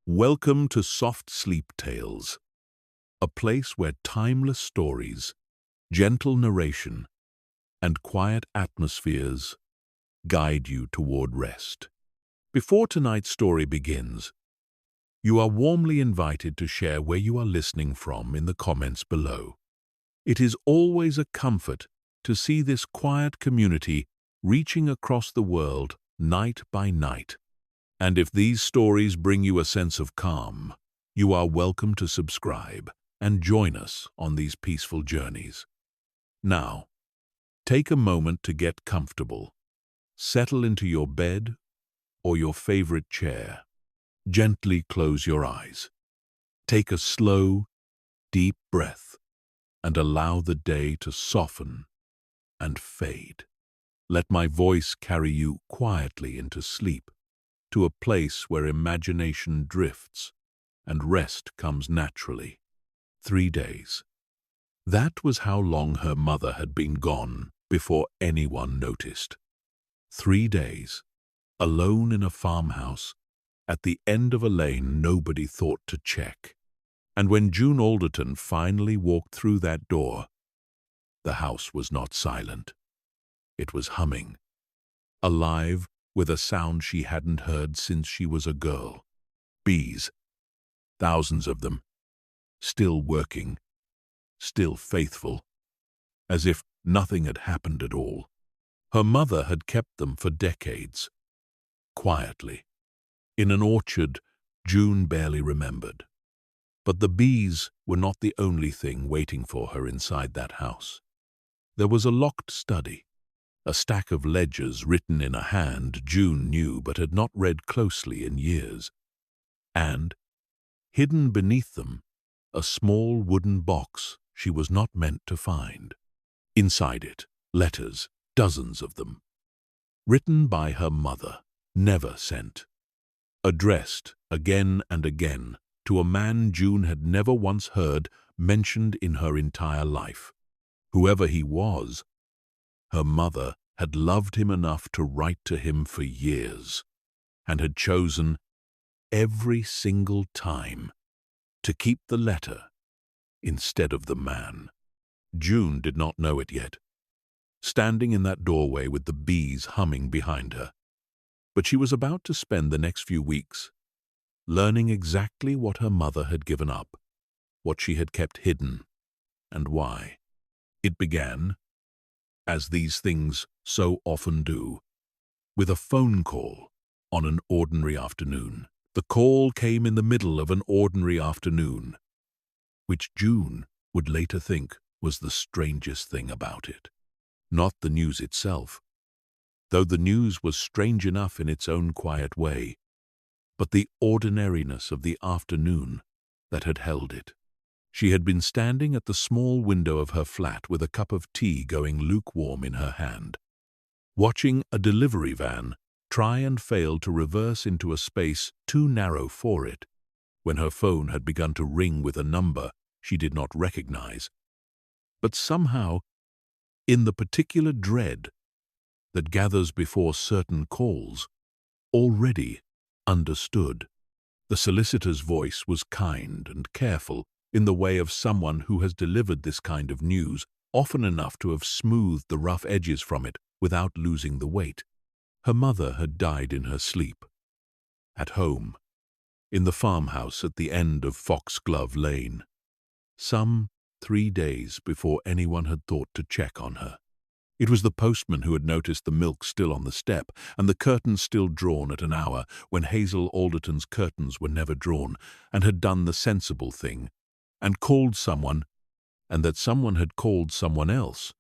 Welcome to Soft Sleep Tales, a place where timeless stories, gentle narration, and quiet atmospheres guide you toward rest. Before tonight's story begins, you are warmly invited to share where you are listening from in the comments below. It is always a comfort to see this quiet community reaching across the world night by night. And if these stories bring you a sense of calm, you are welcome to subscribe and join us on these peaceful journeys. Now, take a moment to get comfortable. Settle into your bed or your favorite chair. Gently close your eyes. Take a slow, deep breath and allow the day to soften and fade. Let my voice carry you quietly into sleep, to a place where imagination drifts and rest comes naturally. 3 days. That was how long her mother had been gone before anyone noticed. 3 days, alone in a farmhouse, at the end of a lane nobody thought to check. And when June Alderton finally walked through that door, the house was not silent. It was humming, alive with a sound she hadn't heard since she was a girl. Bees, thousands of them, still working, still faithful, as if nothing had happened at all. Her mother had kept them for decades, quietly, in an orchard June barely remembered. But the bees were not the only thing waiting for her inside that house. There was a locked study, a stack of ledgers written in a hand June knew but had not read closely in years. And, hidden beneath them, a small wooden box she was not meant to find. Inside it, letters, dozens of them. Written by her mother, never sent. Addressed again and again to a man June had never once heard mentioned in her entire life. Whoever he was, her mother had loved him enough to write to him for years, and had chosen, every single time, to keep the letter instead of the man. June did not know it yet, standing in that doorway with the bees humming behind her. But she was about to spend the next few weeks learning exactly what her mother had given up, what she had kept hidden, and why. It began, as these things so often do, with a phone call on an ordinary afternoon. The call came in the middle of an ordinary afternoon, which June would later think was the strangest thing about it. Not the news itself, though the news was strange enough in its own quiet way, but the ordinariness of the afternoon that had held it. She had been standing at the small window of her flat with a cup of tea going lukewarm in her hand, watching a delivery van try and fail to reverse into a space too narrow for it, when her phone had begun to ring with a number she did not recognize. But somehow, in the particular dread that gathers before certain calls, already understood. The solicitor's voice was kind and careful, in the way of someone who has delivered this kind of news, often enough to have smoothed the rough edges from it without losing the weight. Her mother had died in her sleep, at home, in the farmhouse at the end of Foxglove Lane, some 3 days before anyone had thought to check on her. It was the postman who had noticed the milk still on the step and the curtains still drawn at an hour when Hazel Alderton's curtains were never drawn, and had done the sensible thing and called someone, and that someone had called someone else,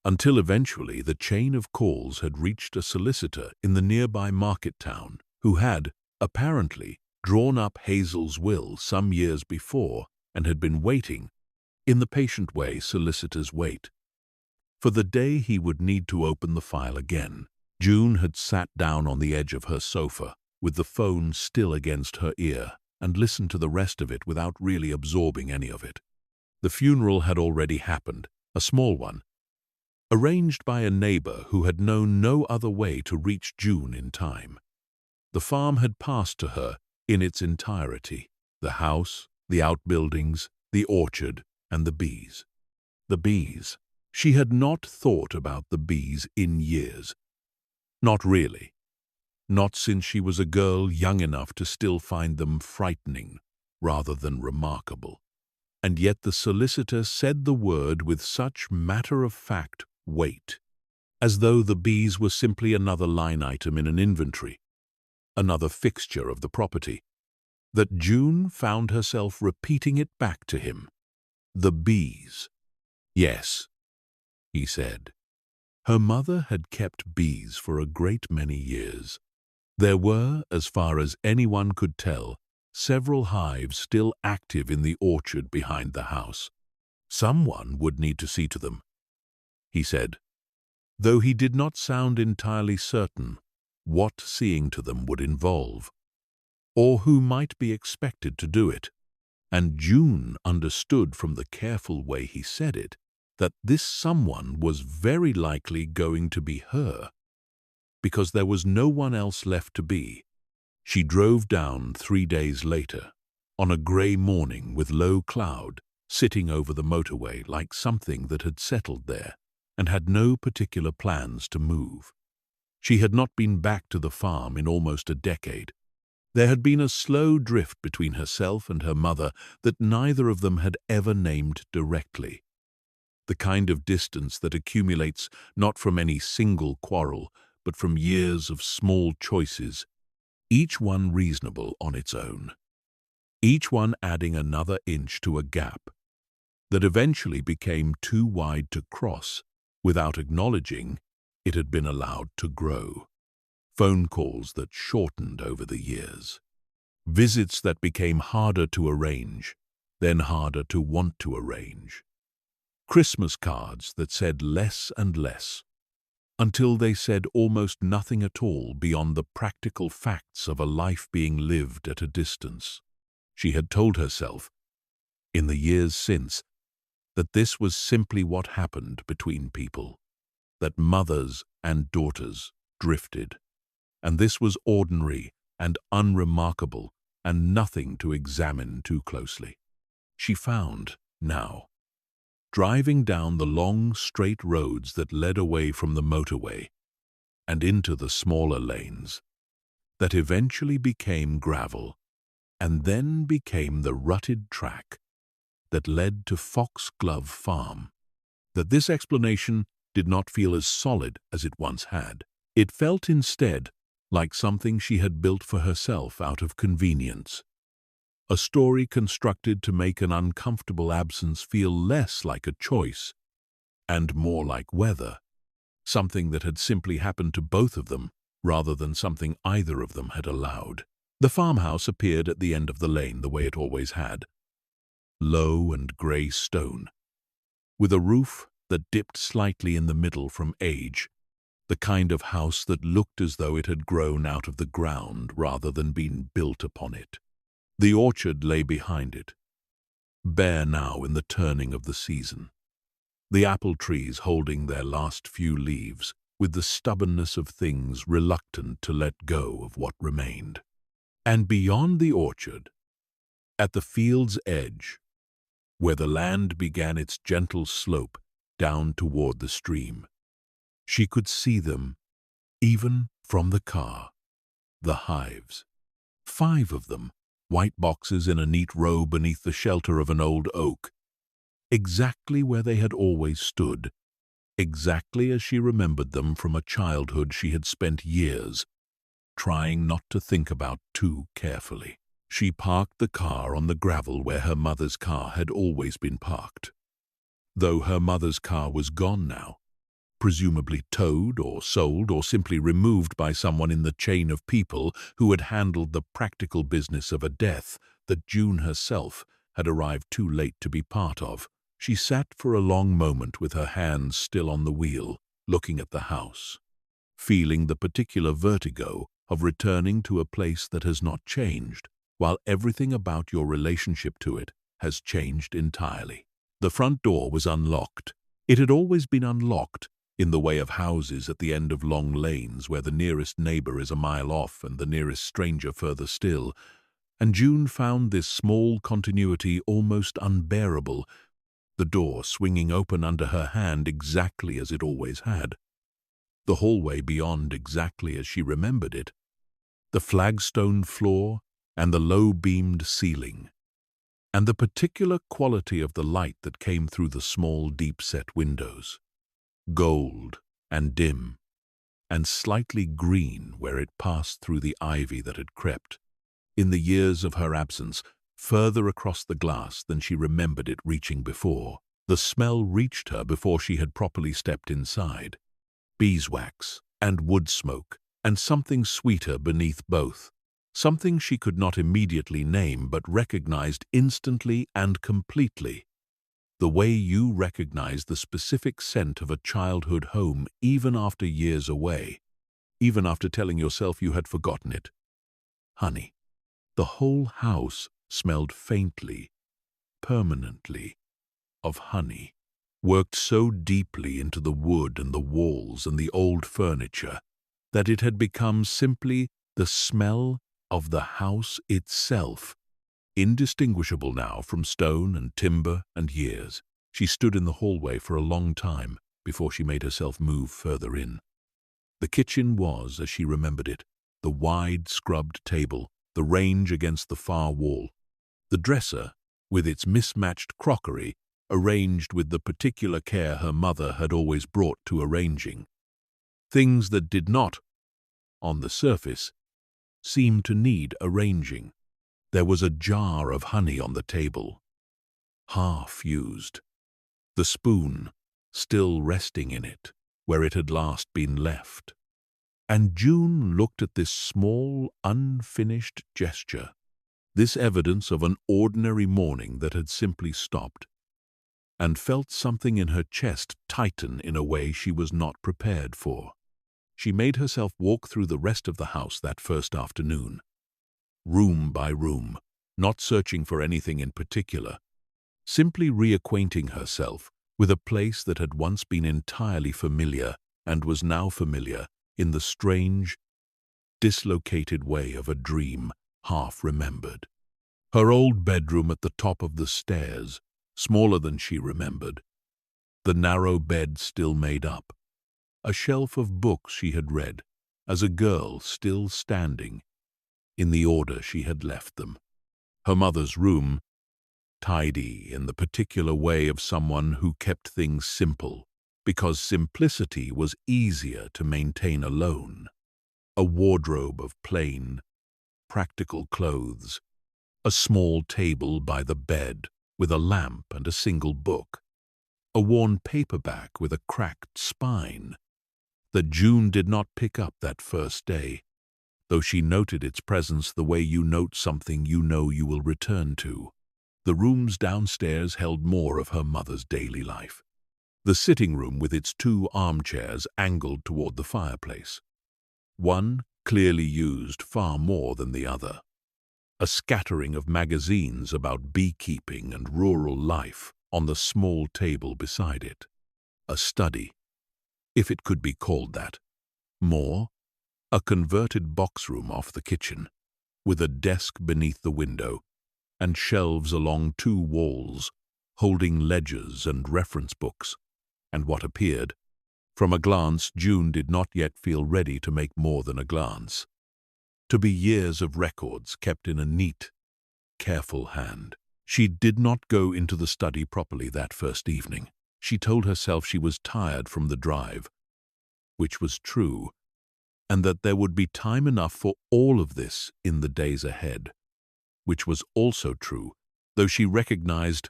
until eventually the chain of calls had reached a solicitor in the nearby market town who had, apparently, drawn up Hazel's will some years before and had been waiting, in the patient way solicitors wait, for the day he would need to open the file again. June had sat down on the edge of her sofa, with the phone still against her ear, and listened to the rest of it without really absorbing any of it. The funeral had already happened, a small one, arranged by a neighbor who had known no other way to reach June in time. The farm had passed to her in its entirety: the house, the outbuildings, the orchard, and the bees. The bees. She had not thought about the bees in years. Not really. Not since she was a girl young enough to still find them frightening rather than remarkable. And yet the solicitor said the word with such matter-of-fact weight, as though the bees were simply another line item in an inventory, another fixture of the property, that June found herself repeating it back to him. The bees. Yes, he said. Her mother had kept bees for a great many years. There were, as far as anyone could tell, several hives still active in the orchard behind the house. Someone would need to see to them, he said, though he did not sound entirely certain what seeing to them would involve, or who might be expected to do it. And June understood from the careful way he said it that this someone was very likely going to be her, because there was no one else left to be. She drove down 3 days later, on a grey morning with low cloud, sitting over the motorway like something that had settled there and had no particular plans to move. She had not been back to the farm in almost a decade. There had been a slow drift between herself and her mother that neither of them had ever named directly. The kind of distance that accumulates not from any single quarrel, but from years of small choices, each one reasonable on its own, each one adding another inch to a gap that eventually became too wide to cross without acknowledging it had been allowed to grow. Phone calls that shortened over the years. Visits that became harder to arrange, then harder to want to arrange. Christmas cards that said less and less, until they said almost nothing at all beyond the practical facts of a life being lived at a distance. She had told herself, in the years since, that this was simply what happened between people, that mothers and daughters drifted, and this was ordinary and unremarkable and nothing to examine too closely. She found, now, driving down the long, straight roads that led away from the motorway and into the smaller lanes, that eventually became gravel and then became the rutted track that led to Foxglove Farm, that this explanation did not feel as solid as it once had. It felt instead like something she had built for herself out of convenience. A story constructed to make an uncomfortable absence feel less like a choice and more like weather, something that had simply happened to both of them rather than something either of them had allowed. The farmhouse appeared at the end of the lane the way it always had, low and grey stone, with a roof that dipped slightly in the middle from age, the kind of house that looked as though it had grown out of the ground rather than been built upon it. The orchard lay behind it, bare now in the turning of the season, the apple trees holding their last few leaves with the stubbornness of things reluctant to let go of what remained. And beyond the orchard, at the field's edge, where the land began its gentle slope down toward the stream, she could see them, even from the car, the hives. 5 of them, white boxes in a neat row beneath the shelter of an old oak, exactly where they had always stood, exactly as she remembered them from a childhood she had spent years trying not to think about too carefully. She parked the car on the gravel where her mother's car had always been parked. Though her mother's car was gone now, presumably towed or sold or simply removed by someone in the chain of people who had handled the practical business of a death that June herself had arrived too late to be part of. She sat for a long moment with her hands still on the wheel, looking at the house, feeling the particular vertigo of returning to a place that has not changed, while everything about your relationship to it has changed entirely. The front door was unlocked. It had always been unlocked, in the way of houses at the end of long lanes where the nearest neighbor is a mile off and the nearest stranger further still. and June found this small continuity almost unbearable, the door swinging open under her hand exactly as it always had, the hallway beyond exactly as she remembered it, the flagstone floor and the low-beamed ceiling, and the particular quality of the light that came through the small, deep-set windows, gold and dim, and slightly green where it passed through the ivy that had crept, in the years of her absence, further across the glass than she remembered it reaching before. The smell reached her before she had properly stepped inside. Beeswax and wood smoke, and something sweeter beneath both. Something she could not immediately name but recognized instantly and completely. The way you recognize the specific scent of a childhood home even after years away, even after telling yourself you had forgotten it. Honey. The whole house smelled faintly, permanently, of honey, worked so deeply into the wood and the walls and the old furniture that it had become simply the smell of the house itself, indistinguishable now from stone and timber and years. She stood in the hallway for a long time before she made herself move further in. The kitchen was, as she remembered it, the wide, scrubbed table, the range against the far wall, the dresser, with its mismatched crockery, arranged with the particular care her mother had always brought to arranging. Things that did not, on the surface, seem to need arranging. There was a jar of honey on the table, half used, the spoon still resting in it, where it had last been left. And June looked at this small, unfinished gesture, this evidence of an ordinary morning that had simply stopped, and felt something in her chest tighten in a way she was not prepared for. She made herself walk through the rest of the house that first afternoon, room by room, not searching for anything in particular, simply reacquainting herself with a place that had once been entirely familiar and was now familiar in the strange, dislocated way of a dream half remembered. Her old bedroom at the top of the stairs, smaller than she remembered, the narrow bed still made up, a shelf of books she had read as a girl still standing in the order she had left them. Her mother's room, tidy in the particular way of someone who kept things simple, because simplicity was easier to maintain alone. A wardrobe of plain, practical clothes, a small table by the bed with a lamp and a single book, a worn paperback with a cracked spine that June did not pick up that first day, though she noted its presence the way you note something you know you will return to. The rooms downstairs held more of her mother's daily life. The sitting room with its 2 armchairs angled toward the fireplace. One clearly used far more than the other. A scattering of magazines about beekeeping and rural life on the small table beside it. A study, if it could be called that. More, a converted box room off the kitchen, with a desk beneath the window and shelves along 2 walls holding ledgers and reference books, and what appeared, from a glance June did not yet feel ready to make more than a glance, to be years of records kept in a neat, careful hand. She did not go into the study properly that first evening. She told herself she was tired from the drive, which was true, and that there would be time enough for all of this in the days ahead, which was also true, though she recognized,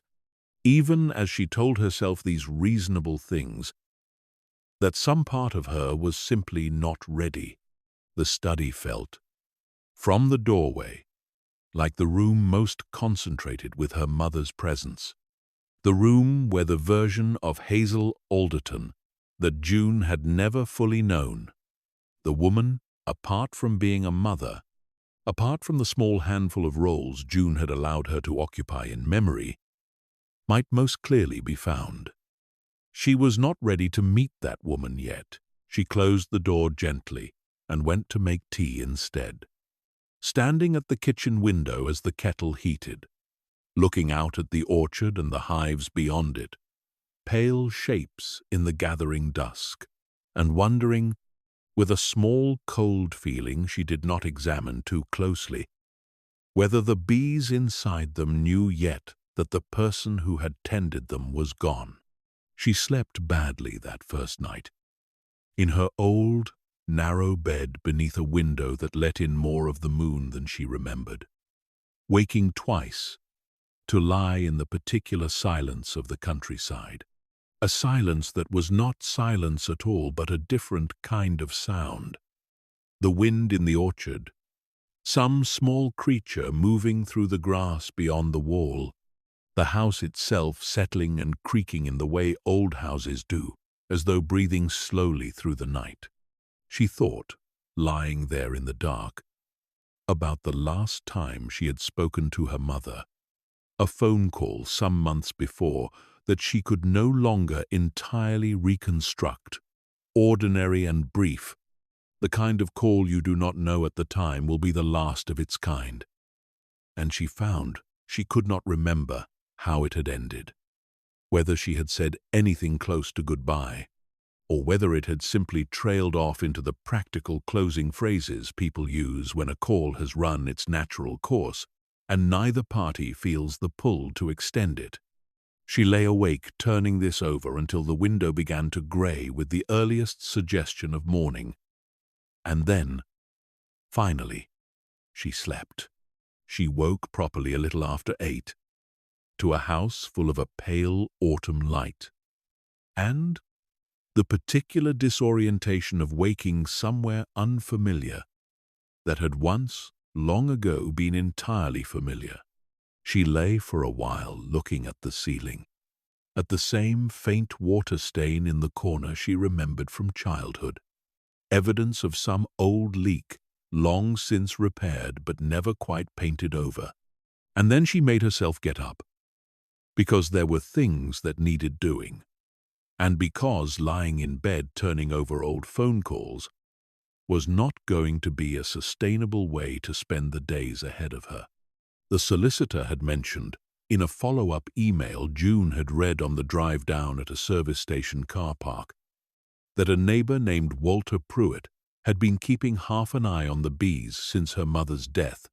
even as she told herself these reasonable things, that some part of her was simply not ready. The study felt, from the doorway, like the room most concentrated with her mother's presence, the room where the version of Hazel Alderton that June had never fully known, the woman, apart from being a mother, apart from the small handful of roles June had allowed her to occupy in memory, might most clearly be found. She was not ready to meet that woman yet. She closed the door gently and went to make tea instead. standing at the kitchen window as the kettle heated, looking out at the orchard and the hives beyond it, pale shapes in the gathering dusk, and wondering, with a small cold feeling she did not examine too closely, whether the bees inside them knew yet that the person who had tended them was gone. She slept badly that first night, in her old, narrow bed beneath a window that let in more of the moon than she remembered, waking twice to lie in the particular silence of the countryside, a silence that was not silence at all but a different kind of sound. The wind in the orchard, some small creature moving through the grass beyond the wall, the house itself settling and creaking in the way old houses do, as though breathing slowly through the night. She thought, lying there in the dark, about the last time she had spoken to her mother, a phone call some months before that she could no longer entirely reconstruct, ordinary and brief, the kind of call you do not know at the time will be the last of its kind. And she found she could not remember how it had ended, whether she had said anything close to goodbye, or whether it had simply trailed off into the practical closing phrases people use when a call has run its natural course and neither party feels the pull to extend it. She lay awake turning this over until the window began to grey with the earliest suggestion of morning. And then, finally, she slept. She woke properly a little after 8, to a house full of a pale autumn light, and the particular disorientation of waking somewhere unfamiliar that had once, long ago, been entirely familiar. She lay for a while looking at the ceiling, at the same faint water stain in the corner she remembered from childhood, evidence of some old leak long since repaired but never quite painted over. And then she made herself get up, because there were things that needed doing, and because lying in bed turning over old phone calls was not going to be a sustainable way to spend the days ahead of her. The solicitor had mentioned, in a follow-up email June had read on the drive down at a service station car park, that a neighbor named Walter Pruitt had been keeping half an eye on the bees since her mother's death,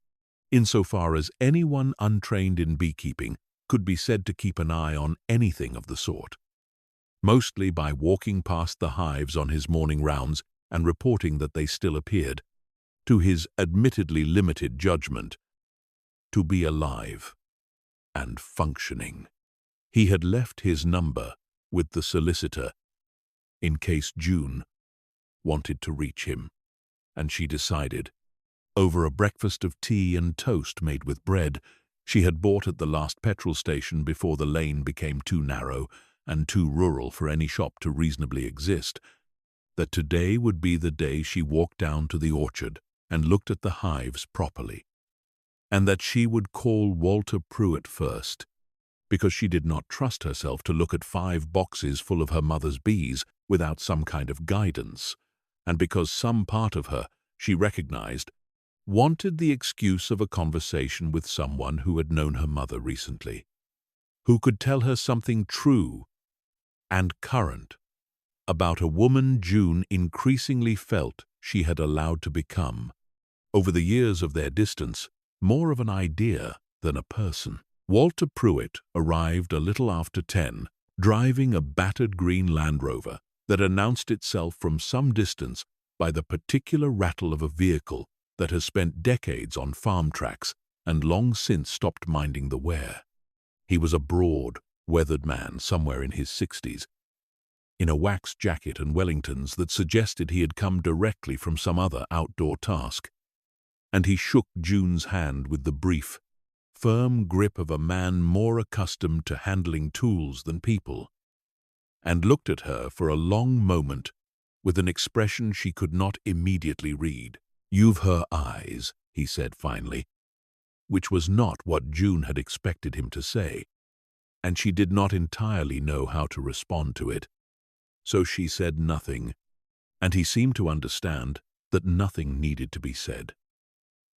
insofar as anyone untrained in beekeeping could be said to keep an eye on anything of the sort, mostly by walking past the hives on his morning rounds and reporting that they still appeared, to his admittedly limited judgment, to be alive and functioning. He had left his number with the solicitor in case June wanted to reach him, and she decided, over a breakfast of tea and toast made with bread she had bought at the last petrol station before the lane became too narrow and too rural for any shop to reasonably exist, that today would be the day she walked down to the orchard and looked at the hives properly, and that she would call Walter Pruitt first, because she did not trust herself to look at 5 boxes full of her mother's bees without some kind of guidance, and because some part of her, she recognized, wanted the excuse of a conversation with someone who had known her mother recently, who could tell her something true and current about a woman June increasingly felt she had allowed to become, over the years of their distance, more of an idea than a person. Walter Pruitt arrived a little after 10, driving a battered green Land Rover that announced itself from some distance by the particular rattle of a vehicle that has spent decades on farm tracks and long since stopped minding the wear. He was a broad, weathered man somewhere in his 60s, in a wax jacket and Wellingtons that suggested he had come directly from some other outdoor task, and he shook June's hand with the brief, firm grip of a man more accustomed to handling tools than people, and looked at her for a long moment with an expression she could not immediately read. "You've her eyes," he said finally, which was not what June had expected him to say, and she did not entirely know how to respond to it. So she said nothing, and he seemed to understand that nothing needed to be said.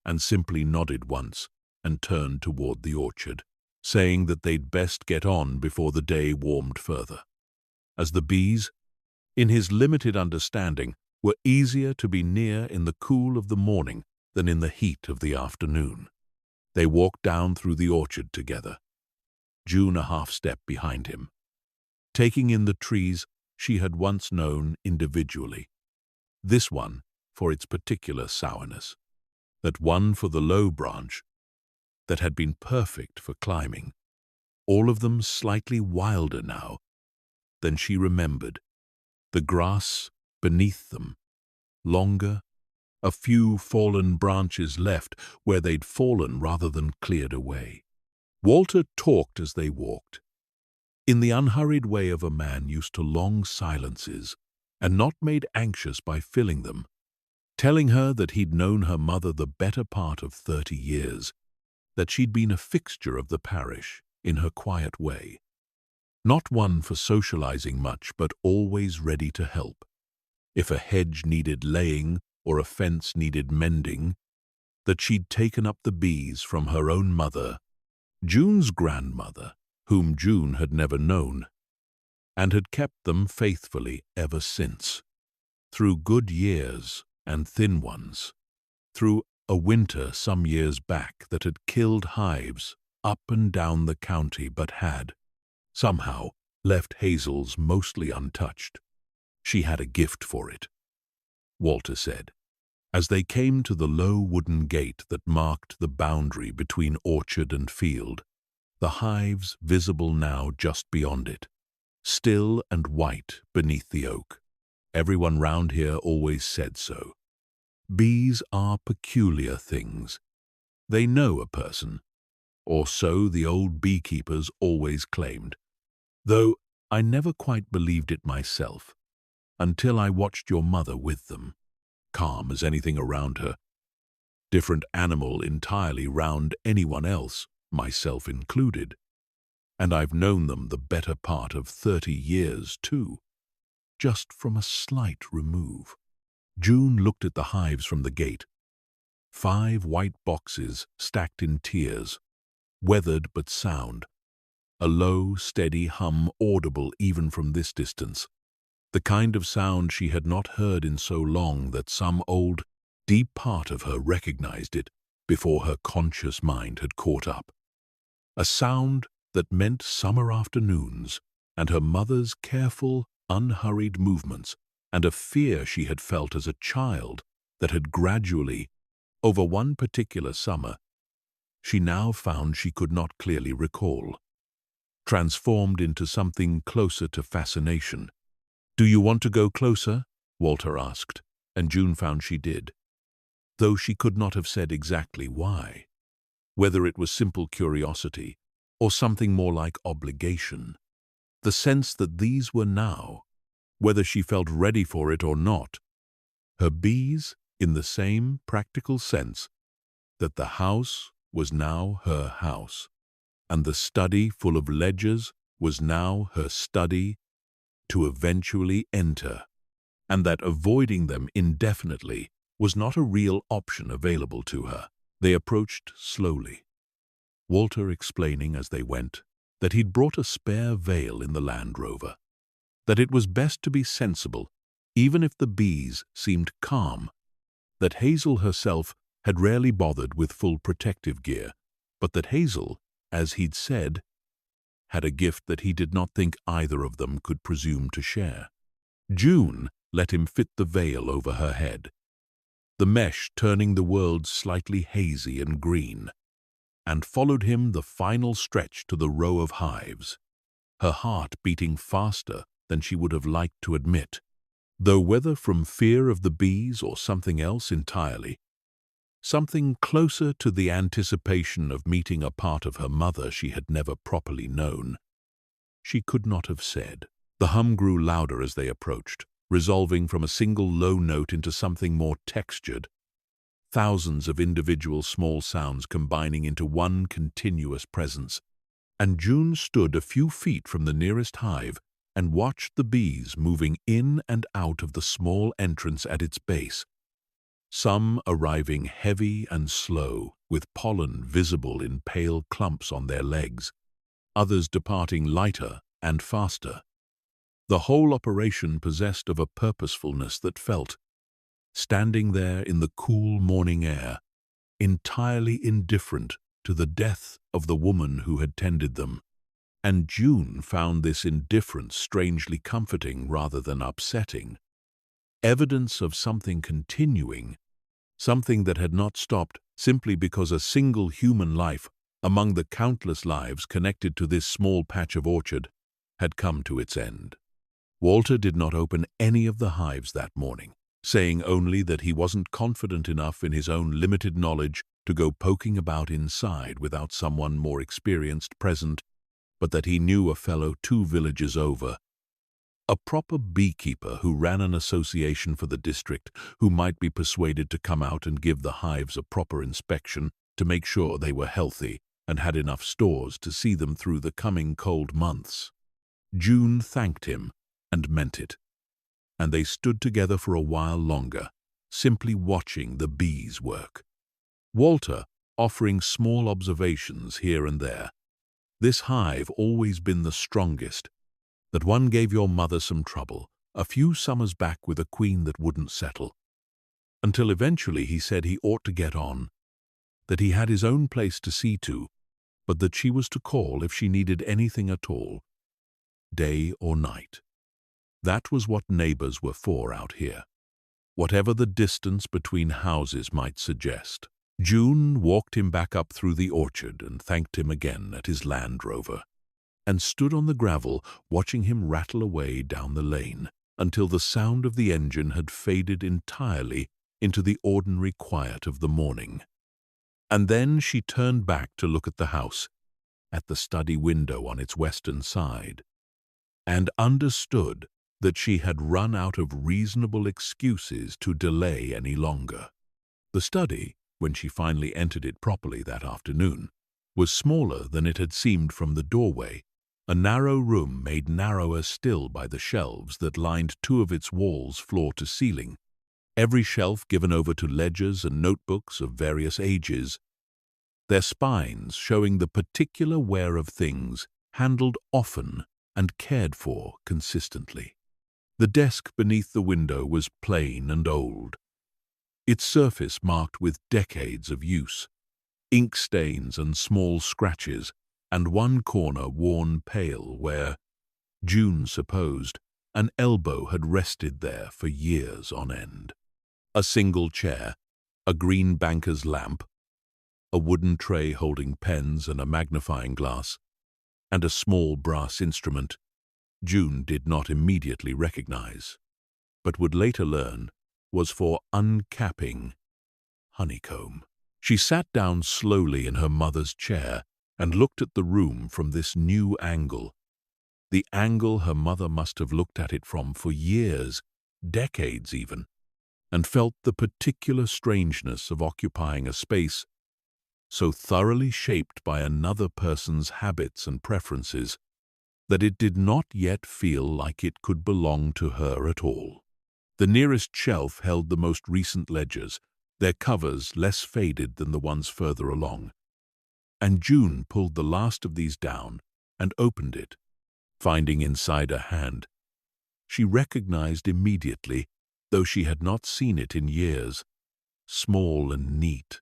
and simply nodded once and turned toward the orchard, saying that they'd best get on before the day warmed further. As the bees, in his limited understanding, were easier to be near in the cool of the morning than in the heat of the afternoon. They walked down through the orchard together, June a half-step behind him, taking in the trees she had once known individually. This one for its particular sourness, that one for the low branch that had been perfect for climbing, all of them slightly wilder now than she remembered, the grass beneath them, longer, a few fallen branches left where they'd fallen rather than cleared away. Walter talked as they walked, in the unhurried way of a man used to long silences and not made anxious by filling them, telling her that he'd known her mother the better part of 30 years, that she'd been a fixture of the parish in her quiet way, not one for socializing much but always ready to help. If a hedge needed laying or a fence needed mending, that she'd taken up the bees from her own mother, June's grandmother, whom June had never known, and had kept them faithfully ever since, through good years and thin ones, through a winter some years back that had killed hives up and down the county but had, somehow, left Hazel's mostly untouched. She had a gift for it, Walter said, as they came to the low wooden gate that marked the boundary between orchard and field, the hives visible now just beyond it, still and white beneath the oak. Everyone round here always said so. Bees are peculiar things. They know a person, or so the old beekeepers always claimed, though I never quite believed it myself, until I watched your mother with them, calm as anything around her, different animal entirely round anyone else, myself included, and I've known them the better part of 30 years too, just from a slight remove. June looked at the hives from the gate, 5 white boxes stacked in tiers, weathered but sound, a low, steady hum audible even from this distance, the kind of sound she had not heard in so long that some old, deep part of her recognized it before her conscious mind had caught up. A sound that meant summer afternoons and her mother's careful, unhurried movements, and a fear she had felt as a child that had gradually, over one particular summer, she now found she could not clearly recall, transformed into something closer to fascination. "Do you want to go closer?" Walter asked, and June found she did, though she could not have said exactly why, whether it was simple curiosity or something more like obligation, the sense that these were now, whether she felt ready for it or not, her bees in the same practical sense that the house was now her house, and the study full of ledgers was now her study to eventually enter, and that avoiding them indefinitely was not a real option available to her. They approached slowly, Walter explaining as they went that he'd brought a spare veil in the Land Rover, that it was best to be sensible even if the bees seemed calm, that Hazel herself had rarely bothered with full protective gear, but that Hazel, as he'd said, had a gift that he did not think either of them could presume to share. June let him fit the veil over her head, the mesh turning the world slightly hazy and green, and followed him the final stretch to the row of hives, her heart beating faster than she would have liked to admit, though whether from fear of the bees or something else entirely, something closer to the anticipation of meeting a part of her mother she had never properly known, she could not have said. The hum grew louder as they approached, resolving from a single low note into something more textured, thousands of individual small sounds combining into one continuous presence, and June stood a few feet from the nearest hive and watched the bees moving in and out of the small entrance at its base, some arriving heavy and slow, with pollen visible in pale clumps on their legs, others departing lighter and faster. The whole operation possessed of a purposefulness that felt, standing there in the cool morning air, entirely indifferent to the death of the woman who had tended them. And June found this indifference strangely comforting rather than upsetting. Evidence of something continuing, something that had not stopped simply because a single human life, among the countless lives connected to this small patch of orchard, had come to its end. Walter did not open any of the hives that morning, saying only that he wasn't confident enough in his own limited knowledge to go poking about inside without someone more experienced present, but that he knew a fellow 2 villages over, a proper beekeeper who ran an association for the district, who might be persuaded to come out and give the hives a proper inspection to make sure they were healthy and had enough stores to see them through the coming cold months. June thanked him and meant it, and they stood together for a while longer, simply watching the bees work. Walter offering small observations here and there. This hive always been the strongest. That one gave your mother some trouble, a few summers back with a queen that wouldn't settle. Until eventually he said he ought to get on, that he had his own place to see to, but that she was to call if she needed anything at all, day or night. That was what neighbors were for out here, whatever the distance between houses might suggest. June walked him back up through the orchard and thanked him again at his Land Rover, and stood on the gravel watching him rattle away down the lane until the sound of the engine had faded entirely into the ordinary quiet of the morning. And then she turned back to look at the house, at the study window on its western side, and understood that she had run out of reasonable excuses to delay any longer. The study, when she finally entered it properly that afternoon, was smaller than it had seemed from the doorway, a narrow room made narrower still by the shelves that lined 2 of its walls floor to ceiling, every shelf given over to ledgers and notebooks of various ages, their spines showing the particular wear of things handled often and cared for consistently. The desk beneath the window was plain and old, its surface marked with decades of use, ink stains and small scratches, and one corner worn pale where, June supposed, an elbow had rested there for years on end. A single chair, a green banker's lamp, a wooden tray holding pens and a magnifying glass, and a small brass instrument June did not immediately recognize, but would later learn was for uncapping honeycomb. She sat down slowly in her mother's chair and looked at the room from this new angle, the angle her mother must have looked at it from for years, decades even, and felt the particular strangeness of occupying a space so thoroughly shaped by another person's habits and preferences that it did not yet feel like it could belong to her at all. The nearest shelf held the most recent ledgers, their covers less faded than the ones further along, and June pulled the last of these down and opened it, finding inside a hand she recognized immediately, though she had not seen it in years, small and neat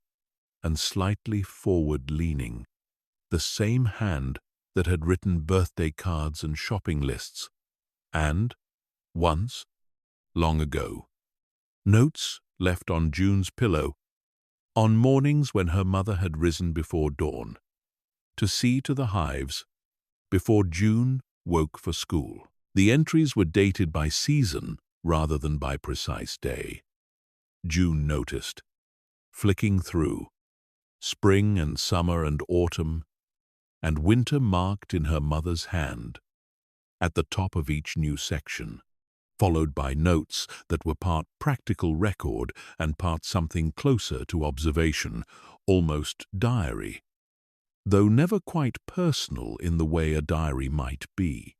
and slightly forward-leaning, the same hand that had written birthday cards and shopping lists, and, once, long ago, notes left on June's pillow on mornings when her mother had risen before dawn to see to the hives before June woke for school. The entries were dated by season rather than by precise day. June noticed, flicking through, spring and summer and autumn, and winter marked in her mother's hand at the top of each new section, followed by notes that were part practical record and part something closer to observation, almost diary, though never quite personal in the way a diary might be.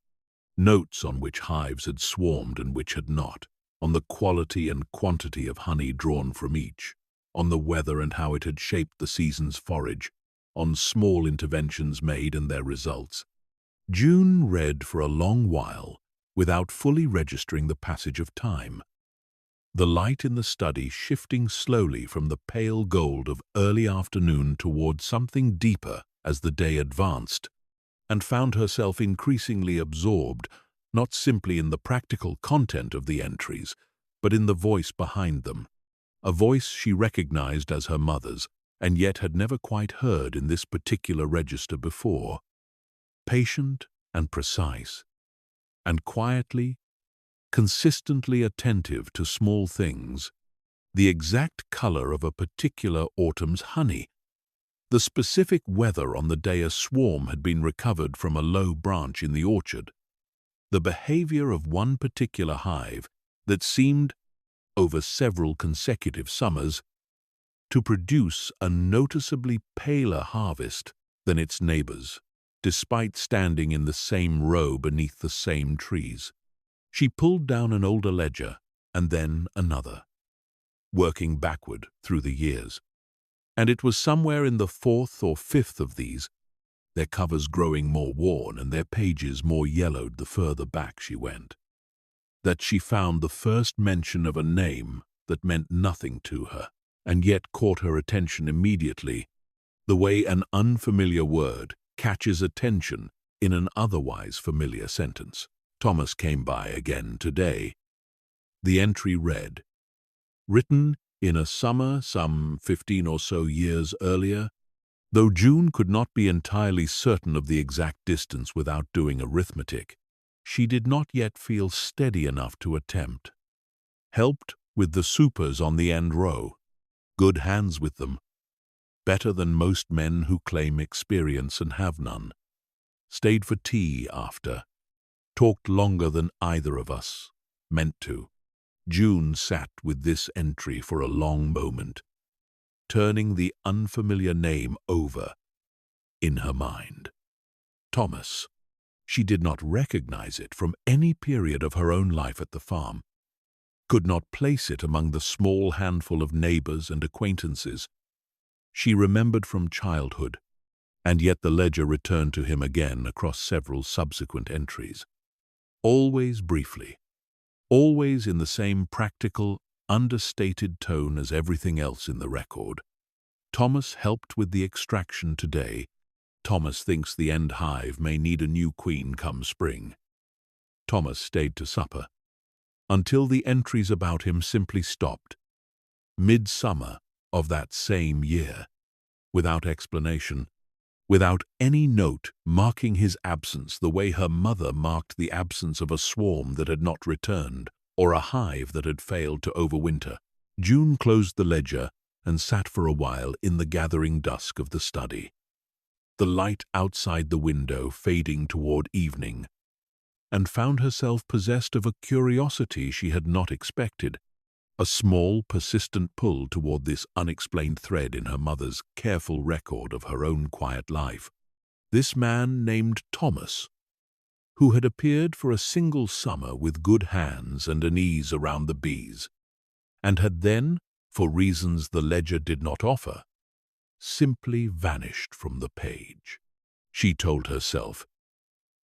Notes on which hives had swarmed and which had not, on the quality and quantity of honey drawn from each, on the weather and how it had shaped the season's forage, on small interventions made and their results. June read for a long while without fully registering the passage of time, the light in the study shifting slowly from the pale gold of early afternoon toward something deeper as the day advanced, and found herself increasingly absorbed not simply in the practical content of the entries, but in the voice behind them, a voice she recognized as her mother's, and yet had never quite heard in this particular register before. Patient and precise, and quietly, consistently attentive to small things, the exact color of a particular autumn's honey, the specific weather on the day a swarm had been recovered from a low branch in the orchard, the behavior of one particular hive that seemed, over several consecutive summers, to produce a noticeably paler harvest than its neighbors, despite standing in the same row beneath the same trees. She pulled down an older ledger and then another, working backward through the years. And it was somewhere in the fourth or fifth of these, their covers growing more worn and their pages more yellowed the further back she went, that she found the first mention of a name that meant nothing to her, and yet caught her attention immediately, the way an unfamiliar word catches attention in an otherwise familiar sentence. Thomas came by again today. The entry read, written in a summer some 15 or so years earlier. Though June could not be entirely certain of the exact distance without doing arithmetic, she did not yet feel steady enough to attempt. Helped with the supers on the end row, good hands with them, better than most men who claim experience and have none. Stayed for tea after, talked longer than either of us meant to. June sat with this entry for a long moment, turning the unfamiliar name over in her mind. Thomas. She did not recognize it from any period of her own life at the farm, could not place it among the small handful of neighbors and acquaintances she remembered from childhood, and yet the ledger returned to him again across several subsequent entries. Always briefly, always in the same practical, understated tone as everything else in the record. Thomas helped with the extraction today. Thomas thinks the end hive may need a new queen come spring. Thomas stayed to supper, until the entries about him simply stopped, midsummer of that same year, without explanation, without any note marking his absence the way her mother marked the absence of a swarm that had not returned, or a hive that had failed to overwinter. June closed the ledger and sat for a while in the gathering dusk of the study, the light outside the window fading toward evening, and found herself possessed of a curiosity she had not expected, a small, persistent pull toward this unexplained thread in her mother's careful record of her own quiet life. This man named Thomas, who had appeared for a single summer with good hands and an ease around the bees, and had then, for reasons the ledger did not offer, simply vanished from the page. She told herself,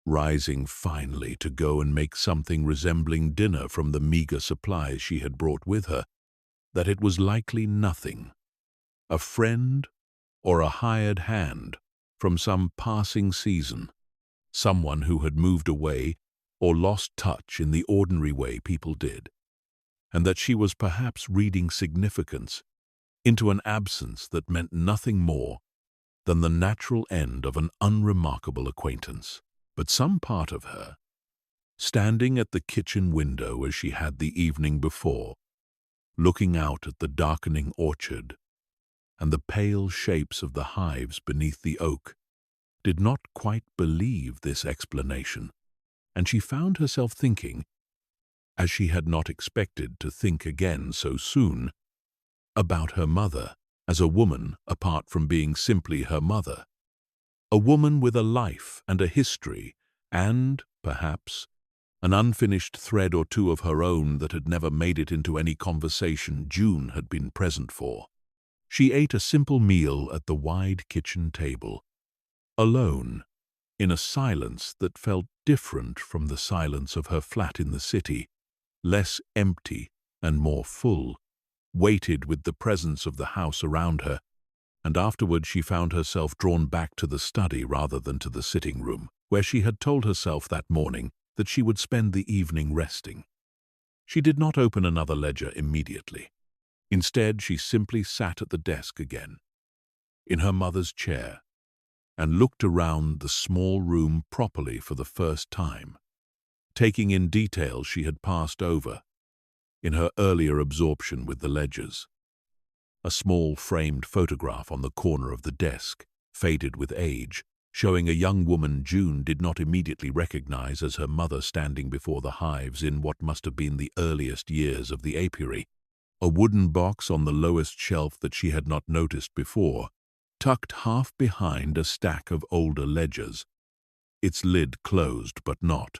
rising finally to go and make something resembling dinner from the meager supplies she had brought with her, that it was likely nothing, a friend or a hired hand from some passing season, someone who had moved away or lost touch in the ordinary way people did, and that she was perhaps reading significance into an absence that meant nothing more than the natural end of an unremarkable acquaintance. But some part of her, standing at the kitchen window as she had the evening before, looking out at the darkening orchard and the pale shapes of the hives beneath the oak, did not quite believe this explanation, and she found herself thinking, as she had not expected to think again so soon, about her mother as a woman apart from being simply her mother, a woman with a life and a history and, perhaps, an unfinished thread or two of her own that had never made it into any conversation June had been present for. She ate a simple meal at the wide kitchen table, alone, in a silence that felt different from the silence of her flat in the city, less empty and more full, weighted with the presence of the house around her, and afterward she found herself drawn back to the study rather than to the sitting room, where she had told herself that morning that she would spend the evening resting. She did not open another ledger immediately. Instead, she simply sat at the desk again, in her mother's chair, and looked around the small room properly for the first time, taking in details she had passed over in her earlier absorption with the ledgers. A small framed photograph on the corner of the desk, faded with age, showing a young woman June did not immediately recognize as her mother standing before the hives in what must have been the earliest years of the apiary. A wooden box on the lowest shelf that she had not noticed before, tucked half behind a stack of older ledgers, its lid closed but not.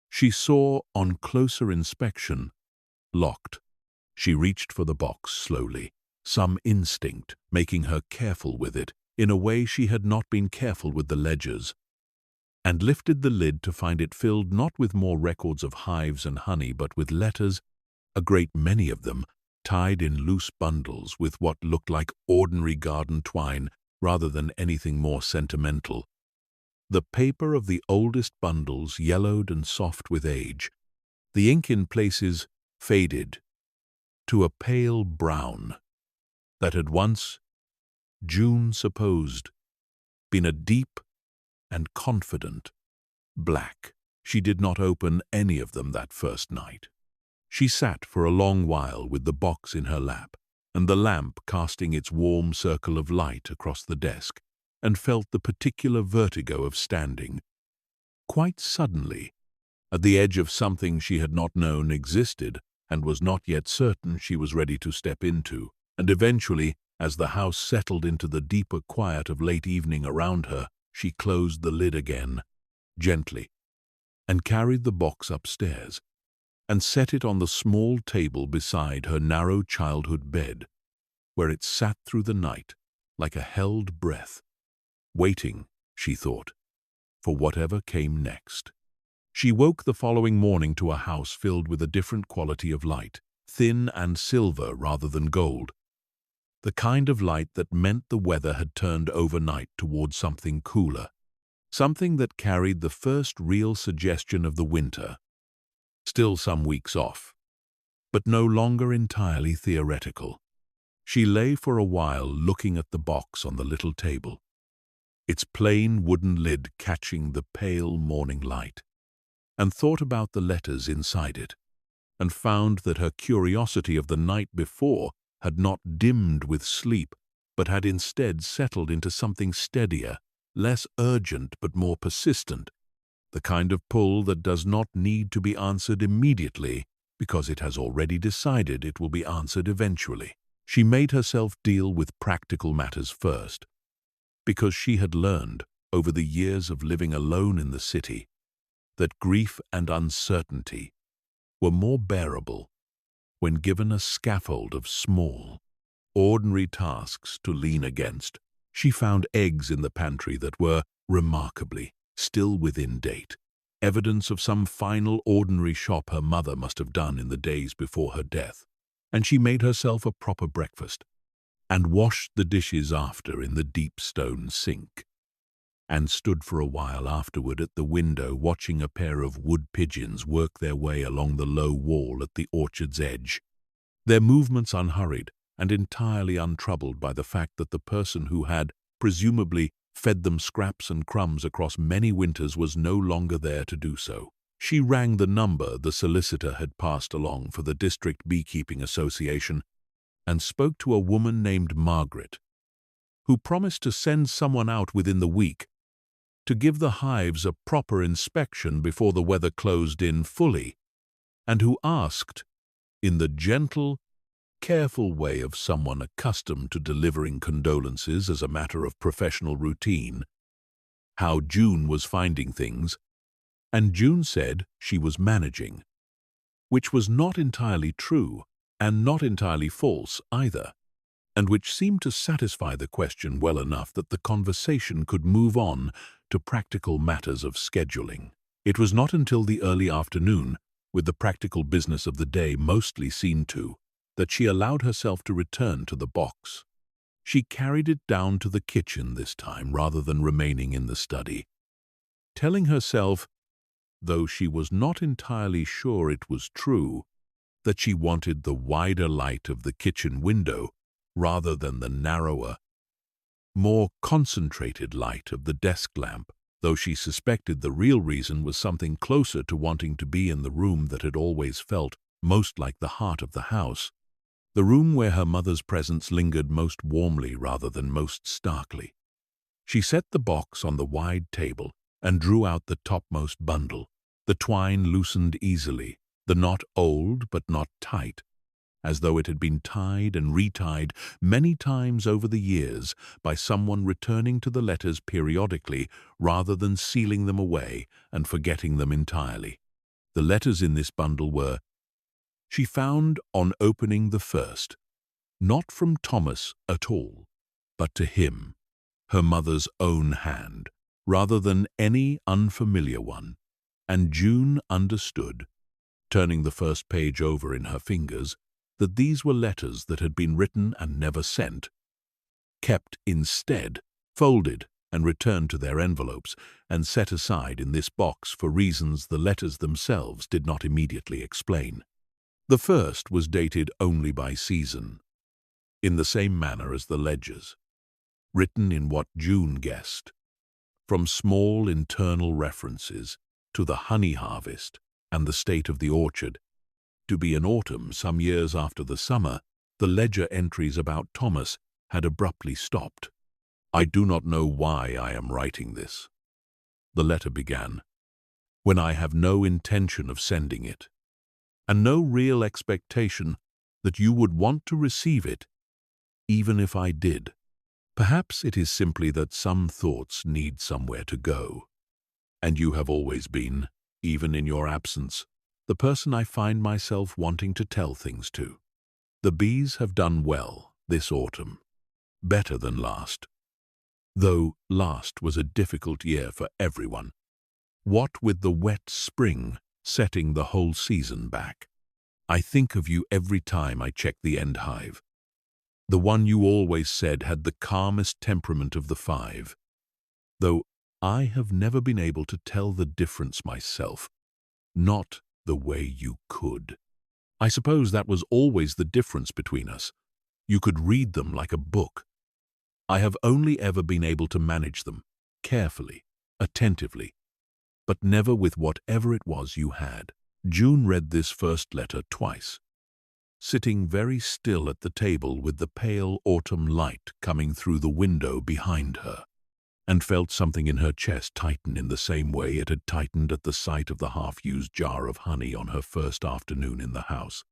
She saw, on closer inspection, locked. She reached for the box slowly, some instinct making her careful with it in a way she had not been careful with the ledgers, and lifted the lid to find it filled not with more records of hives and honey but with letters, a great many of them, tied in loose bundles with what looked like ordinary garden twine rather than anything more sentimental. The paper of the oldest bundles yellowed and soft with age, the ink in places faded to a pale brown that had once, June supposed, been a deep and confident black. She did not open any of them that first night. She sat for a long while with the box in her lap and the lamp casting its warm circle of light across the desk, and felt the particular vertigo of standing, quite suddenly, at the edge of something she had not known existed and was not yet certain she was ready to step into, and eventually, as the house settled into the deeper quiet of late evening around her, she closed the lid again, gently, and carried the box upstairs, and set it on the small table beside her narrow childhood bed, where it sat through the night like a held breath, waiting, she thought, for whatever came next. She woke the following morning to a house filled with a different quality of light, thin and silver rather than gold, the kind of light that meant the weather had turned overnight toward something cooler, something that carried the first real suggestion of the winter, still some weeks off, but no longer entirely theoretical. She lay for a while looking at the box on the little table, its plain wooden lid catching the pale morning light, and thought about the letters inside it, and found that her curiosity of the night before had not dimmed with sleep, but had instead settled into something steadier, less urgent but more persistent, the kind of pull that does not need to be answered immediately because it has already decided it will be answered eventually. She made herself deal with practical matters first, because she had learned, over the years of living alone in the city, that grief and uncertainty were more bearable when given a scaffold of small, ordinary tasks to lean against. She found eggs in the pantry that were, remarkably, still within date, evidence of some final ordinary shop her mother must have done in the days before her death, and she made herself a proper breakfast, and washed the dishes after in the deep stone sink, and stood for a while afterward at the window watching a pair of wood pigeons work their way along the low wall at the orchard's edge, their movements unhurried and entirely untroubled by the fact that the person who had, presumably, fed them scraps and crumbs across many winters was no longer there to do so. She rang the number the solicitor had passed along for the District Beekeeping Association and spoke to a woman named Margaret, who promised to send someone out within the week to give the hives a proper inspection before the weather closed in fully, and who asked, in the gentle, careful way of someone accustomed to delivering condolences as a matter of professional routine, how June was finding things, and June said she was managing, which was not entirely true and not entirely false either, and which seemed to satisfy the question well enough that the conversation could move on to practical matters of scheduling. It was not until the early afternoon, with the practical business of the day mostly seen to, that she allowed herself to return to the box. She carried it down to the kitchen this time rather than remaining in the study, telling herself, though she was not entirely sure it was true, that she wanted the wider light of the kitchen window rather than the narrower, more concentrated light of the desk lamp, though she suspected the real reason was something closer to wanting to be in the room that had always felt most like the heart of the house, the room where her mother's presence lingered most warmly rather than most starkly. She set the box on the wide table and drew out the topmost bundle. The twine loosened easily, the knot old but not tight, as though it had been tied and retied many times over the years by someone returning to the letters periodically rather than sealing them away and forgetting them entirely. The letters in this bundle were, she found on opening the first, not from Thomas at all, but to him, her mother's own hand, rather than any unfamiliar one, and June understood, turning the first page over in her fingers, that these were letters that had been written and never sent, kept instead, folded and returned to their envelopes, and set aside in this box for reasons the letters themselves did not immediately explain. The first was dated only by season, in the same manner as the ledgers, written in what June guessed, from small internal references to the honey harvest and the state of the orchard, to be in autumn some years after the summer. The ledger entries about Thomas had abruptly stopped. I do not know why I am writing this, the letter began, when I have no intention of sending it, and no real expectation that you would want to receive it, even if I did. Perhaps it is simply that some thoughts need somewhere to go, and you have always been, even in your absence, the person I find myself wanting to tell things to. The bees have done well this autumn, better than last, though last was a difficult year for everyone, what with the wet spring setting the whole season back. I think of you every time I check the end hive, the one you always said had the calmest temperament of the 5, though I have never been able to tell the difference myself, not the way you could. I suppose that was always the difference between us. You could read them like a book. I have only ever been able to manage them, carefully, attentively, but never with whatever it was you had. June read this first letter twice, sitting very still at the table with the pale autumn light coming through the window behind her, and felt something in her chest tighten in the same way it had tightened at the sight of the half-used jar of honey on her first afternoon in the house.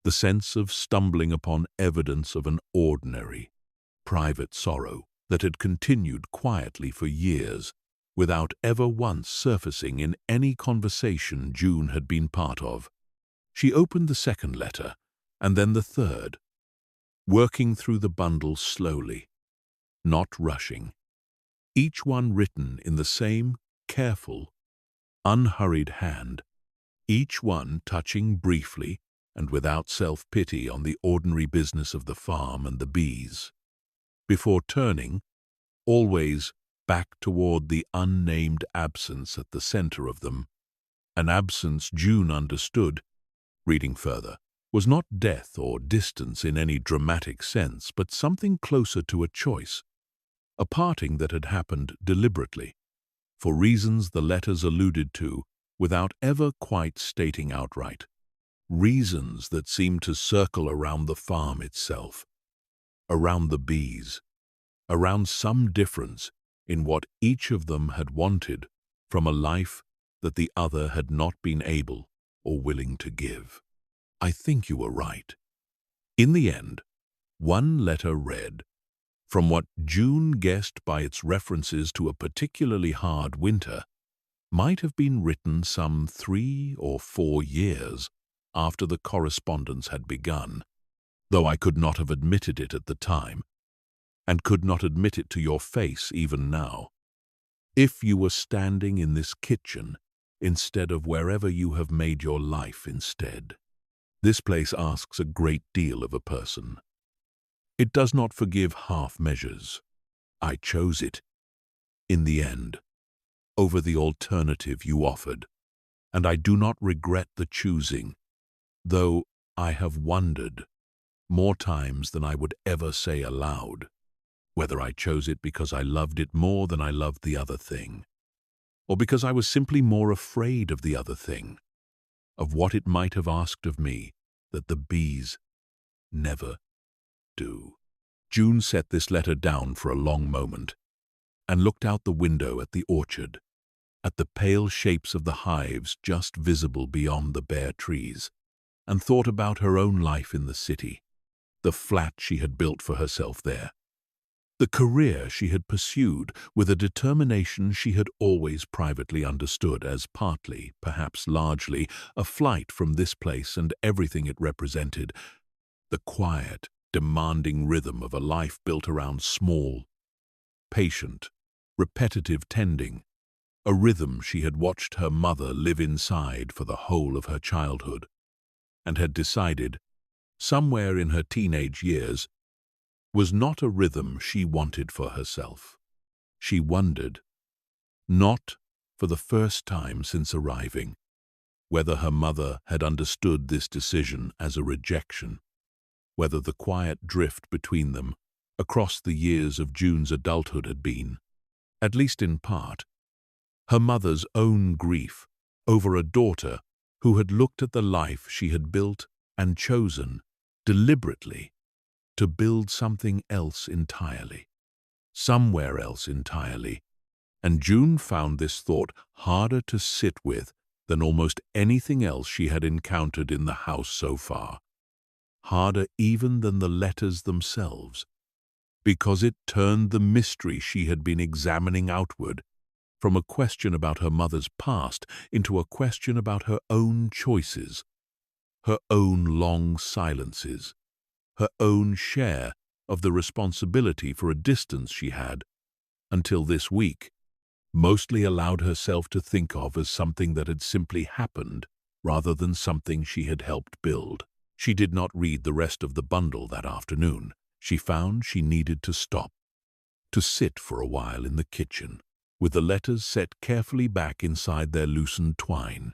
The sense of stumbling upon evidence of an ordinary, private sorrow that had continued quietly for years, without ever once surfacing in any conversation June had been part of. She opened the second letter, and then the third, working through the bundle slowly, not rushing, each one written in the same careful, unhurried hand, each one touching briefly and without self-pity on the ordinary business of the farm and the bees, before turning, always back toward the unnamed absence at the center of them, an absence June understood, reading further, was not death or distance in any dramatic sense, but something closer to a choice, a parting that had happened deliberately, for reasons the letters alluded to without ever quite stating outright, reasons that seemed to circle around the farm itself, around the bees, around some difference in what each of them had wanted from a life that the other had not been able or willing to give. I think you were right. In the end, one letter read, from what June guessed by its references to a particularly hard winter, might have been written some 3 or 4 years after the correspondence had begun, though I could not have admitted it at the time, and could not admit it to your face even now. If you were standing in this kitchen instead of wherever you have made your life instead. This place asks a great deal of a person. It does not forgive half measures. I chose it, in the end, over the alternative you offered, and I do not regret the choosing, though I have wondered, more times than I would ever say aloud, whether I chose it because I loved it more than I loved the other thing, or because I was simply more afraid of the other thing, of what it might have asked of me that the bees never do. June set this letter down for a long moment and looked out the window at the orchard, at the pale shapes of the hives just visible beyond the bare trees, and thought about her own life in the city, the flat she had built for herself there, the career she had pursued with a determination she had always privately understood as partly, perhaps largely, a flight from this place and everything it represented, the quiet, demanding rhythm of a life built around small, patient, repetitive tending, a rhythm she had watched her mother live inside for the whole of her childhood, and had decided, somewhere in her teenage years, was not a rhythm she wanted for herself. She wondered, not for the first time since arriving, whether her mother had understood this decision as a rejection, whether the quiet drift between them across the years of June's adulthood had been, at least in part, her mother's own grief over a daughter who had looked at the life she had built and chosen, deliberately, to build something else entirely, somewhere else entirely, and June found this thought harder to sit with than almost anything else she had encountered in the house so far, harder even than the letters themselves, because it turned the mystery she had been examining outward from a question about her mother's past into a question about her own choices, her own long silences, her own share of the responsibility for a distance she had, until this week, mostly allowed herself to think of as something that had simply happened rather than something she had helped build. She did not read the rest of the bundle that afternoon. She found she needed to stop, to sit for a while in the kitchen, with the letters set carefully back inside their loosened twine,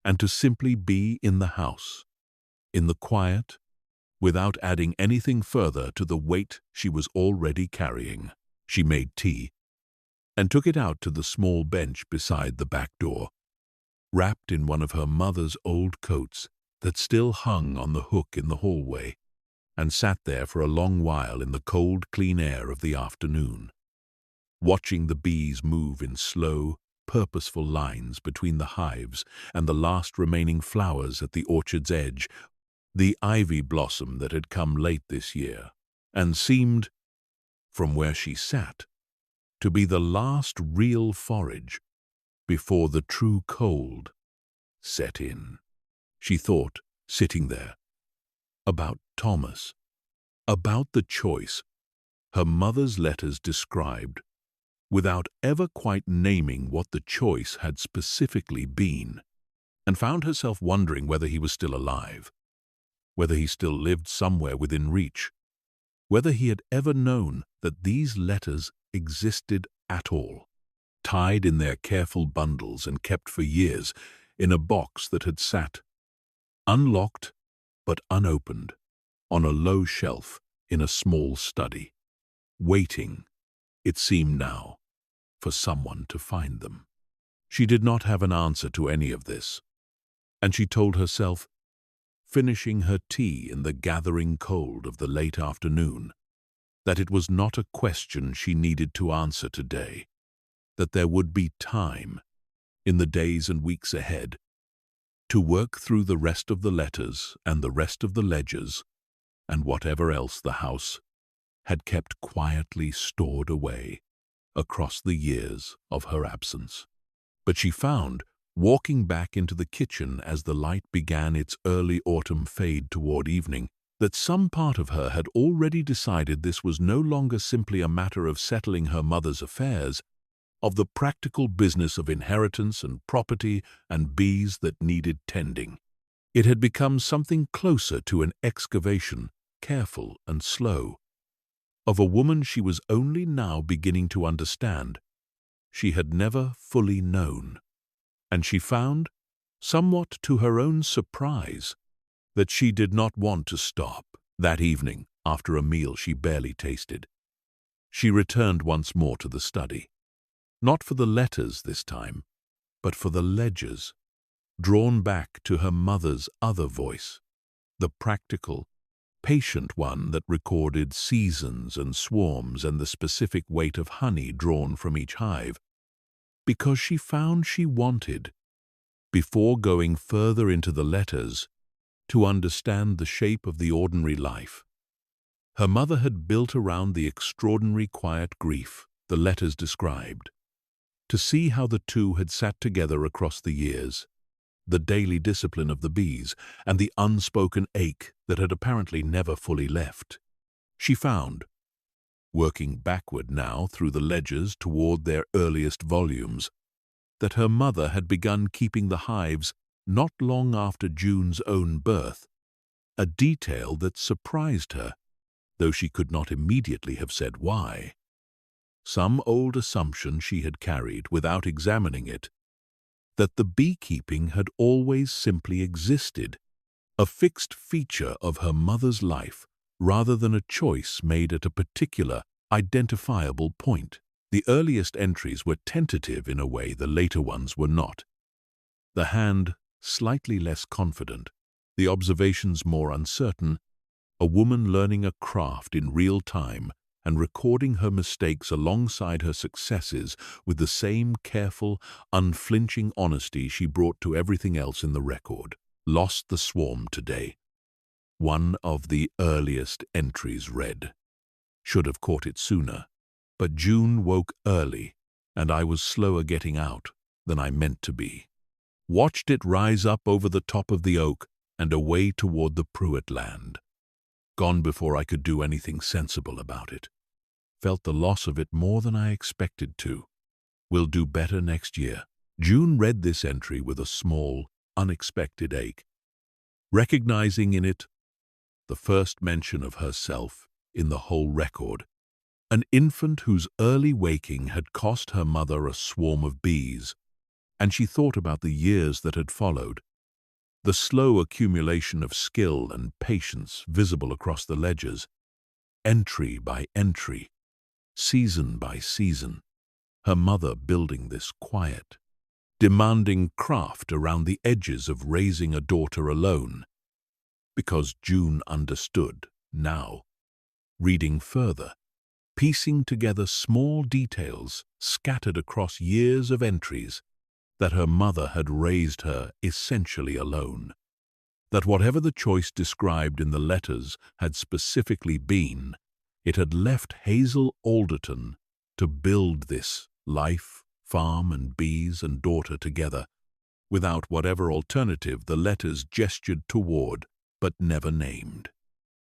and to simply be in the house, in the quiet, without adding anything further to the weight she was already carrying. She made tea and took it out to the small bench beside the back door, wrapped in one of her mother's old coats that still hung on the hook in the hallway, and sat there for a long while in the cold, clean air of the afternoon, watching the bees move in slow, purposeful lines between the hives and the last remaining flowers at the orchard's edge, the ivy blossom that had come late this year, and seemed, from where she sat, to be the last real forage before the true cold set in. She thought, sitting there, about Thomas, about the choice her mother's letters described, without ever quite naming what the choice had specifically been, and found herself wondering whether he was still alive, whether he still lived somewhere within reach, whether he had ever known that these letters existed at all, tied in their careful bundles and kept for years in a box that had sat, unlocked but unopened, on a low shelf in a small study, waiting, it seemed now, for someone to find them. She did not have an answer to any of this, and she told herself, finishing her tea in the gathering cold of the late afternoon, that it was not a question she needed to answer today, that there would be time, in the days and weeks ahead, to work through the rest of the letters and the rest of the ledgers and whatever else the house had kept quietly stored away across the years of her absence. But she found, walking back into the kitchen as the light began its early autumn fade toward evening, that some part of her had already decided this was no longer simply a matter of settling her mother's affairs, of the practical business of inheritance and property and bees that needed tending. It had become something closer to an excavation, careful and slow, of a woman she was only now beginning to understand. She had never fully known, and she found, somewhat to her own surprise, that she did not want to stop. That evening, after a meal she barely tasted, she returned once more to the study, not for the letters this time, but for the ledgers, drawn back to her mother's other voice, the practical, patient one that recorded seasons and swarms and the specific weight of honey drawn from each hive, because she found she wanted, before going further into the letters, to understand the shape of the ordinary life her mother had built around the extraordinary quiet grief the letters described, to see how the two had sat together across the years, the daily discipline of the bees and the unspoken ache that had apparently never fully left. She found, working backward now through the ledgers toward their earliest volumes, that her mother had begun keeping the hives not long after June's own birth, a detail that surprised her, though she could not immediately have said why. Some old assumption she had carried without examining it, that the beekeeping had always simply existed, a fixed feature of her mother's life rather than a choice made at a particular, identifiable point. The earliest entries were tentative in a way the later ones were not. The hand slightly less confident, the observations more uncertain, a woman learning a craft in real time and recording her mistakes alongside her successes with the same careful, unflinching honesty she brought to everything else in the record. Lost the swarm today. One of the earliest entries read. Should have caught it sooner, but June woke early and I was slower getting out than I meant to be. Watched it rise up over the top of the oak and away toward the Pruitt land. Gone before I could do anything sensible about it. Felt the loss of it more than I expected to. Will do better next year. June read this entry with a small, unexpected ache, recognizing in it the first mention of herself in the whole record. An infant whose early waking had cost her mother a swarm of bees, and she thought about the years that had followed, the slow accumulation of skill and patience visible across the ledgers, entry by entry, season by season, her mother building this quiet, demanding craft around the edges of raising a daughter alone, because June understood now, reading further, piecing together small details scattered across years of entries, that her mother had raised her essentially alone, that whatever the choice described in the letters had specifically been, it had left Hazel Alderton to build this life, farm and bees and daughter together, without whatever alternative the letters gestured toward but never named.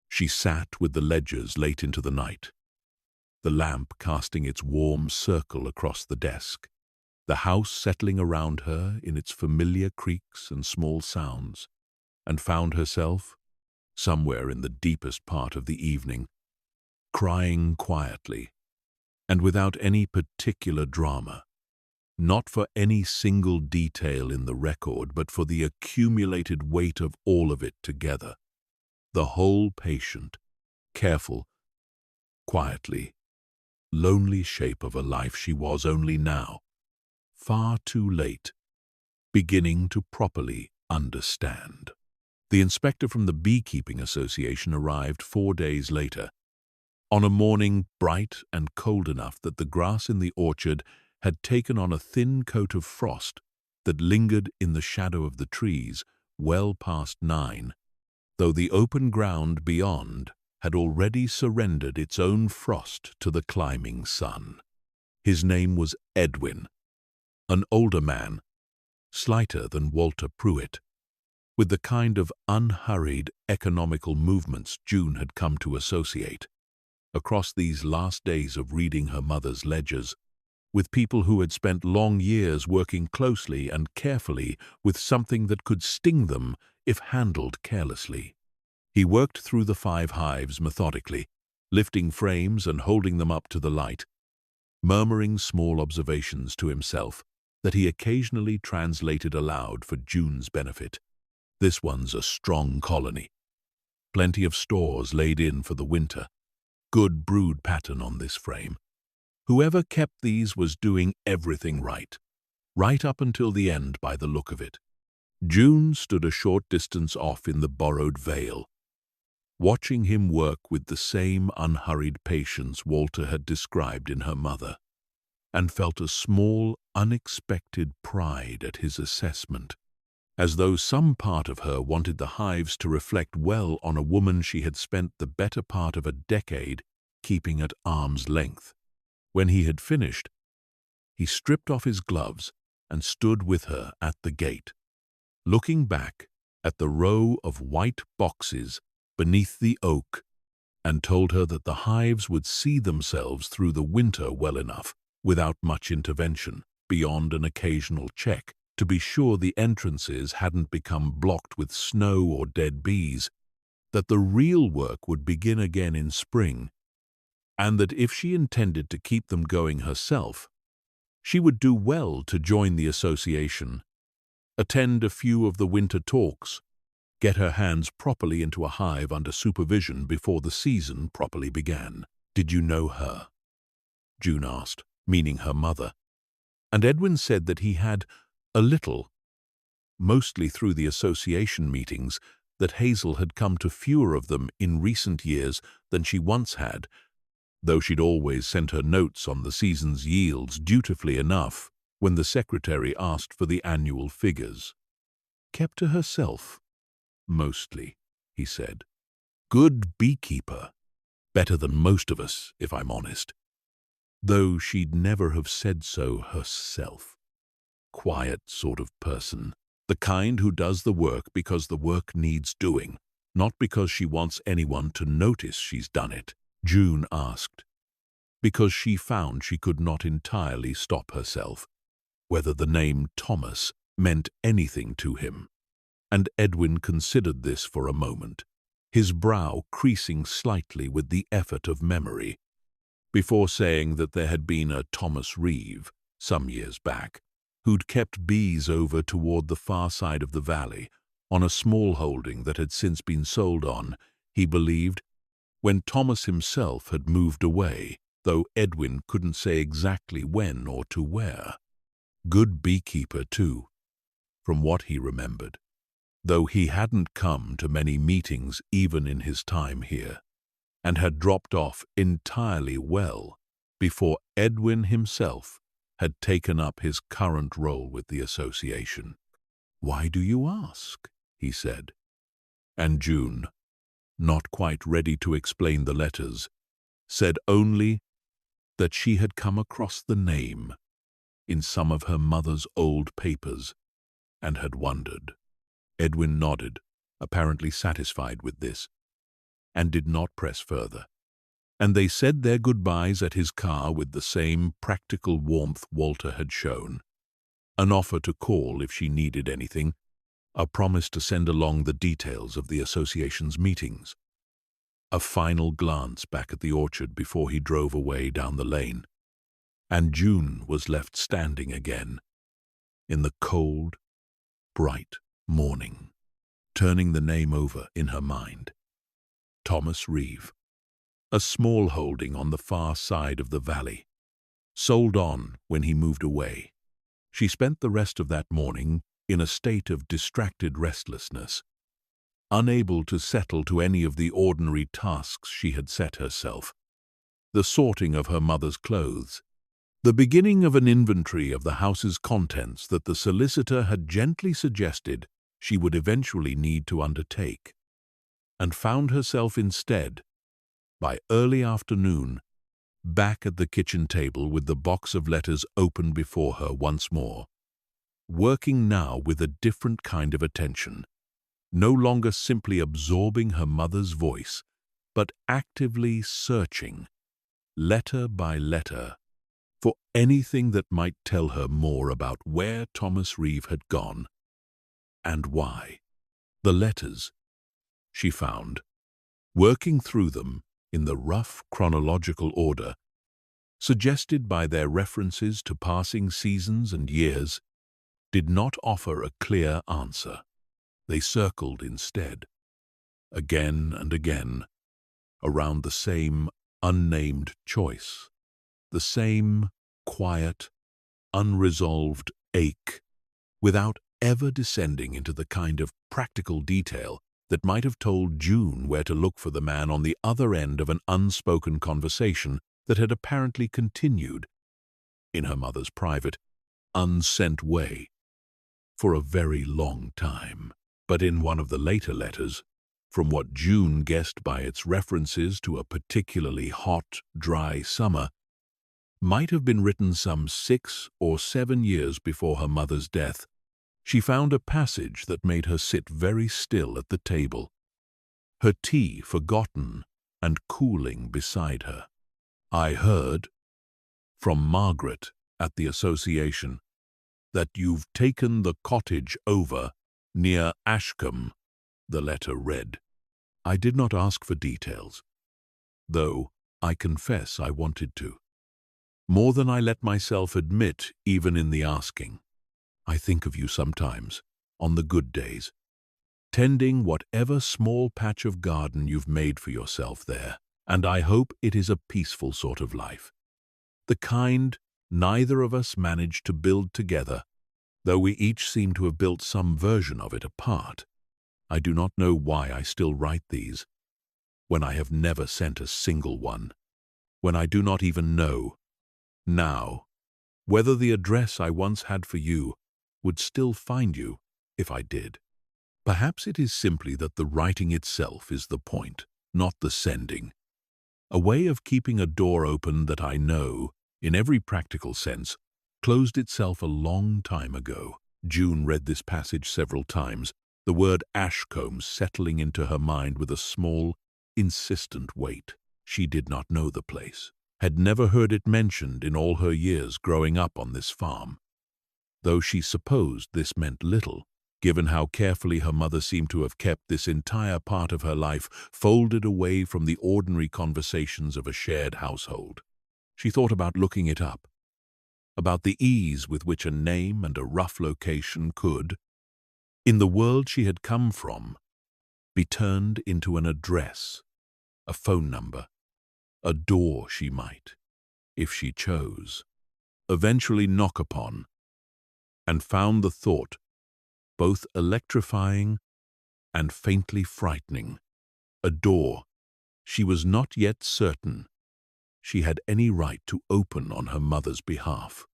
She sat with the ledgers late into the night, the lamp casting its warm circle across the desk, the house settling around her in its familiar creaks and small sounds, and found herself, somewhere in the deepest part of the evening, crying quietly, and without any particular drama, not for any single detail in the record, but for the accumulated weight of all of it together, the whole patient, careful, quietly, lonely shape of a life she was only now, far too late, beginning to properly understand. The inspector from the Beekeeping Association arrived 4 days later, on a morning bright and cold enough that the grass in the orchard had taken on a thin coat of frost that lingered in the shadow of the trees well past 9, though the open ground beyond had already surrendered its own frost to the climbing sun. His name was Edwin, an older man, slighter than Walter Pruitt, with the kind of unhurried, economical movements June had come to associate, across these last days of reading her mother's ledgers, with people who had spent long years working closely and carefully with something that could sting them if handled carelessly. He worked through the 5 hives methodically, lifting frames and holding them up to the light, murmuring small observations to himself that he occasionally translated aloud for June's benefit. This one's a strong colony. Plenty of stores laid in for the winter. Good brood pattern on this frame. Whoever kept these was doing everything right up until the end by the look of it. June stood a short distance off in the borrowed veil, watching him work with the same unhurried patience Walter had described in her mother, and felt a small, unexpected pride at his assessment, as though some part of her wanted the hives to reflect well on a woman she had spent the better part of a decade keeping at arm's length. When he had finished, he stripped off his gloves and stood with her at the gate, looking back at the row of white boxes beneath the oak, and told her that the hives would see themselves through the winter well enough, without much intervention, beyond an occasional check, to be sure the entrances hadn't become blocked with snow or dead bees, that the real work would begin again in spring, and that if she intended to keep them going herself, she would do well to join the association, attend a few of the winter talks, get her hands properly into a hive under supervision before the season properly began. "Did you know her?" June asked, meaning her mother, and Edwin said that he had a little, mostly through the association meetings, that Hazel had come to fewer of them in recent years than she once had, though she'd always sent her notes on the season's yields dutifully enough when the secretary asked for the annual figures. "Kept to herself, mostly," he said. "Good beekeeper. Better than most of us, if I'm honest. Though she'd never have said so herself. Quiet sort of person. The kind who does the work because the work needs doing, not because she wants anyone to notice she's done it," June asked, because she found she could not entirely stop herself, whether the name Thomas meant anything to him. And Edwin considered this for a moment, his brow creasing slightly with the effort of memory, before saying that there had been a Thomas Reeve, some years back, who'd kept bees over toward the far side of the valley, on a small holding that had since been sold on, he believed, when Thomas himself had moved away, though Edwin couldn't say exactly when or to where. Good beekeeper, too, from what he remembered, though he hadn't come to many meetings even in his time here, and had dropped off entirely well before Edwin himself had taken up his current role with the association. "Why do you ask?" he said. And June, not quite ready to explain the letters, said only that she had come across the name in some of her mother's old papers and had wondered. Edwin nodded, apparently satisfied with this, and did not press further, and they said their goodbyes at his car with the same practical warmth Walter had shown. An offer to call if she needed anything, a promise to send along the details of the association's meetings. A final glance back at the orchard before he drove away down the lane, and June was left standing again, in the cold, bright morning, turning the name over in her mind. Thomas Reeve, a small holding on the far side of the valley, sold on when he moved away. She spent the rest of that morning in a state of distracted restlessness, unable to settle to any of the ordinary tasks she had set herself. The sorting of her mother's clothes, the beginning of an inventory of the house's contents that the solicitor had gently suggested she would eventually need to undertake, and found herself instead, by early afternoon, back at the kitchen table with the box of letters open before her once more, working now with a different kind of attention, no longer simply absorbing her mother's voice, but actively searching, letter by letter, for anything that might tell her more about where Thomas Reeve had gone and why. The letters, she found, working through them in the rough chronological order, suggested by their references to passing seasons and years, did not offer a clear answer. They circled instead, again and again, around the same unnamed choice, the same quiet, unresolved ache, without ever descending into the kind of practical detail that might have told June where to look for the man on the other end of an unspoken conversation that had apparently continued, in her mother's private, unsent way, for a very long time. But in one of the later letters, from what June guessed by its references to a particularly hot, dry summer, might have been written some 6 or 7 years before her mother's death, she found a passage that made her sit very still at the table, her tea forgotten and cooling beside her. "I heard from Margaret at the association that you've taken the cottage over near Ashcombe," the letter read. "I did not ask for details, though I confess I wanted to. More than I let myself admit even in the asking. I think of you sometimes, on the good days, tending whatever small patch of garden you've made for yourself there, and I hope it is a peaceful sort of life. The kind neither of us managed to build together, though we each seem to have built some version of it apart. I do not know why I still write these, when I have never sent a single one, when I do not even know, now, whether the address I once had for you would still find you if I did. Perhaps it is simply that the writing itself is the point, not the sending. A way of keeping a door open that I know, in every practical sense, closed itself a long time ago." June read this passage several times, the word Ashcombe settling into her mind with a small, insistent weight. She did not know the place, had never heard it mentioned in all her years growing up on this farm, though she supposed this meant little, given how carefully her mother seemed to have kept this entire part of her life folded away from the ordinary conversations of a shared household. She thought about looking it up, about the ease with which a name and a rough location could, in the world she had come from, be turned into an address, a phone number, a door she might, if she chose, eventually knock upon, and found the thought both electrifying and faintly frightening. A door she was not yet certain she had any right to open on her mother's behalf.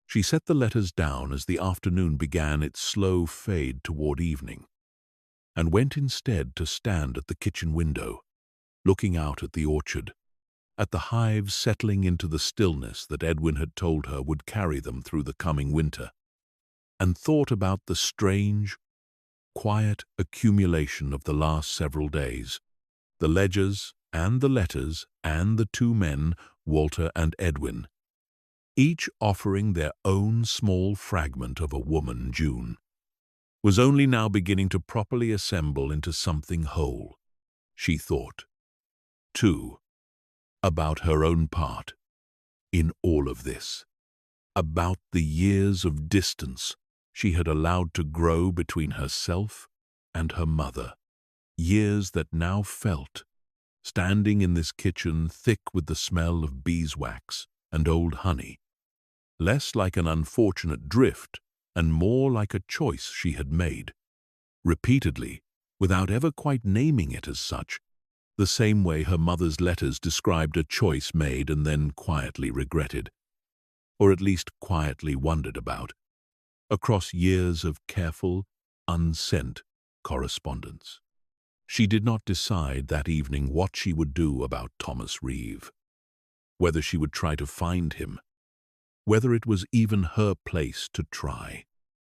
She set the letters down as the afternoon began its slow fade toward evening, and went instead to stand at the kitchen window, looking out at the orchard, at the hives settling into the stillness that Edwin had told her would carry them through the coming winter, and thought about the strange, quiet accumulation of the last several days, the ledgers and the letters and the 2 men, Walter and Edwin, each offering their own small fragment of a woman. June was only now beginning to properly assemble into something whole. She thought, too, about her own part in all of this, about the years of distance she had allowed to grow between herself and her mother, years that now felt, standing in this kitchen thick with the smell of beeswax and old honey, less like an unfortunate drift and more like a choice she had made, repeatedly, without ever quite naming it as such, the same way her mother's letters described a choice made and then quietly regretted, or at least quietly wondered about, across years of careful, unsent correspondence. She did not decide that evening what she would do about Thomas Reeve. whether she would try to find him, whether it was even her place to try.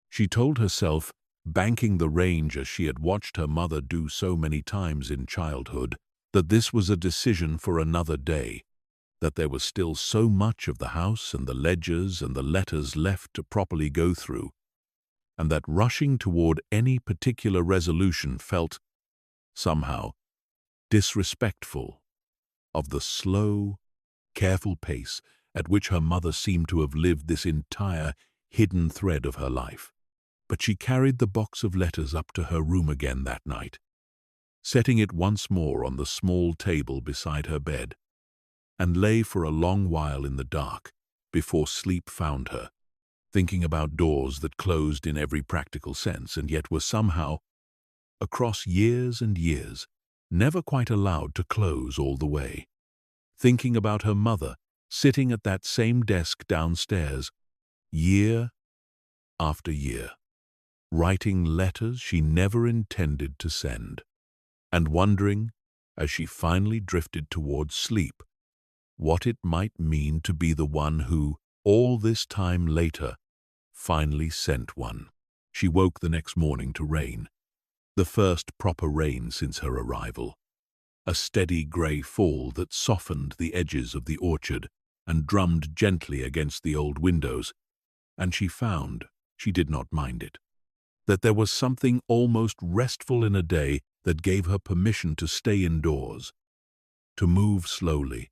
She told herself, banking the range as she had watched her mother do so many times in childhood, that this was a decision for another day, that there was still so much of the house and the ledgers and the letters left to properly go through, and that rushing toward any particular resolution felt, somehow, disrespectful of the slow, careful pace at which her mother seemed to have lived this entire hidden thread of her life. But she carried the box of letters up to her room again that night, setting it once more on the small table beside her bed, and lay for a long while in the dark before sleep found her, thinking about doors that closed in every practical sense and yet were somehow, across years and years, never quite allowed to close all the way, thinking about her mother sitting at that same desk downstairs, year after year, writing letters she never intended to send, and wondering, as she finally drifted towards sleep, what it might mean to be the one who, all this time later, finally sent one. She woke the next morning to rain, the first proper rain since her arrival, a steady grey fall that softened the edges of the orchard and drummed gently against the old windows, and she found, she did not mind it, that there was something almost restful in a day that gave her permission to stay indoors, to move slowly,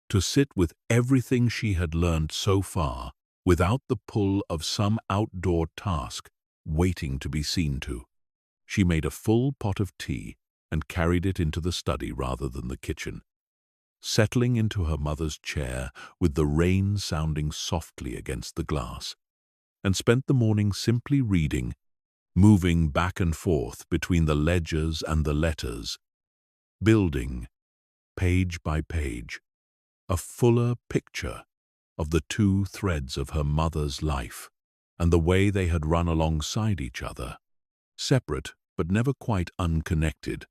to sit with everything she had learned so far without the pull of some outdoor task waiting to be seen to. She made a full pot of tea and carried it into the study rather than the kitchen, settling into her mother's chair with the rain sounding softly against the glass, and spent the morning simply reading, moving back and forth between the ledgers and the letters, building, page by page, a fuller picture of the two threads of her mother's life and the way they had run alongside each other, separate but never quite unconnected,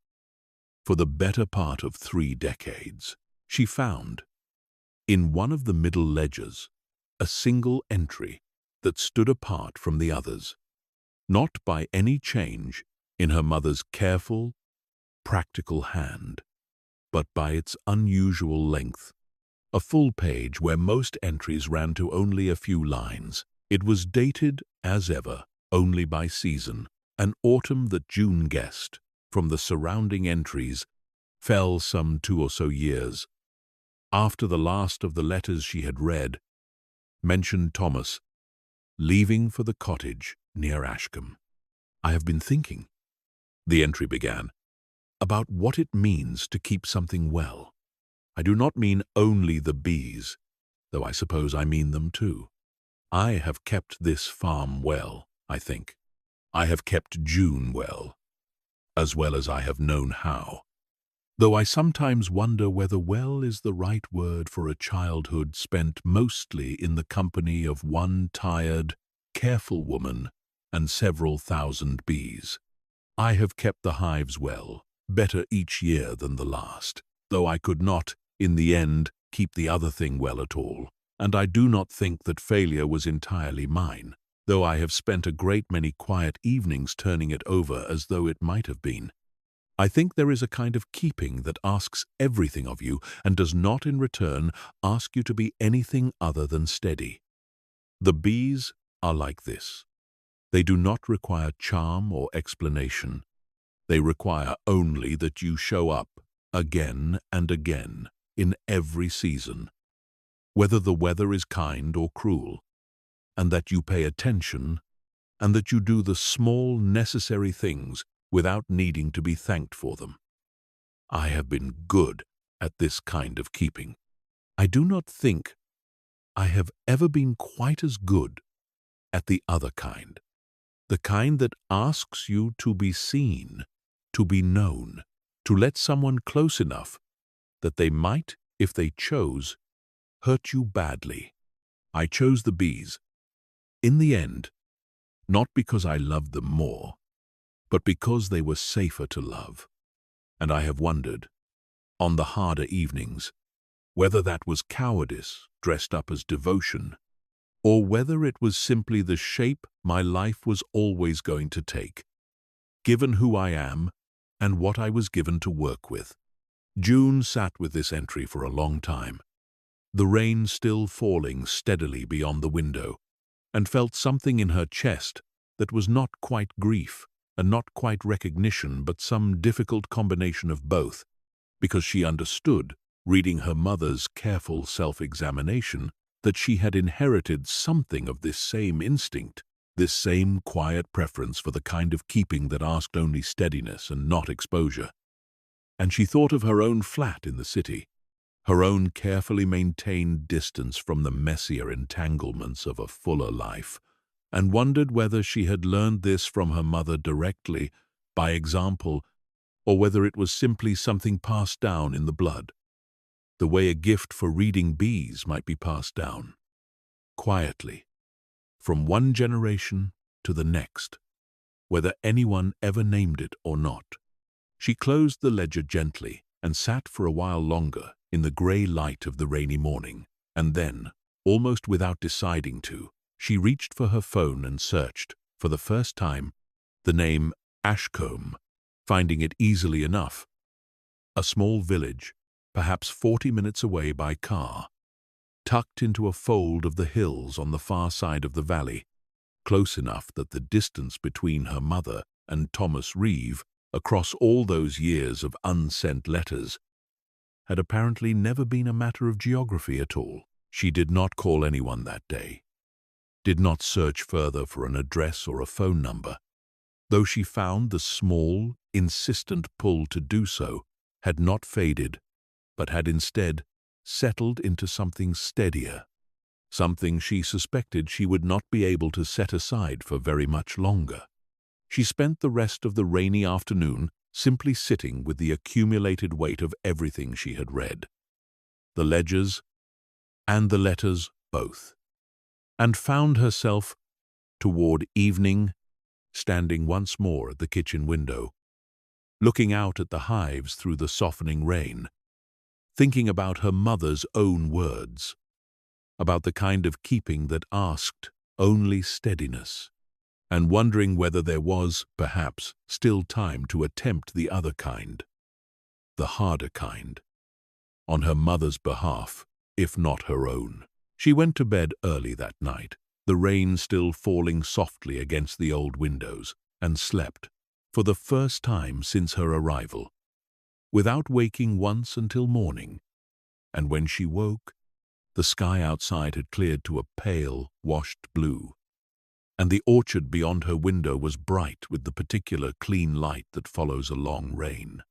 for the better part of 3 decades. She found, in one of the middle ledgers, a single entry that stood apart from the others, not by any change in her mother's careful, practical hand, but by its unusual length, a full page where most entries ran to only a few lines. It was dated, as ever, only by season, an autumn that June guessed, from the surrounding entries, fell some 2 or so years after the last of the letters she had read mentioned Thomas leaving for the cottage near Ashcombe. "I have been thinking," the entry began, "about what it means to keep something well. I do not mean only the bees, though I suppose I mean them too. I have kept this farm well, I think. I have kept June well as I have known how, though I sometimes wonder whether well is the right word for a childhood spent mostly in the company of one tired, careful woman and several thousand bees. I have kept the hives well, better each year than the last, though I could not, in the end, keep the other thing well at all, and I do not think that failure was entirely mine, though I have spent a great many quiet evenings turning it over as though it might have been. I think there is a kind of keeping that asks everything of you and does not in return ask you to be anything other than steady. The bees are like this. They do not require charm or explanation. They require only that you show up again and again in every season, whether the weather is kind or cruel, and that you pay attention and that you do the small necessary things without needing to be thanked for them. I have been good at this kind of keeping. I do not think I have ever been quite as good at the other kind, the kind that asks you to be seen, to be known, to let someone close enough that they might, if they chose, hurt you badly. I chose the bees, in the end, not because I loved them more, but because they were safer to love. And I have wondered, on the harder evenings, whether that was cowardice dressed up as devotion, or whether it was simply the shape my life was always going to take, given who I am and what I was given to work with. June sat with this entry for a long time, the rain still falling steadily beyond the window, and felt something in her chest that was not quite grief and not quite recognition, but some difficult combination of both, because she understood, reading her mother's careful self-examination, that she had inherited something of this same instinct, this same quiet preference for the kind of keeping that asked only steadiness and not exposure. And she thought of her own flat in the city, her own carefully maintained distance from the messier entanglements of a fuller life, and wondered whether she had learned this from her mother directly, by example, or whether it was simply something passed down in the blood, the way a gift for reading bees might be passed down, quietly, from one generation to the next, whether anyone ever named it or not. She closed the ledger gently and sat for a while longer in the grey light of the rainy morning, and then, almost without deciding to, she reached for her phone and searched, for the first time, the name Ashcombe, finding it easily enough. A small village, perhaps 40 minutes away by car, tucked into a fold of the hills on the far side of the valley, close enough that the distance between her mother and Thomas Reeve, across all those years of unsent letters, had apparently never been a matter of geography at all. She did not call anyone that day, did not search further for an address or a phone number, though she found the small, insistent pull to do so had not faded, but had instead settled into something steadier, something she suspected she would not be able to set aside for very much longer. She spent the rest of the rainy afternoon simply sitting with the accumulated weight of everything she had read, the ledgers and the letters both, and found herself, toward evening, standing once more at the kitchen window, looking out at the hives through the softening rain, thinking about her mother's own words, about the kind of keeping that asked only steadiness, and wondering whether there was, perhaps, still time to attempt the other kind, the harder kind, on her mother's behalf, if not her own. She went to bed early that night, the rain still falling softly against the old windows, and slept, for the first time since her arrival, without waking once until morning. And when she woke, the sky outside had cleared to a pale, washed blue, and the orchard beyond her window was bright with the particular clean light that follows a long rain.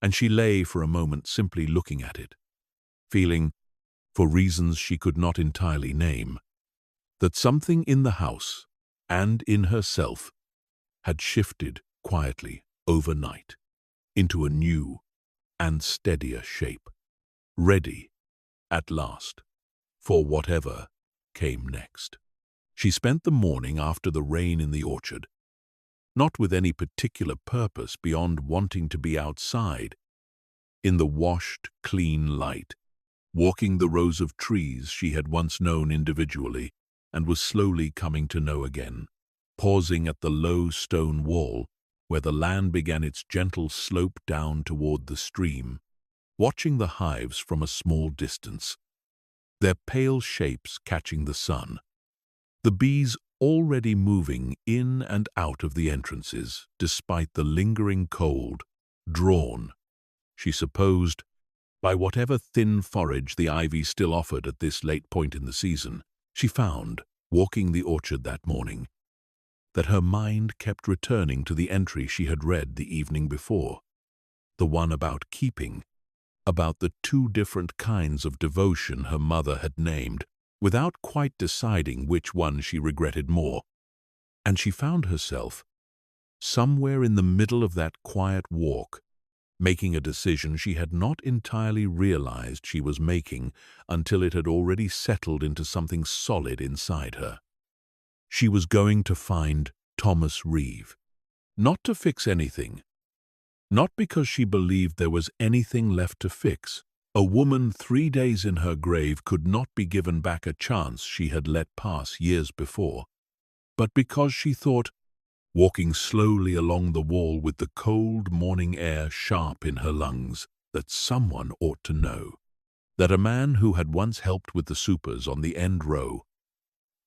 And she lay for a moment simply looking at it, feeling, for reasons she could not entirely name, that something in the house and in herself had shifted quietly overnight into a new and steadier shape, ready, at last, for whatever came next. She spent the morning after the rain in the orchard, not with any particular purpose beyond wanting to be outside, in the washed, clean light, walking the rows of trees she had once known individually and was slowly coming to know again, pausing at the low stone wall where the land began its gentle slope down toward the stream, watching the hives from a small distance, their pale shapes catching the sun, the bees already moving in and out of the entrances despite the lingering cold, drawn, she supposed, by whatever thin forage the ivy still offered at this late point in the season. She found, walking the orchard that morning, that her mind kept returning to the entry she had read the evening before, the one about keeping, about the two different kinds of devotion her mother had named, without quite deciding which one she regretted more. And she found herself, somewhere in the middle of that quiet walk, making a decision she had not entirely realized she was making until it had already settled into something solid inside her. She was going to find Thomas Reeve, not to fix anything, not because she believed there was anything left to fix, A woman 3 days in her grave could not be given back a chance she had let pass years before, but because she thought, walking slowly along the wall with the cold morning air sharp in her lungs, that someone ought to know, that a man who had once helped with the supers on the end row,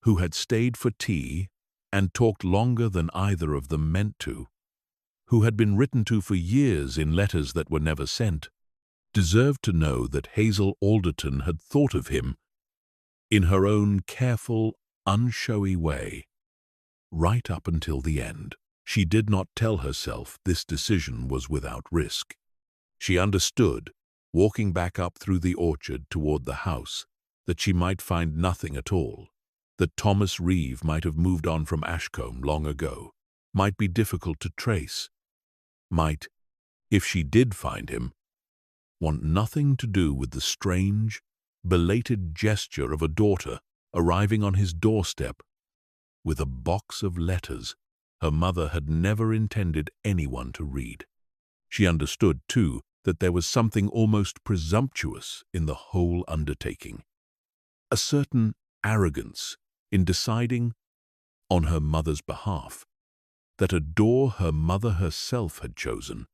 who had stayed for tea and talked longer than either of them meant to, who had been written to for years in letters that were never sent, deserved to know that Hazel Alderton had thought of him in her own careful, unshowy way, right up until the end. She did not tell herself this decision was without risk. She understood, walking back up through the orchard toward the house, that she might find nothing at all, that Thomas Reeve might have moved on from Ashcombe long ago, might be difficult to trace, might, if she did find him, want nothing to do with the strange, belated gesture of a daughter arriving on his doorstep with a box of letters her mother had never intended anyone to read. She understood, too, that there was something almost presumptuous in the whole undertaking, a certain arrogance in deciding, on her mother's behalf, that a door her mother herself had chosen,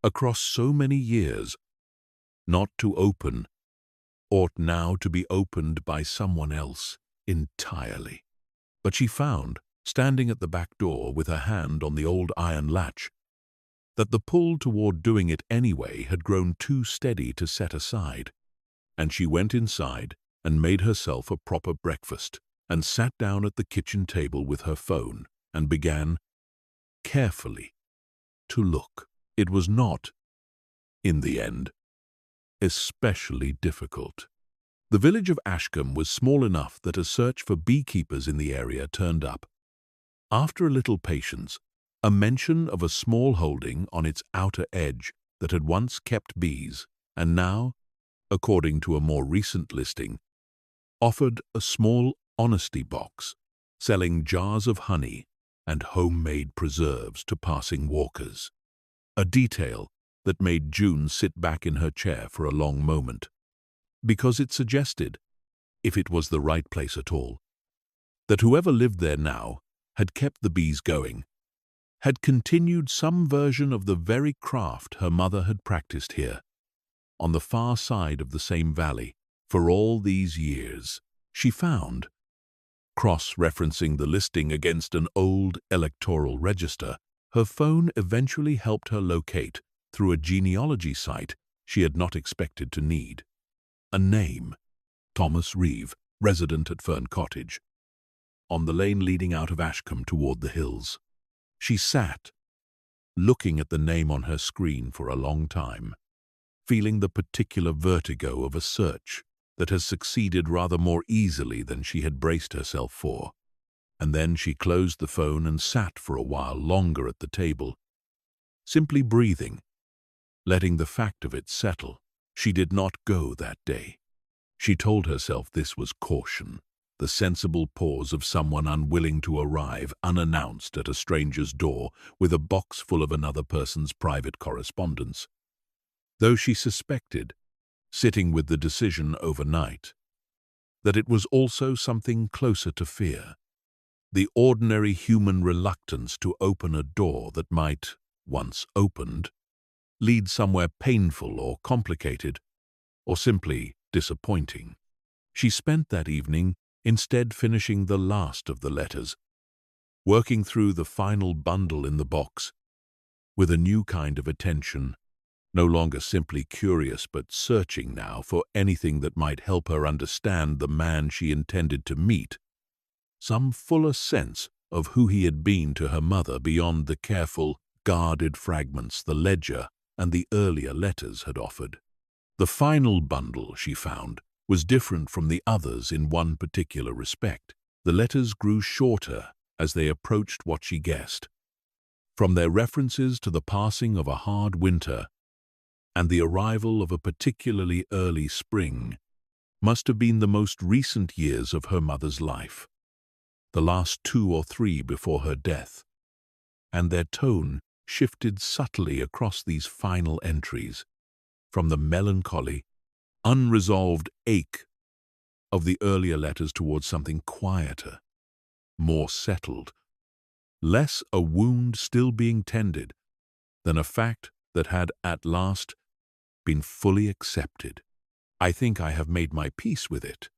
across so many years, not to open, ought now to be opened by someone else entirely. But she found, standing at the back door with her hand on the old iron latch, that the pull toward doing it anyway had grown too steady to set aside, and she went inside and made herself a proper breakfast and sat down at the kitchen table with her phone and began, carefully, to look. It was not, in the end, especially difficult. The village of Ashcombe was small enough that a search for beekeepers in the area turned up. After a little patience, a mention of a small holding on its outer edge that had once kept bees and now, according to a more recent listing, offered a small honesty box selling jars of honey and homemade preserves to passing walkers. A detail that made June sit back in her chair for a long moment, because it suggested, if it was the right place at all, that whoever lived there now had kept the bees going, had continued some version of the very craft her mother had practiced here, on the far side of the same valley, for all these years. She found, cross-referencing the listing against an old electoral register, her phone eventually helped her locate, through a genealogy site she had not expected to need, a name, Thomas Reeve, resident at Fern Cottage, on the lane leading out of Ashcombe toward the hills. She sat, looking at the name on her screen for a long time, feeling the particular vertigo of a search that has succeeded rather more easily than she had braced herself for. And then she closed the phone and sat for a while longer at the table, simply breathing, letting the fact of it settle. She did not go that day. She told herself this was caution, the sensible pause of someone unwilling to arrive unannounced at a stranger's door with a box full of another person's private correspondence. Though she suspected, sitting with the decision overnight, that it was also something closer to fear, the ordinary human reluctance to open a door that might, once opened, lead somewhere painful or complicated, or simply disappointing. She spent that evening instead finishing the last of the letters, working through the final bundle in the box, with a new kind of attention, no longer simply curious but searching now for anything that might help her understand the man she intended to meet, some fuller sense of who he had been to her mother beyond the careful, guarded fragments the ledger and the earlier letters had offered. The final bundle, she found, was different from the others in one particular respect. The letters grew shorter as they approached what she guessed, from their references to the passing of a hard winter and the arrival of a particularly early spring, must have been the most recent years of her mother's life, the last 2 or 3 before her death, and their tone shifted subtly across these final entries, from the melancholy unresolved ache of the earlier letters towards something quieter, more settled, less a wound still being tended than a fact that had at last been fully accepted. I think I have made my peace with it.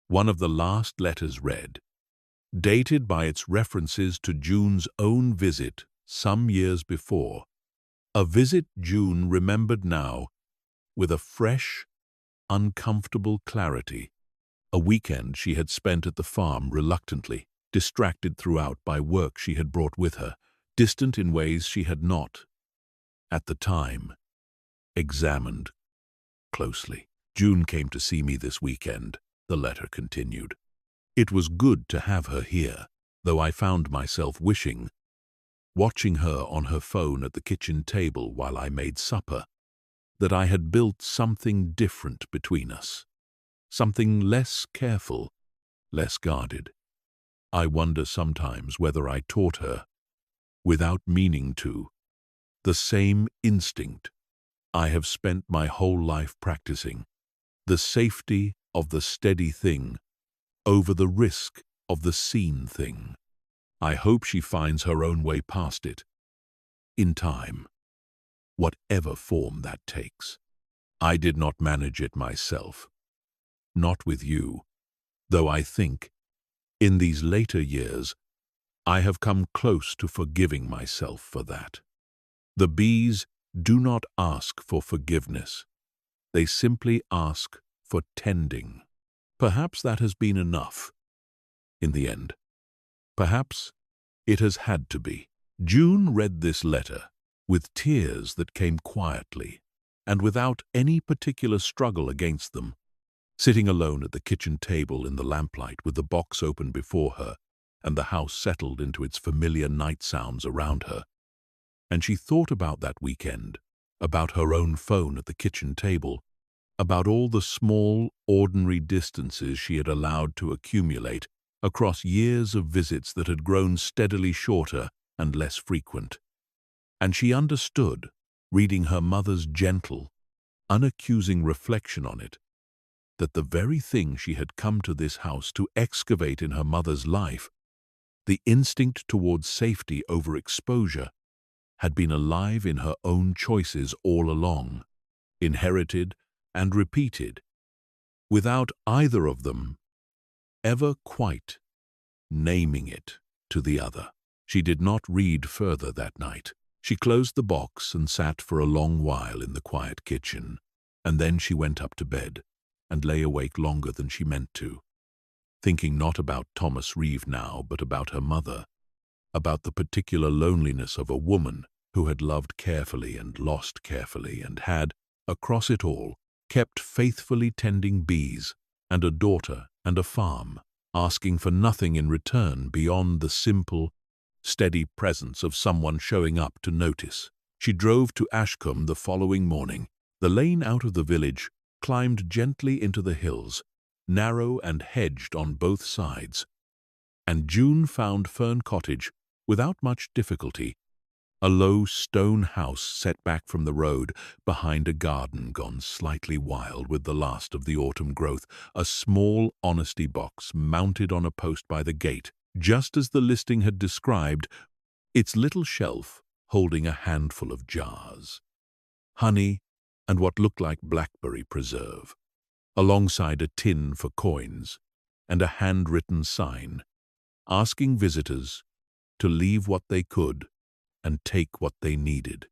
One of the last letters read, dated by its references to June's own visit some years before, a visit June remembered now with a fresh, uncomfortable clarity, a weekend she had spent at the farm reluctantly, distracted throughout by work she had brought with her, distant in ways she had not, at the time, examined closely. June came to see me this weekend, the letter continued. It was good to have her here, though I found myself wishing, watching her on her phone at the kitchen table while I made supper, that I had built something different between us, something less careful, less guarded. I wonder sometimes whether I taught her, without meaning to, the same instinct I have spent my whole life practicing, the safety of the steady thing over the risk of the seen thing. I hope she finds her own way past it, in time, whatever form that takes. I did not manage it myself, not with you, though I think, in these later years, I have come close to forgiving myself for that. The bees do not ask for forgiveness. They simply ask for tending. Perhaps that has been enough, in the end. Perhaps it has had to be. June read this letter with tears that came quietly and without any particular struggle against them, sitting alone at the kitchen table in the lamplight with the box open before her and the house settled into its familiar night sounds around her. And she thought about that weekend, about her own phone at the kitchen table, about all the small, ordinary distances she had allowed to accumulate across years of visits that had grown steadily shorter and less frequent. And she understood, reading her mother's gentle, unaccusing reflection on it, that the very thing she had come to this house to excavate in her mother's life, the instinct towards safety over exposure, had been alive in her own choices all along, inherited and repeated, without either of them ever quite naming it to the other. She did not read further that night. She closed the box and sat for a long while in the quiet kitchen, and then she went up to bed and lay awake longer than she meant to, thinking not about Thomas Reeve now, but about her mother, about the particular loneliness of a woman who had loved carefully and lost carefully and had, across it all, kept faithfully tending bees and a daughter and a farm, asking for nothing in return beyond the simple, steady presence of someone showing up to notice. She drove to Ashcombe the following morning. The lane out of the village climbed gently into the hills, narrow and hedged on both sides, and June found Fern Cottage without much difficulty, a low stone house set back from the road behind a garden gone slightly wild with the last of the autumn growth, a small honesty box mounted on a post by the gate, just as the listing had described, its little shelf holding a handful of jars, honey and what looked like blackberry preserve, alongside a tin for coins and a handwritten sign, asking visitors to leave what they could and take what they needed.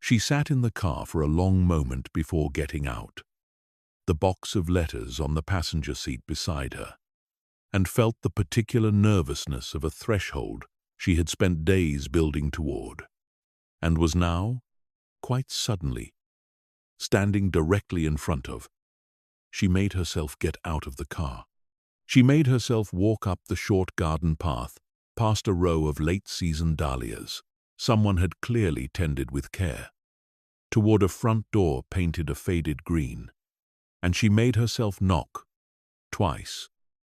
She sat in the car for a long moment before getting out, the box of letters on the passenger seat beside her, and felt the particular nervousness of a threshold she had spent days building toward, and was now, quite suddenly, standing directly in front of. She made herself get out of the car. She made herself walk up the short garden path, past a row of late-season dahlias someone had clearly tended with care, toward a front door painted a faded green, and she made herself knock, twice,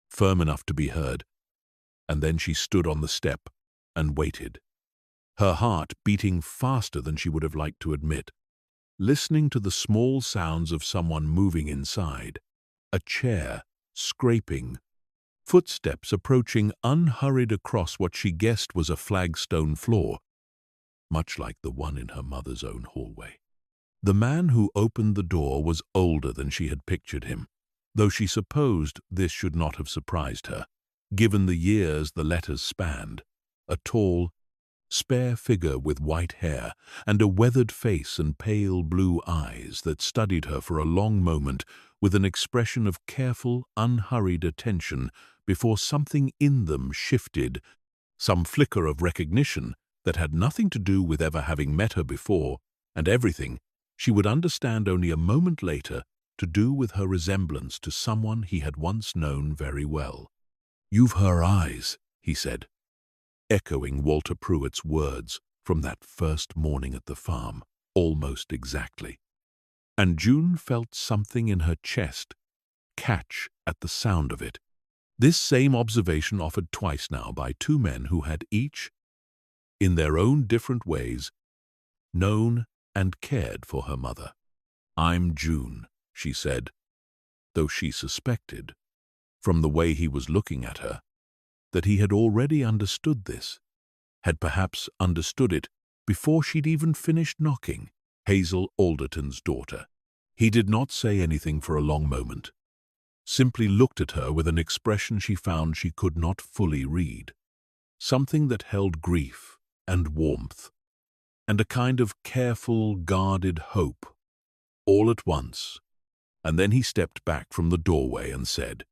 firm enough to be heard, and then she stood on the step and waited, her heart beating faster than she would have liked to admit. listening to the small sounds of someone moving inside, a chair scraping, footsteps approaching unhurried across what she guessed was a flagstone floor, much like the one in her mother's own hallway. The man who opened the door was older than she had pictured him, though she supposed this should not have surprised her, given the years the letters spanned. A tall, spare figure with white hair and a weathered face and pale blue eyes that studied her for a long moment with an expression of careful, unhurried attention before something in them shifted, some flicker of recognition that had nothing to do with ever having met her before, and everything, she would understand only a moment later, to do with her resemblance to someone he had once known very well. "You've her eyes," he said, echoing Walter Pruitt's words from that first morning at the farm, almost exactly. And June felt something in her chest catch at the sound of it. This same observation offered twice now by two men who had each, in their own different ways, known and cared for her mother. "I'm June," she said, though she suspected, from the way he was looking at her, that he had already understood this, had perhaps understood it before she'd even finished knocking. Hazel Alderton's daughter. He did not say anything for a long moment, simply looked at her with an expression she found she could not fully read, something that held grief and warmth, and a kind of careful, guarded hope, all at once. And then he stepped back from the doorway and said,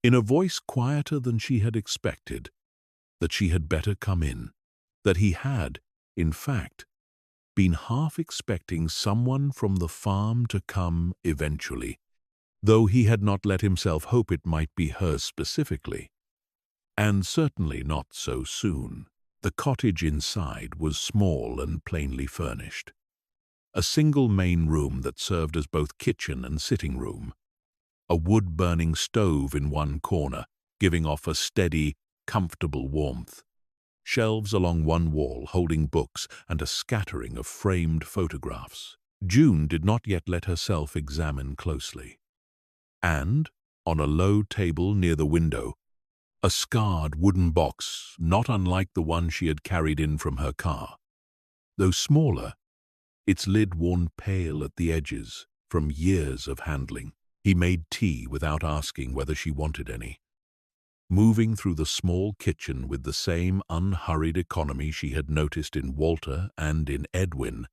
in a voice quieter than she had expected, that she had better come in, that he had, in fact, been half expecting someone from the farm to come eventually, though he had not let himself hope it might be her specifically. And certainly not so soon. The cottage inside was small and plainly furnished. A single main room that served as both kitchen and sitting room. A wood-burning stove in one corner, giving off a steady, comfortable warmth. Shelves along one wall holding books and a scattering of framed photographs. June did not yet let herself examine closely. And, on a low table near the window, a scarred wooden box not unlike the one she had carried in from her car. Though smaller, its lid worn pale at the edges from years of handling. He made tea without asking whether she wanted any. Moving through the small kitchen with the same unhurried economy she had noticed in Walter and in Edwin,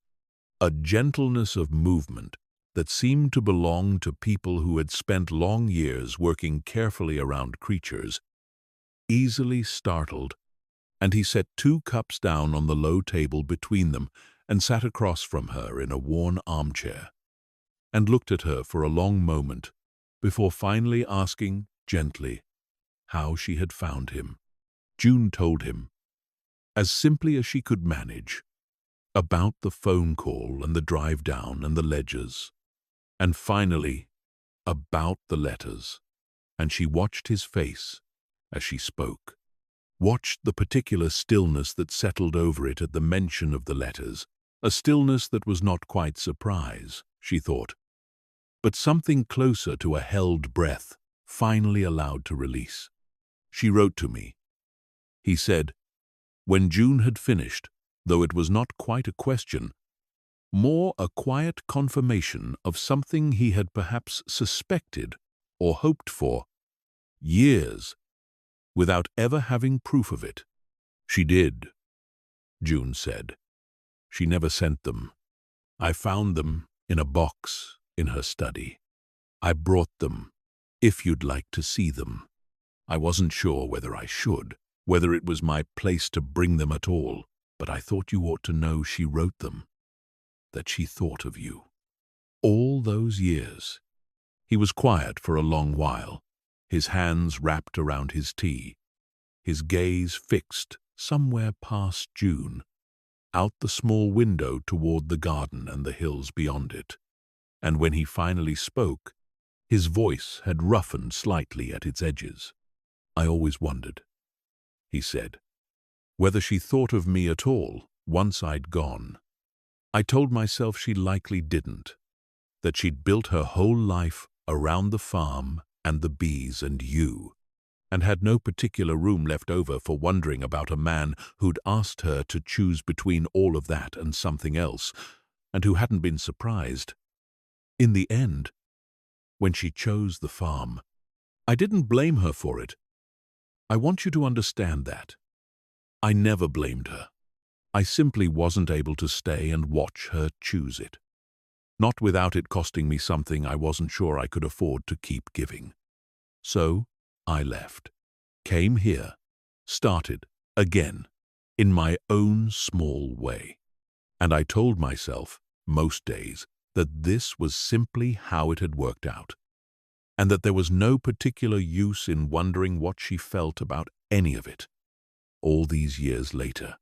a gentleness of movement that seemed to belong to people who had spent long years working carefully around creatures, easily startled, and he set 2 cups down on the low table between them and sat across from her in a worn armchair, and looked at her for a long moment before finally asking gently how she had found him. June told him, as simply as she could manage, about the phone call and the drive down and the ledgers, and finally about the letters, and she watched his face as she spoke, watched the particular stillness that settled over it at the mention of the letters, a stillness that was not quite surprise, she thought, but something closer to a held breath, finally allowed to release. "She wrote to me," he said, when June had finished, though it was not quite a question, more a quiet confirmation of something he had perhaps suspected or hoped for years, without ever having proof of it. "She did," June said. "She never sent them. I found them in a box in her study. I brought them, if you'd like to see them. I wasn't sure whether I should, whether it was my place to bring them at all, but I thought you ought to know she wrote them, that she thought of you. All those years." He was quiet for a long while, his hands wrapped around his tea, his gaze fixed somewhere past June, out the small window toward the garden and the hills beyond it. And when he finally spoke, his voice had roughened slightly at its edges. "I always wondered," he said, "whether she thought of me at all once I'd gone. I told myself she likely didn't, that she'd built her whole life around the farm and the bees and you, and had no particular room left over for wondering about a man who'd asked her to choose between all of that and something else, and who hadn't been surprised. In the end, when she chose the farm, I didn't blame her for it. I want you to understand that. I never blamed her. I simply wasn't able to stay and watch her choose it. Not without it costing me something I wasn't sure I could afford to keep giving. So I left, came here, started again, in my own small way. And I told myself, most days, that this was simply how it had worked out, and that there was no particular use in wondering what she felt about any of it. All these years later,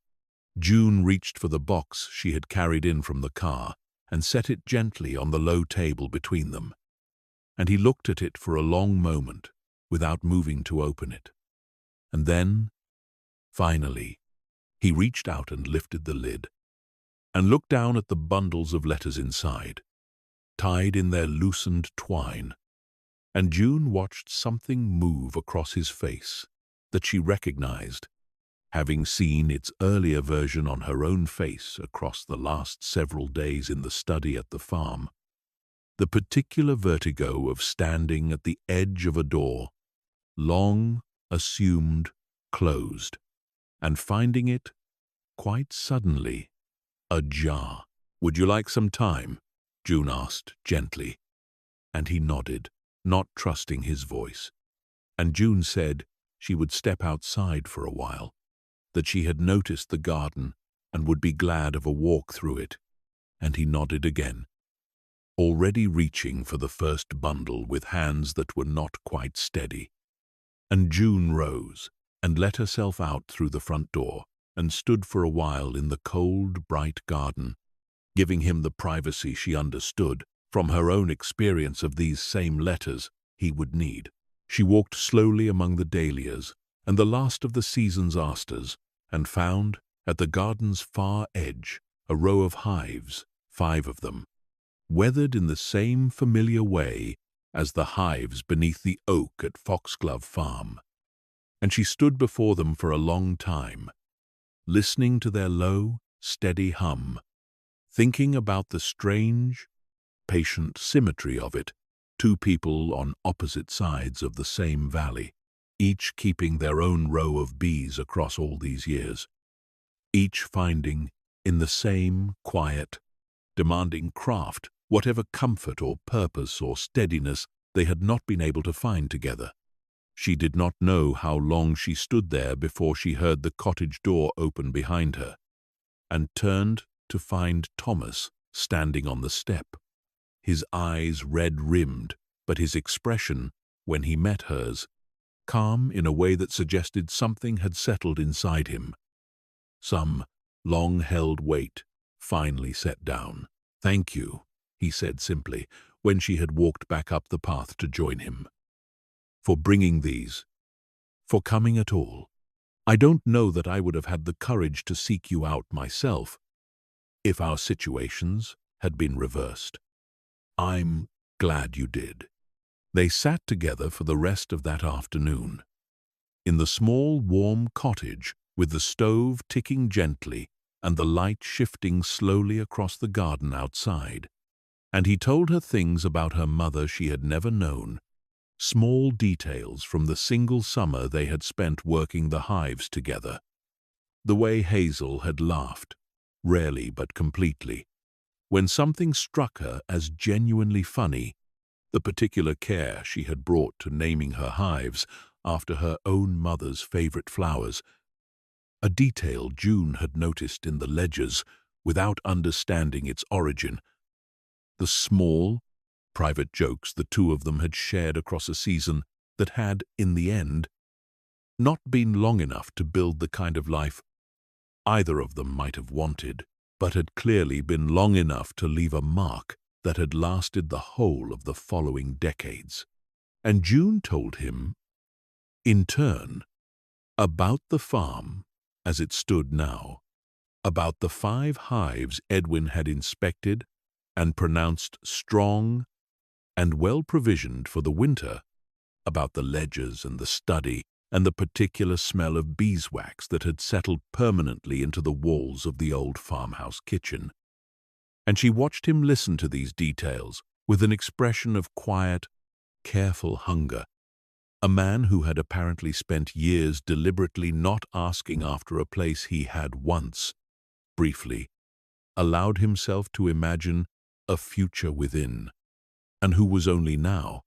June reached for the box she had carried in from the car and set it gently on the low table between them, and he looked at it for a long moment without moving to open it. And then, finally, he reached out and lifted the lid and looked down at the bundles of letters inside, tied in their loosened twine, and June watched something move across his face that she recognized, having seen its earlier version on her own face across the last several days in the study at the farm. The particular vertigo of standing at the edge of a door, long assumed closed, and finding it, quite suddenly, ajar. "Would you like some time?" June asked gently, and he nodded, not trusting his voice. And June said she would step outside for a while, that she had noticed the garden and would be glad of a walk through it, and he nodded again, already reaching for the first bundle with hands that were not quite steady. And June rose and let herself out through the front door and stood for a while in the cold, bright garden, giving him the privacy she understood from her own experience of these same letters he would need. She walked slowly among the dahlias and the last of the season's asters, and found, at the garden's far edge, a row of hives, 5 of them, weathered in the same familiar way as the hives beneath the oak at Foxglove Farm. And she stood before them for a long time, listening to their low, steady hum, thinking about the strange, patient symmetry of it, 2 people on opposite sides of the same valley, each keeping their own row of bees across all these years, each finding, in the same quiet, demanding craft, whatever comfort or purpose or steadiness they had not been able to find together. She did not know how long she stood there before she heard the cottage door open behind her, and turned to find Thomas standing on the step, his eyes red-rimmed, but his expression, when he met hers, calm in a way that suggested something had settled inside him. Some long-held weight finally set down. "Thank you," he said simply, when she had walked back up the path to join him, "for bringing these, for coming at all. I don't know that I would have had the courage to seek you out myself if our situations had been reversed. I'm glad you did." They sat together for the rest of that afternoon, in the small, warm cottage, with the stove ticking gently and the light shifting slowly across the garden outside. And he told her things about her mother she had never known, small details from the single summer they had spent working the hives together, the way Hazel had laughed, rarely but completely, when something struck her as genuinely funny, the particular care she had brought to naming her hives after her own mother's favorite flowers, a detail June had noticed in the ledgers without understanding its origin, the small, private jokes the 2 of them had shared across a season that had, in the end, not been long enough to build the kind of life either of them might have wanted, but had clearly been long enough to leave a mark that had lasted the whole of the following decades. And June told him, in turn, about the farm as it stood now, about the 5 hives Edwin had inspected and pronounced strong and well-provisioned for the winter, about the ledgers and the study and the particular smell of beeswax that had settled permanently into the walls of the old farmhouse kitchen. And she watched him listen to these details with an expression of quiet, careful hunger. A man who had apparently spent years deliberately not asking after a place he had once, briefly, allowed himself to imagine a future within, and who was only now,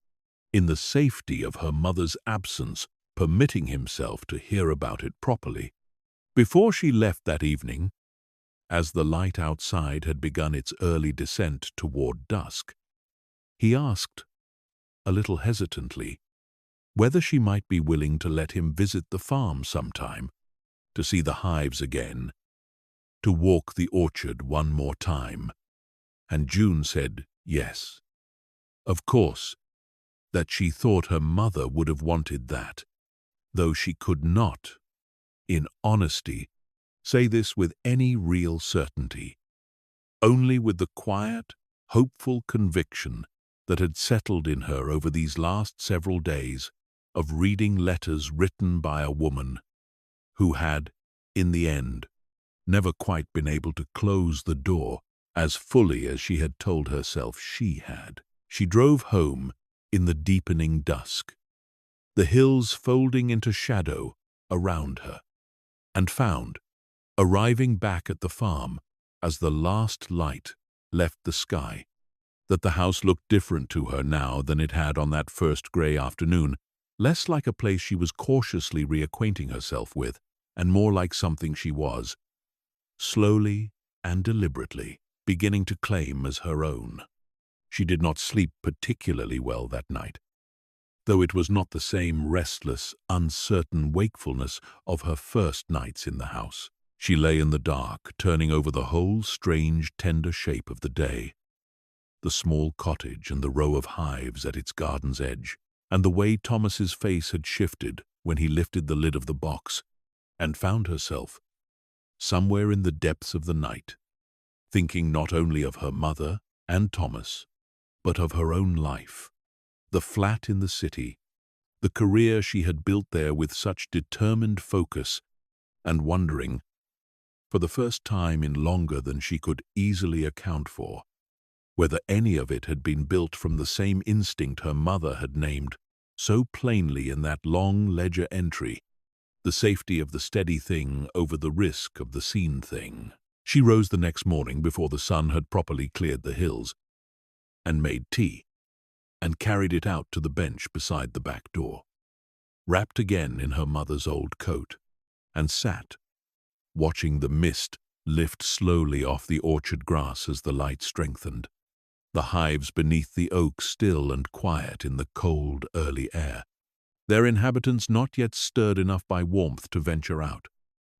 in the safety of her mother's absence, permitting himself to hear about it properly. Before she left that evening, as the light outside had begun its early descent toward dusk, he asked, a little hesitantly, whether she might be willing to let him visit the farm sometime, to see the hives again, to walk the orchard one more time. And June said yes. Of course, that she thought her mother would have wanted that, though she could not, in honesty, say this with any real certainty, only with the quiet, hopeful conviction that had settled in her over these last several days of reading letters written by a woman who had, in the end, never quite been able to close the door as fully as she had told herself she had. She drove home in the deepening dusk, the hills folding into shadow around her, and found, arriving back at the farm as the last light left the sky, that the house looked different to her now than it had on that first grey afternoon, less like a place she was cautiously reacquainting herself with, and more like something she was, slowly and deliberately, beginning to claim as her own. She did not sleep particularly well that night, though it was not the same restless, uncertain wakefulness of her first nights in the house. She lay in the dark, turning over the whole strange, tender shape of the day, the small cottage and the row of hives at its garden's edge, and the way Thomas's face had shifted when he lifted the lid of the box, and found herself, somewhere in the depths of the night, thinking not only of her mother and Thomas, but of her own life, the flat in the city, the career she had built there with such determined focus, and wondering, for the first time in longer than she could easily account for, whether any of it had been built from the same instinct her mother had named so plainly in that long ledger entry, the safety of the steady thing over the risk of the seen thing. She rose the next morning before the sun had properly cleared the hills, and made tea, and carried it out to the bench beside the back door, wrapped again in her mother's old coat, and sat, watching the mist lift slowly off the orchard grass as the light strengthened, the hives beneath the oak still and quiet in the cold early air, their inhabitants not yet stirred enough by warmth to venture out.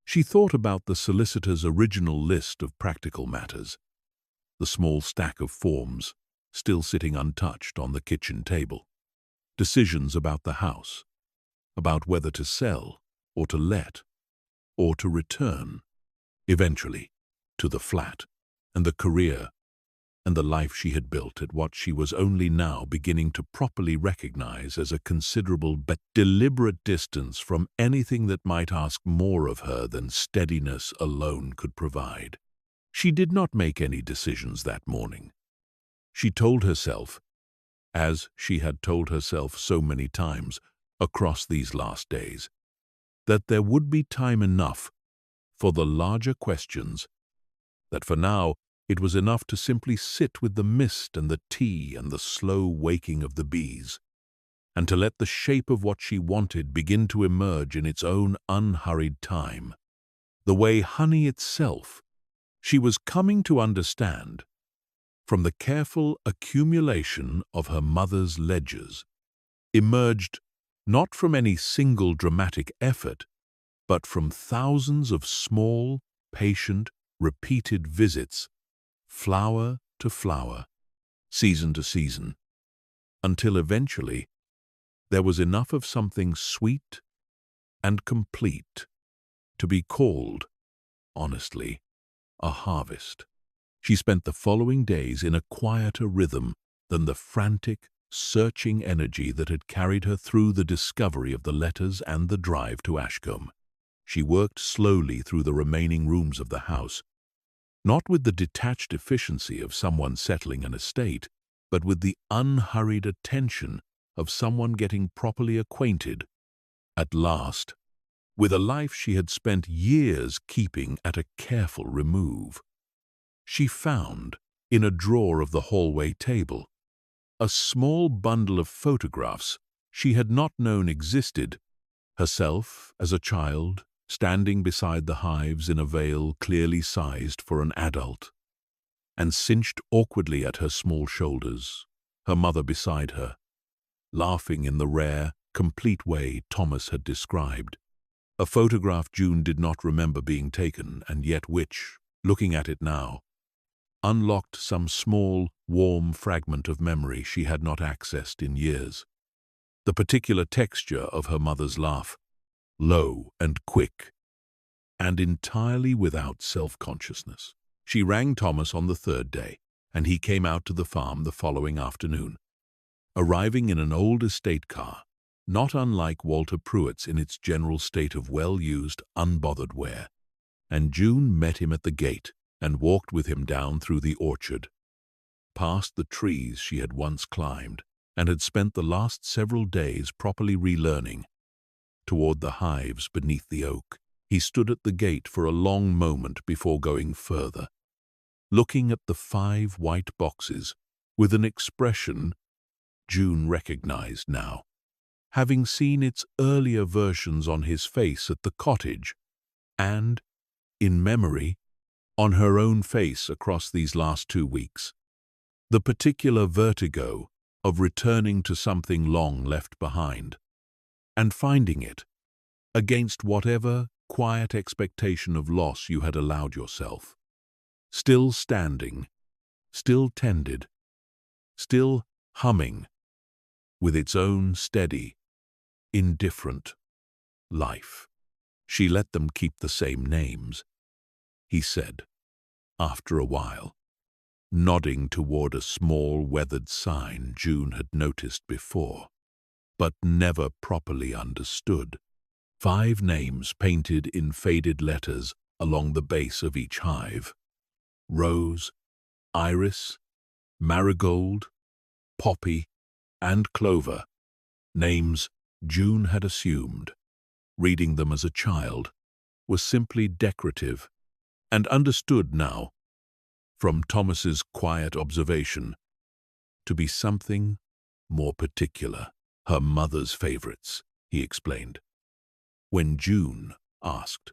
She thought about the solicitor's original list of practical matters, the small stack of forms still sitting untouched on the kitchen table, decisions about the house, about whether to sell or to let or to return, eventually, to the flat and the career and the life she had built at what she was only now beginning to properly recognize as a considerable but deliberate distance from anything that might ask more of her than steadiness alone could provide. She did not make any decisions that morning. She told herself, as she had told herself so many times across these last days, that there would be time enough for the larger questions, that for now it was enough to simply sit with the mist and the tea and the slow waking of the bees, and to let the shape of what she wanted begin to emerge in its own unhurried time, the way honey itself, she was coming to understand, from the careful accumulation of her mother's ledgers, emerged not from any single dramatic effort, but from thousands of small, patient, repeated visits, flower to flower, season to season, until eventually there was enough of something sweet and complete to be called, honestly, a harvest. She spent the following days in a quieter rhythm than the frantic, searching energy that had carried her through the discovery of the letters and the drive to Ashcombe. She worked slowly through the remaining rooms of the house, not with the detached efficiency of someone settling an estate, but with the unhurried attention of someone getting properly acquainted, at last, with a life she had spent years keeping at a careful remove. She found, in a drawer of the hallway table, a small bundle of photographs she had not known existed, herself as a child, standing beside the hives in a veil clearly sized for an adult, and cinched awkwardly at her small shoulders, her mother beside her, laughing in the rare, complete way Thomas had described. A photograph June did not remember being taken, and yet which, looking at it now, unlocked some small, warm fragment of memory she had not accessed in years. The particular texture of her mother's laugh, low and quick, and entirely without self-consciousness. She rang Thomas on the third day, and he came out to the farm the following afternoon, arriving in an old estate car, not unlike Walter Pruitt's in its general state of well-used, unbothered wear, and June met him at the gate and walked with him down through the orchard, past the trees she had once climbed and had spent the last several days properly relearning, toward the hives beneath the oak. He stood at the gate for a long moment before going further, looking at the 5 white boxes with an expression June recognized now, having seen its earlier versions on his face at the cottage and, in memory, on her own face across these last 2 weeks. The particular vertigo of returning to something long left behind, and finding it, against whatever quiet expectation of loss you had allowed yourself, still standing, still tended, still humming, with its own steady, indifferent life. She let them keep the same names, he said, after a while, nodding toward a small weathered sign June had noticed before, but never properly understood. 5 names painted in faded letters along the base of each hive: Rose, Iris, Marigold, Poppy, and Clover. Names June had assumed, reading them as a child, were simply decorative, and understood now, from Thomas's quiet observation, to be something more particular. Her mother's favorites, he explained. When June asked,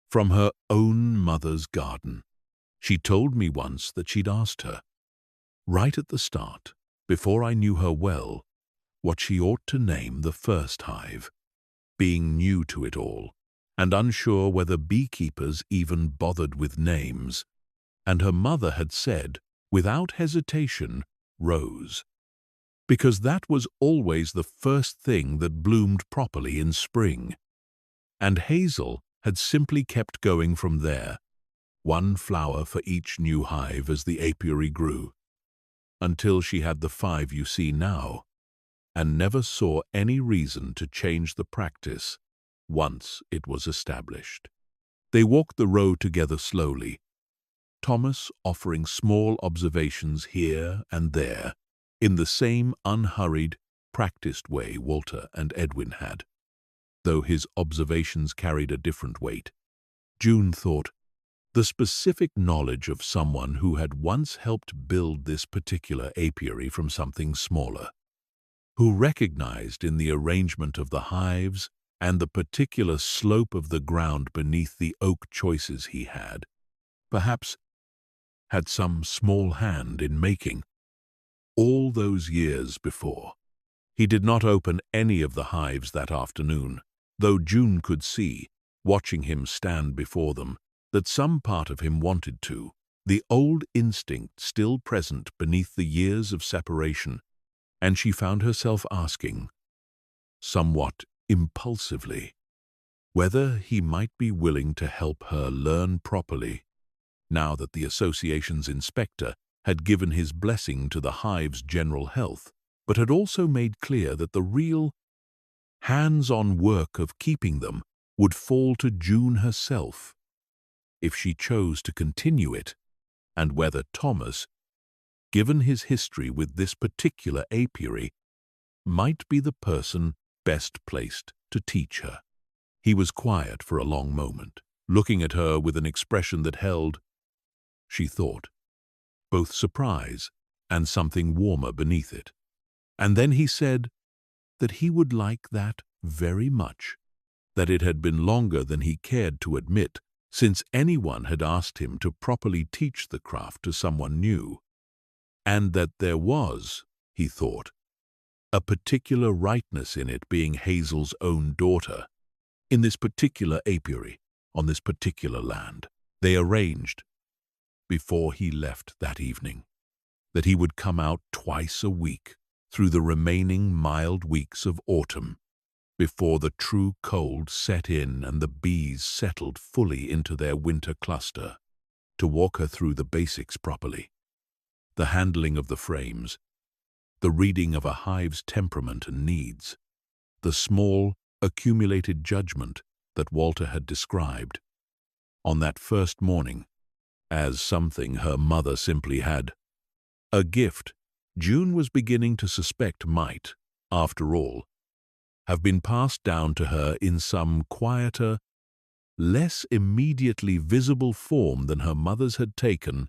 from her own mother's garden, she told me once that she'd asked her, right at the start, before I knew her well, what she ought to name the first hive, being new to it all, and unsure whether beekeepers even bothered with names, and her mother had said, without hesitation, Rose, because that was always the first thing that bloomed properly in spring, and Hazel had simply kept going from there, 1 flower for each new hive as the apiary grew, until she had the 5 you see now, and never saw any reason to change the practice once it was established. They walked the row together slowly, Thomas offering small observations here and there, in the same unhurried, practiced way Walter and Edwin had, though his observations carried a different weight. June thought, the specific knowledge of someone who had once helped build this particular apiary from something smaller, who recognized in the arrangement of the hives and the particular slope of the ground beneath the oak choices he had, perhaps had some small hand in making. All those years before, he did not open any of the hives that afternoon, though June could see, watching him stand before them, that some part of him wanted to, the old instinct still present beneath the years of separation, and she found herself asking, somewhat impulsively, whether he might be willing to help her learn properly now that the association's inspector had given his blessing to the hive's general health, but had also made clear that the real hands-on work of keeping them would fall to June herself, if she chose to continue it, and whether Thomas, given his history with this particular apiary, might be the person best placed to teach her. He was quiet for a long moment, looking at her with an expression that held, she thought, both surprise and something warmer beneath it. And then he said that he would like that very much, that it had been longer than he cared to admit since anyone had asked him to properly teach the craft to someone new, and that there was, he thought, a particular rightness in it being Hazel's own daughter, in this particular apiary, on this particular land. They arranged, before he left that evening, that he would come out twice a week through the remaining mild weeks of autumn, before the true cold set in and the bees settled fully into their winter cluster, to walk her through the basics properly, the handling of the frames, the reading of a hive's temperament and needs, the small, accumulated judgment that Walter had described on that first morning as something her mother simply had. A gift June was beginning to suspect might, after all, have been passed down to her in some quieter, less immediately visible form than her mother's had taken,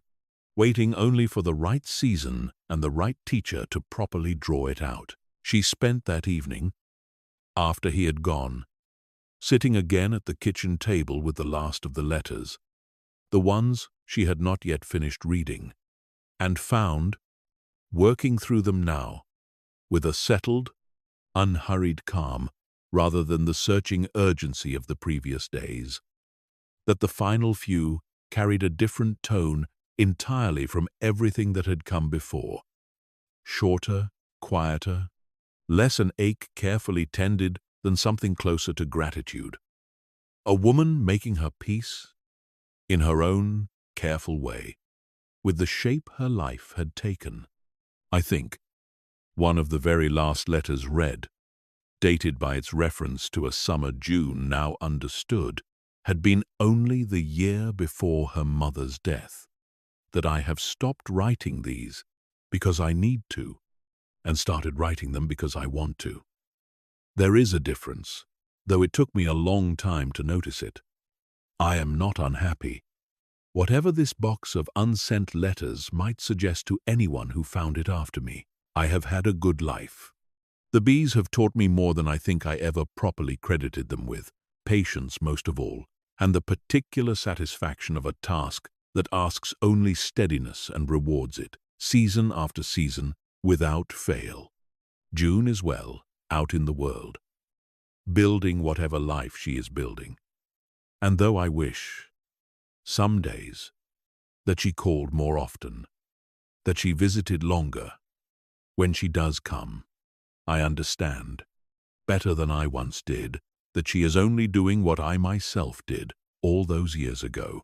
waiting only for the right season and the right teacher to properly draw it out. She spent that evening, after he had gone, sitting again at the kitchen table with the last of the letters, the ones she had not yet finished reading, and found, working through them now, with a settled, unhurried calm rather than the searching urgency of the previous days, that the final few carried a different tone entirely from everything that had come before. Shorter, quieter, less an ache carefully tended than something closer to gratitude. A woman making her peace, in her own careful way, with the shape her life had taken. I think one of the very last letters read, dated by its reference to a summer June now understood, had been only the year before her mother's death, that I have stopped writing these because I need to, and started writing them because I want to. There is a difference, though it took me a long time to notice it. I am not unhappy, whatever this box of unsent letters might suggest to anyone who found it after me. I have had a good life. The bees have taught me more than I think I ever properly credited them with, patience most of all, and the particular satisfaction of a task that asks only steadiness and rewards it, season after season, without fail. June is well, out in the world, building whatever life she is building. And though I wish, some days, that she called more often, that she visited longer, when she does come, I understand, better than I once did, that she is only doing what I myself did all those years ago,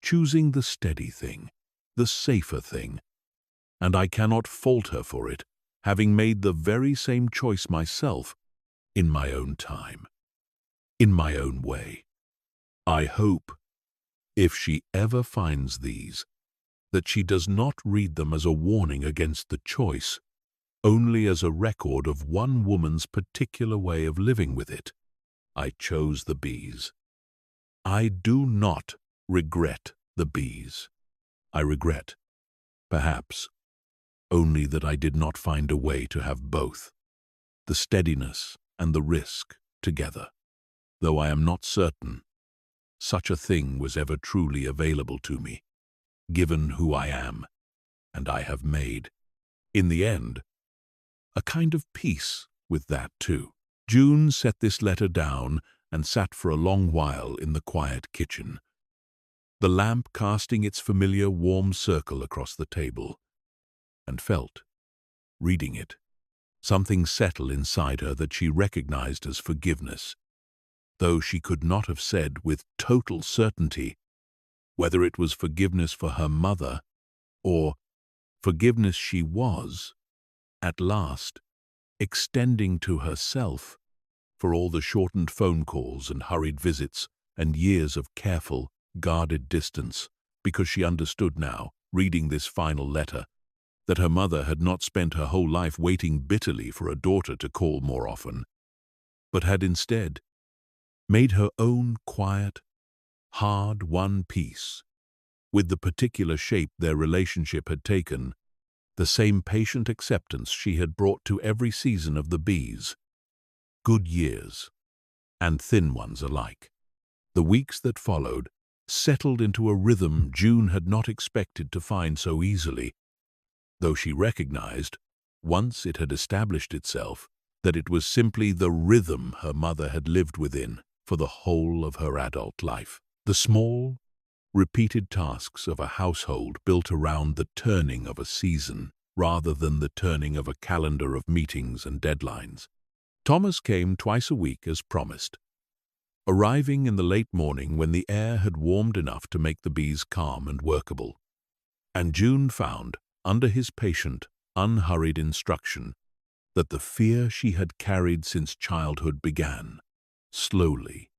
choosing the steady thing, the safer thing, and I cannot fault her for it, having made the very same choice myself, in my own time, in my own way. I hope, if she ever finds these, that she does not read them as a warning against the choice, only as a record of one woman's particular way of living with it. I chose the bees. I do not regret the bees. I regret, perhaps, only that I did not find a way to have both, the steadiness and the risk, together, though I am not certain such a thing was ever truly available to me, given who I am, and I have made, in the end, a kind of peace with that too. June set this letter down and sat for a long while in the quiet kitchen, the lamp casting its familiar warm circle across the table, and felt, reading it, something settle inside her that she recognized as forgiveness, though she could not have said with total certainty whether it was forgiveness for her mother or forgiveness she was, at last, extending to herself for all the shortened phone calls and hurried visits and years of careful, guarded distance, because she understood now, reading this final letter, that her mother had not spent her whole life waiting bitterly for a daughter to call more often, but had instead made her own quiet, hard-won peace with the particular shape their relationship had taken, the same patient acceptance she had brought to every season of the bees, good years and thin ones alike. The weeks that followed settled into a rhythm June had not expected to find so easily, though she recognized, once it had established itself, that it was simply the rhythm her mother had lived within for the whole of her adult life. The small, repeated tasks of a household built around the turning of a season rather than the turning of a calendar of meetings and deadlines. Thomas came twice a week as promised, arriving in the late morning when the air had warmed enough to make the bees calm and workable. And June found, under his patient, unhurried instruction, that the fear she had carried since childhood began, slowly,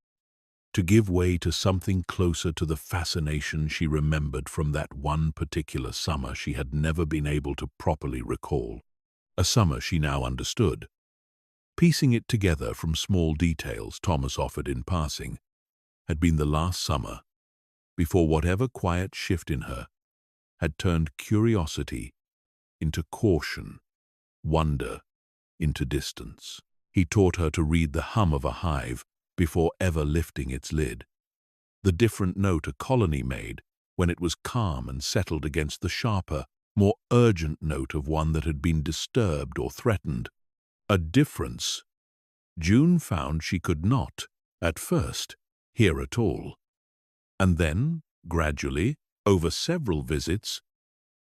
to give way to something closer to the fascination she remembered from that one particular summer she had never been able to properly recall, a summer she now understood. Piecing it together from small details Thomas offered in passing, had been the last summer, before whatever quiet shift in her had turned curiosity into caution, wonder into distance. He taught her to read the hum of a hive before ever lifting its lid, the different note a colony made when it was calm and settled against the sharper, more urgent note of one that had been disturbed or threatened. A difference June found she could not, at first, hear at all, and then, gradually, over several visits,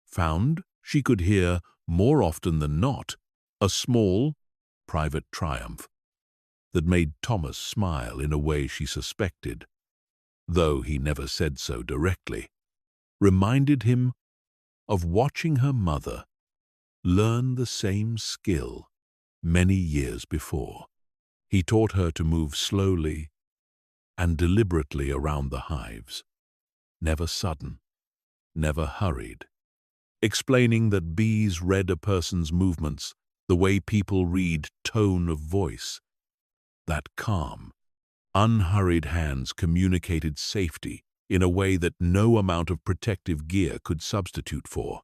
found she could hear, more often than not, a small, private triumph that made Thomas smile in a way she suspected, though he never said so directly, reminded him of watching her mother learn the same skill many years before. He taught her to move slowly and deliberately around the hives, never sudden, never hurried, explaining that bees read a person's movements the way people read tone of voice. That calm, unhurried hands communicated safety in a way that no amount of protective gear could substitute for.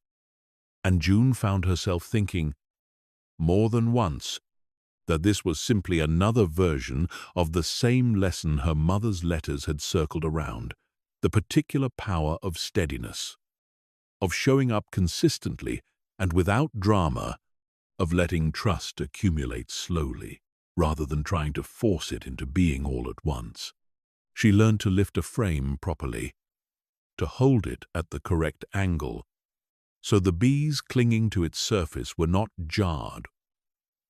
And June found herself thinking, more than once, that this was simply another version of the same lesson her mother's letters had circled around, the particular power of steadiness, of showing up consistently and without drama, of letting trust accumulate slowly, rather than trying to force it into being all at once. She learned to lift a frame properly, to hold it at the correct angle, so the bees clinging to its surface were not jarred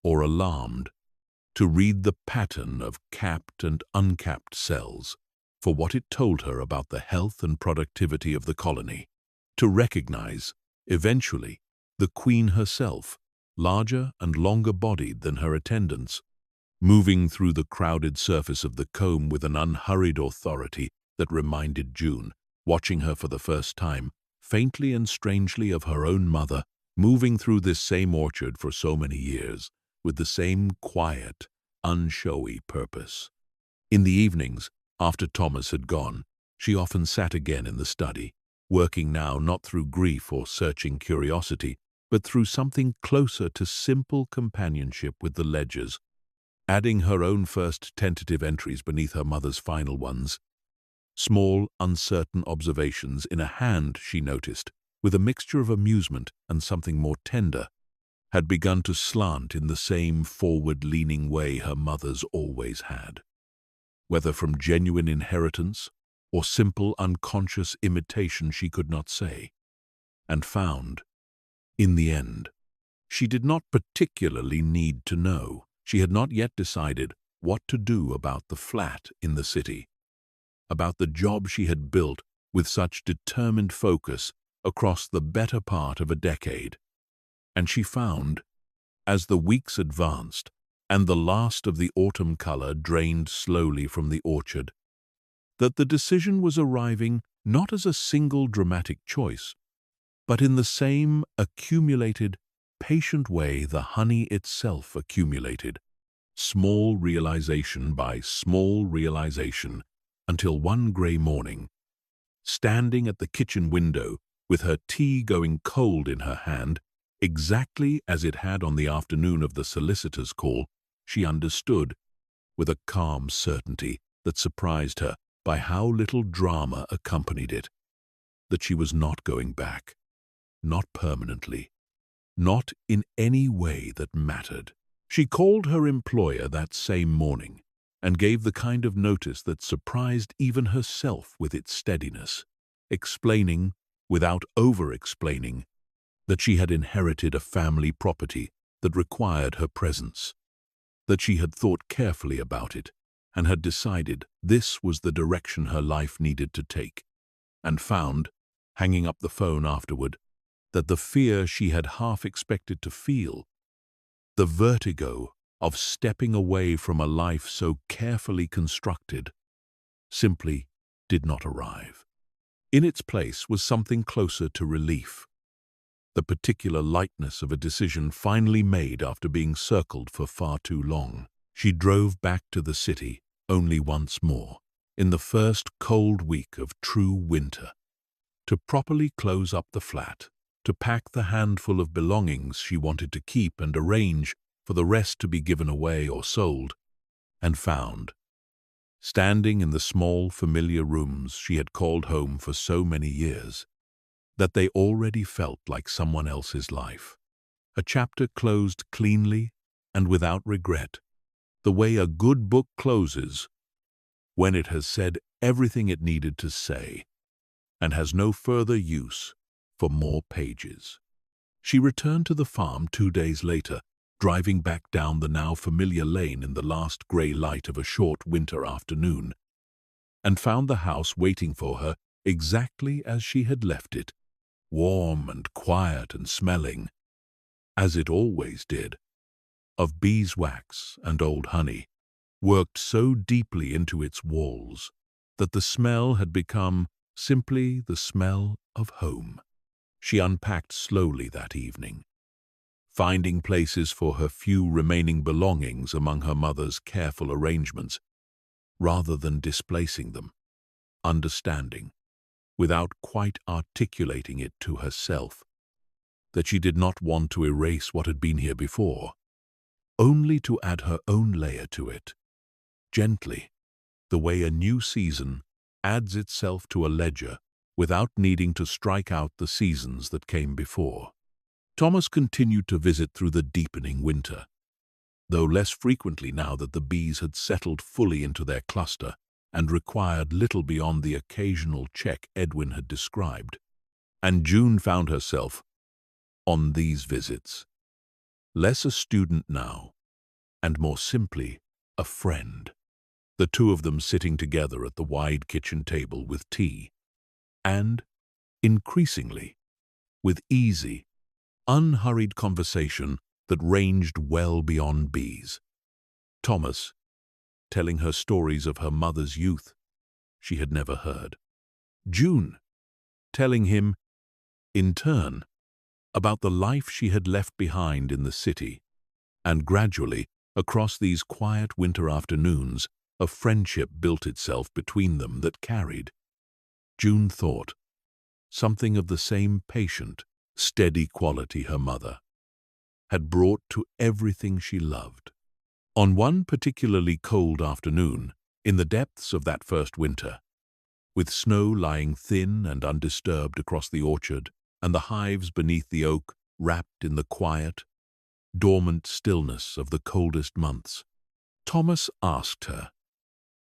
or alarmed, to read the pattern of capped and uncapped cells for what it told her about the health and productivity of the colony, to recognize, eventually, the queen herself, larger and longer-bodied than her attendants, moving through the crowded surface of the comb with an unhurried authority that reminded June, watching her for the first time, faintly and strangely of her own mother, moving through this same orchard for so many years, with the same quiet, unshowy purpose. In the evenings, after Thomas had gone, she often sat again in the study, working now not through grief or searching curiosity, but through something closer to simple companionship with the ledgers, adding her own first tentative entries beneath her mother's final ones. Small, uncertain observations in a hand, she noticed, with a mixture of amusement and something more tender, had begun to slant in the same forward-leaning way her mother's always had. Whether from genuine inheritance or simple unconscious imitation she could not say, and found, in the end, she did not particularly need to know. She had not yet decided what to do about the flat in the city, about the job she had built with such determined focus across the better part of a decade. And she found, as the weeks advanced and the last of the autumn color drained slowly from the orchard, that the decision was arriving not as a single dramatic choice, but in the same accumulated, patient way the honey itself accumulated, small realization by small realization, until one gray morning, standing at the kitchen window with her tea going cold in her hand, exactly as it had on the afternoon of the solicitor's call, she understood, with a calm certainty that surprised her by how little drama accompanied it, that she was not going back, not permanently, not in any way that mattered. She called her employer that same morning and gave the kind of notice that surprised even herself with its steadiness, explaining, without over-explaining, that she had inherited a family property that required her presence, that she had thought carefully about it and had decided this was the direction her life needed to take, and found, hanging up the phone afterward, that the fear she had half expected to feel, the vertigo of stepping away from a life so carefully constructed, simply did not arrive. In its place was something closer to relief, the particular lightness of a decision finally made after being circled for far too long. She drove back to the city only once more, in the first cold week of true winter, to properly close up the flat, to pack the handful of belongings she wanted to keep and arrange for the rest to be given away or sold, and found, standing in the small familiar rooms she had called home for so many years, that they already felt like someone else's life. A chapter closed cleanly and without regret, the way a good book closes when it has said everything it needed to say and has no further use for more pages. She returned to the farm 2 days later, driving back down the now familiar lane in the last grey light of a short winter afternoon, and found the house waiting for her exactly as she had left it, warm and quiet and smelling, as it always did, of beeswax and old honey, worked so deeply into its walls that the smell had become simply the smell of home. She unpacked slowly that evening, finding places for her few remaining belongings among her mother's careful arrangements, rather than displacing them, understanding, without quite articulating it to herself, that she did not want to erase what had been here before, only to add her own layer to it, gently, the way a new season adds itself to a ledger without needing to strike out the seasons that came before. Thomas continued to visit through the deepening winter, though less frequently now that the bees had settled fully into their cluster and required little beyond the occasional check Edwin had described. And June found herself, on these visits, less a student now, and more simply a friend, the two of them sitting together at the wide kitchen table with tea, and, increasingly, with easy, unhurried conversation that ranged well beyond bees. Thomas, telling her stories of her mother's youth she had never heard. June, telling him, in turn, about the life she had left behind in the city, and gradually, across these quiet winter afternoons, a friendship built itself between them that carried, June thought, something of the same patient, steady quality her mother had brought to everything she loved. On one particularly cold afternoon, in the depths of that first winter, with snow lying thin and undisturbed across the orchard and the hives beneath the oak wrapped in the quiet, dormant stillness of the coldest months, Thomas asked her,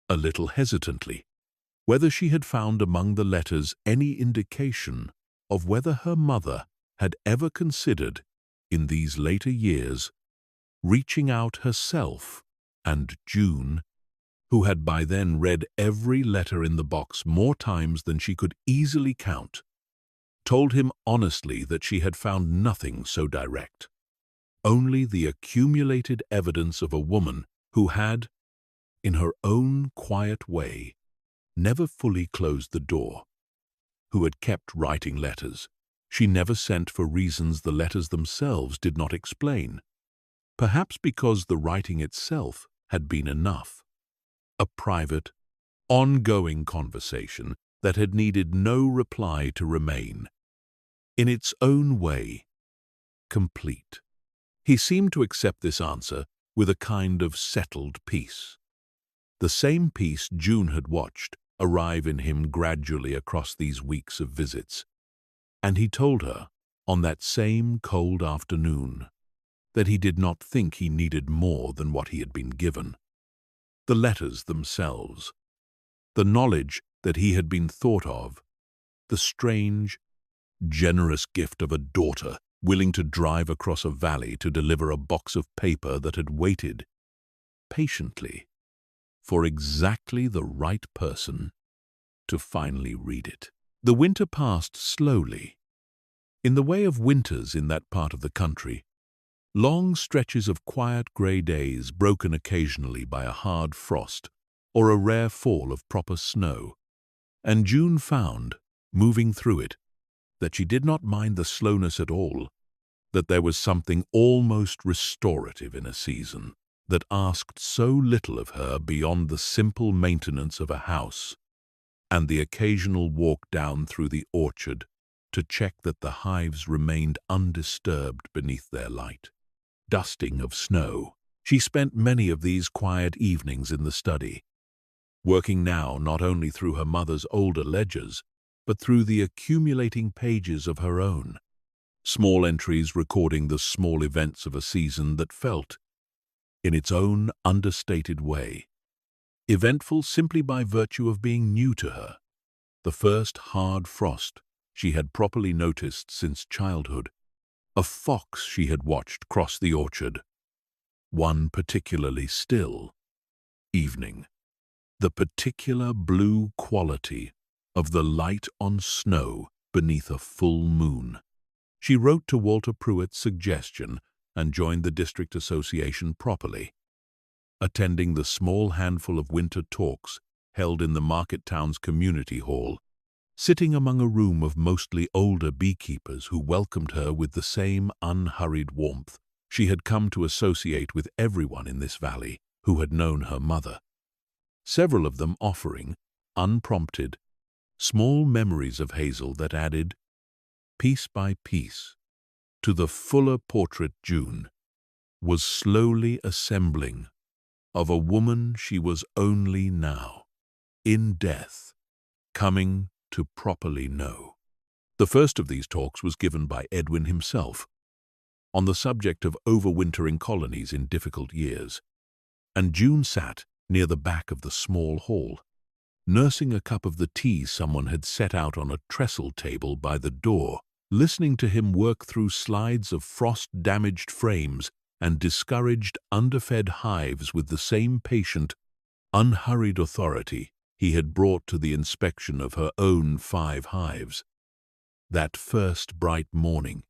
a little hesitantly, whether she had found among the letters any indication of whether her mother had ever considered, in these later years, reaching out herself and June who had by then read every letter in the box more times than she could easily count, told him honestly that she had found nothing so direct, only the accumulated evidence of a woman who had, in her own quiet way, never fully closed the door, who had kept writing letters she never sent for reasons the letters themselves did not explain, perhaps because the writing itself had been enough. A private, ongoing conversation that had needed no reply to remain, in its own way, complete. He seemed to accept this answer with a kind of settled peace. The same peace June had watched arrive in him gradually across these weeks of visits. And he told her, on that same cold afternoon, that he did not think he needed more than what he had been given. The letters themselves, the knowledge that he had been thought of, the strange, generous gift of a daughter willing to drive across a valley to deliver a box of paper that had waited patiently for exactly the right person to finally read it. The winter passed slowly. In the way of winters in that part of the country, long stretches of quiet grey days broken occasionally by a hard frost or a rare fall of proper snow, and June found, moving through it, that she did not mind the slowness at all, that there was something almost restorative in a season that asked so little of her beyond the simple maintenance of a house and the occasional walk down through the orchard to check that the hives remained undisturbed beneath their light. Dusting of snow, she spent many of these quiet evenings in the study, working now not only through her mother's older ledgers, but through the accumulating pages of her own, small entries recording the small events of a season that felt, in its own understated way, eventful simply by virtue of being new to her, the first hard frost she had properly noticed since childhood, a fox she had watched cross the orchard, one particularly still evening, the particular blue quality of the light on snow beneath a full moon. She wrote to Walter Pruitt's suggestion and joined the district association properly, attending the small handful of winter talks held in the market town's community hall, sitting among a room of mostly older beekeepers who welcomed her with the same unhurried warmth she had come to associate with everyone in this valley who had known her mother, several of them offering, unprompted, small memories of Hazel that added, piece by piece, to the fuller portrait June was slowly assembling of a woman she was only now, in death, coming to properly know. The first of these talks was given by Edwin himself, on the subject of overwintering colonies in difficult years, and June sat near the back of the small hall, nursing a cup of the tea someone had set out on a trestle table by the door, listening to him work through slides of frost-damaged frames and discouraged, underfed hives with the same patient, unhurried authority he had brought to the inspection of her own 5 hives, that first bright morning,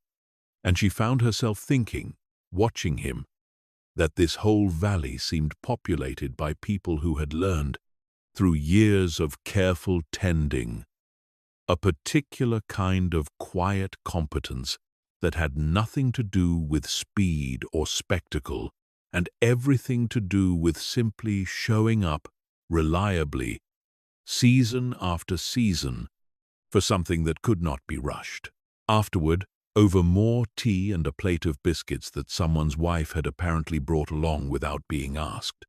and she found herself thinking, watching him, that this whole valley seemed populated by people who had learned, through years of careful tending, a particular kind of quiet competence that had nothing to do with speed or spectacle and everything to do with simply showing up reliably, season after season, for something that could not be rushed. Afterward, over more tea and a plate of biscuits that someone's wife had apparently brought along without being asked,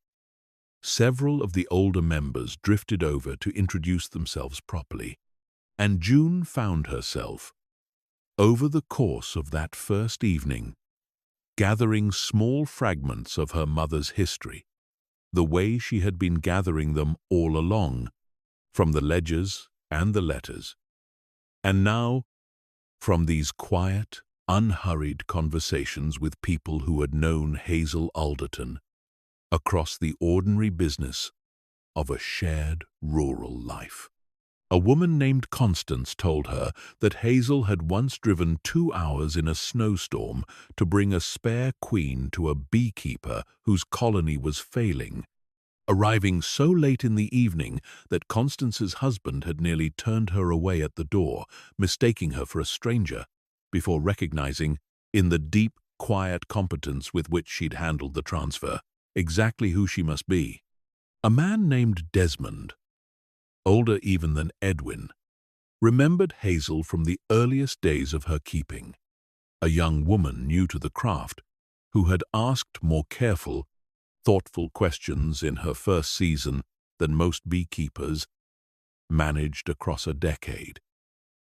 several of the older members drifted over to introduce themselves properly, and June found herself, over the course of that first evening, gathering small fragments of her mother's history, the way she had been gathering them all along, from the ledgers and the letters, and now from these quiet, unhurried conversations with people who had known Hazel Alderton across the ordinary business of a shared rural life. A woman named Constance told her that Hazel had once driven 2 hours in a snowstorm to bring a spare queen to a beekeeper whose colony was failing, arriving so late in the evening that Constance's husband had nearly turned her away at the door, mistaking her for a stranger, before recognizing, in the deep, quiet competence with which she'd handled the transfer, exactly who she must be. A man named Desmond, older even than Edwin, remembered Hazel from the earliest days of her keeping, a young woman new to the craft who had asked more careful, thoughtful questions in her first season than most beekeepers managed across a decade,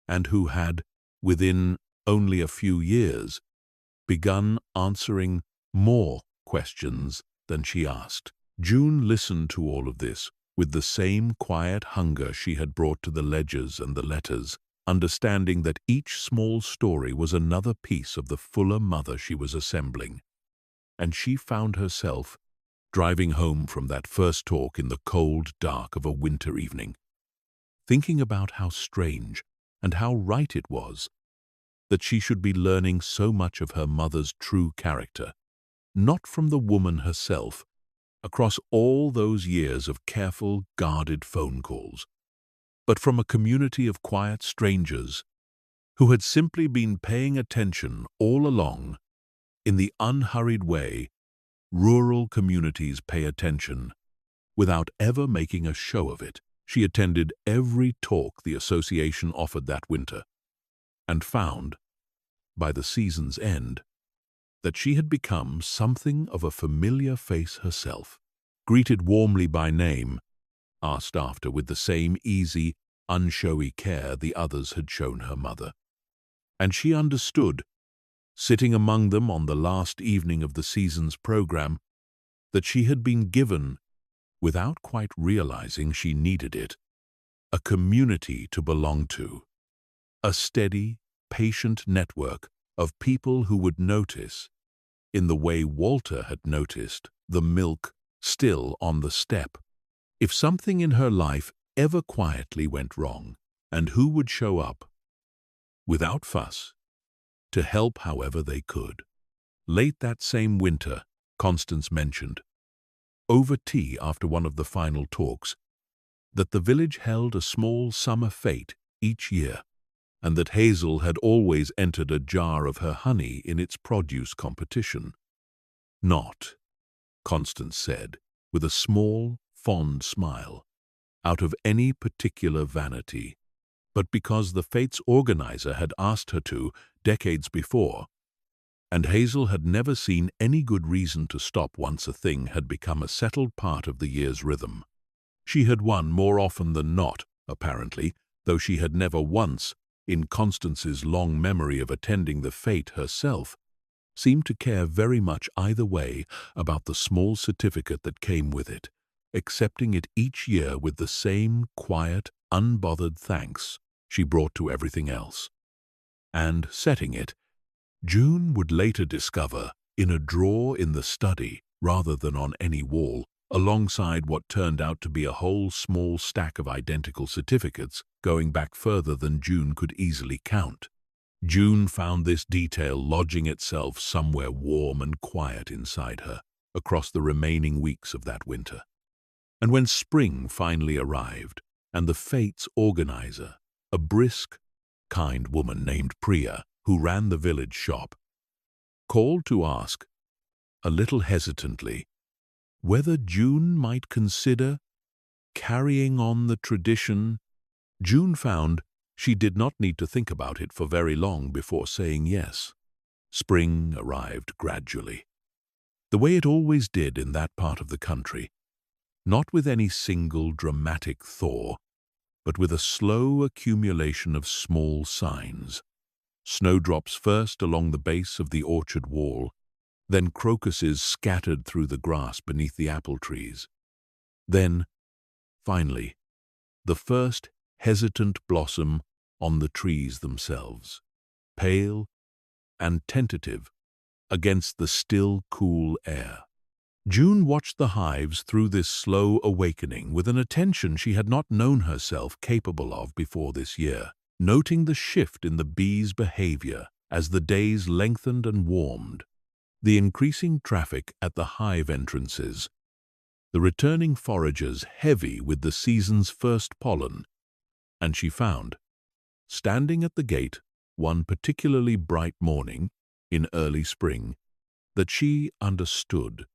and who had, within only a few years, begun answering more questions than she asked. June listened to all of this with the same quiet hunger she had brought to the ledgers and the letters, understanding that each small story was another piece of the fuller mother she was assembling. And she found herself driving home from that first talk in the cold dark of a winter evening, thinking about how strange and how right it was that she should be learning so much of her mother's true character, not from the woman herself, across all those years of careful, guarded phone calls, but from a community of quiet strangers who had simply been paying attention all along in the unhurried way rural communities pay attention without ever making a show of it. She attended every talk the association offered that winter and found, by the season's end, that she had become something of a familiar face herself, greeted warmly by name, asked after with the same easy, unshowy care the others had shown her mother. And she understood, sitting among them on the last evening of the season's program, that she had been given, without quite realizing she needed it, a community to belong to, a steady, patient network of people who would notice, in the way Walter had noticed, the milk still on the step, if something in her life ever quietly went wrong, and who would show up, without fuss, to help however they could. Late that same winter, Constance mentioned, over tea after one of the final talks, that the village held a small summer fete each year, and that Hazel had always entered a jar of her honey in its produce competition. Not, Constance said, with a small, fond smile, out of any particular vanity, but because the fete's organizer had asked her to decades before, and Hazel had never seen any good reason to stop once a thing had become a settled part of the year's rhythm. She had won more often than not, apparently, though she had never once, in Constance's long memory of attending the fete herself, seemed to care very much either way about the small certificate that came with it, accepting it each year with the same quiet, unbothered thanks she brought to everything else. And setting it, June would later discover, in a drawer in the study rather than on any wall, alongside what turned out to be a whole small stack of identical certificates going back further than June could easily count. June found this detail lodging itself somewhere warm and quiet inside her across the remaining weeks of that winter. And when spring finally arrived, and the fete's organizer, a brisk, kind woman named Priya, who ran the village shop, called to ask, a little hesitantly, whether June might consider carrying on the tradition, June found she did not need to think about it for very long before saying yes. Spring arrived gradually, the way it always did in that part of the country, not with any single dramatic thaw, but with a slow accumulation of small signs. Snowdrops first along the base of the orchard wall, then crocuses scattered through the grass beneath the apple trees. Then, finally, the first hesitant blossom on the trees themselves, pale and tentative against the still, cool air. June watched the hives through this slow awakening with an attention she had not known herself capable of before this year, noting the shift in the bees' behavior as the days lengthened and warmed, the increasing traffic at the hive entrances, the returning foragers heavy with the season's first pollen, and she found, standing at the gate one particularly bright morning in early spring, that she understood,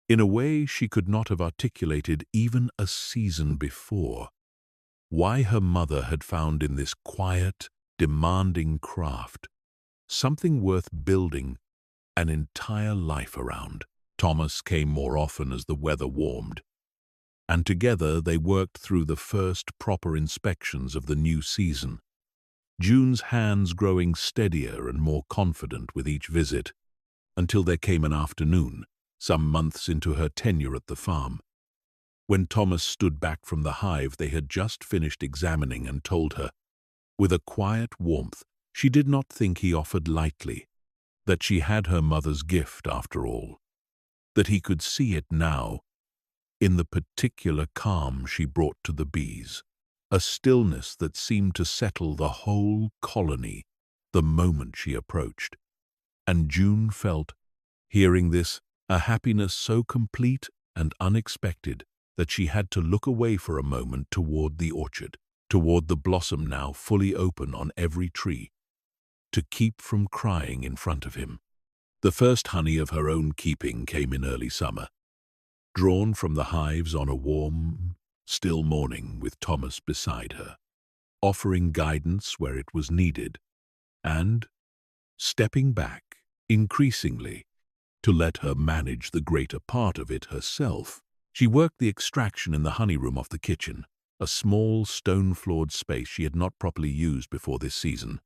in a way she could not have articulated even a season before, why her mother had found in this quiet, demanding craft something worth building an entire life around. Thomas came more often as the weather warmed, and together they worked through the first proper inspections of the new season, June's hands growing steadier and more confident with each visit, until there came an afternoon, some months into her tenure at the farm, when Thomas stood back from the hive they had just finished examining and told her, with a quiet warmth she did not think he offered lightly, that she had her mother's gift after all, that he could see it now in the particular calm she brought to the bees, a stillness that seemed to settle the whole colony the moment she approached. And June felt, hearing this, a happiness so complete and unexpected that she had to look away for a moment toward the orchard, toward the blossom now fully open on every tree, to keep from crying in front of him. The first honey of her own keeping came in early summer, drawn from the hives on a warm, still morning with Thomas beside her, offering guidance where it was needed, and stepping back, increasingly, to let her manage the greater part of it herself. She worked the extraction in the honey room off the kitchen, a small stone-floored space she had not properly used before this season,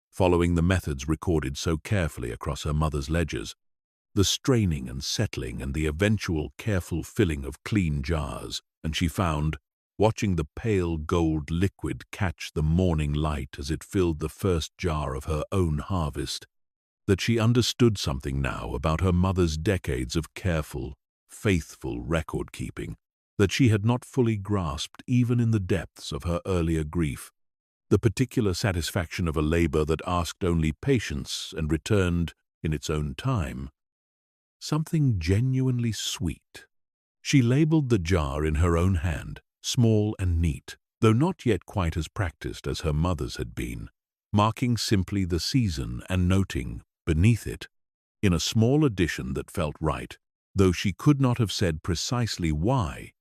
following the methods recorded so carefully across her mother's ledgers, the straining and settling and the eventual careful filling of clean jars, and she found, watching the pale gold liquid catch the morning light as it filled the first jar of her own harvest, that she understood something now about her mother's decades of careful, faithful record-keeping that she had not fully grasped even in the depths of her earlier grief, the particular satisfaction of a labor that asked only patience and returned, in its own time, something genuinely sweet. She labeled the jar in her own hand, small and neat, though not yet quite as practiced as her mother's had been, marking simply the season and noting, beneath it, in a small addition that felt right, though she could not have said precisely why,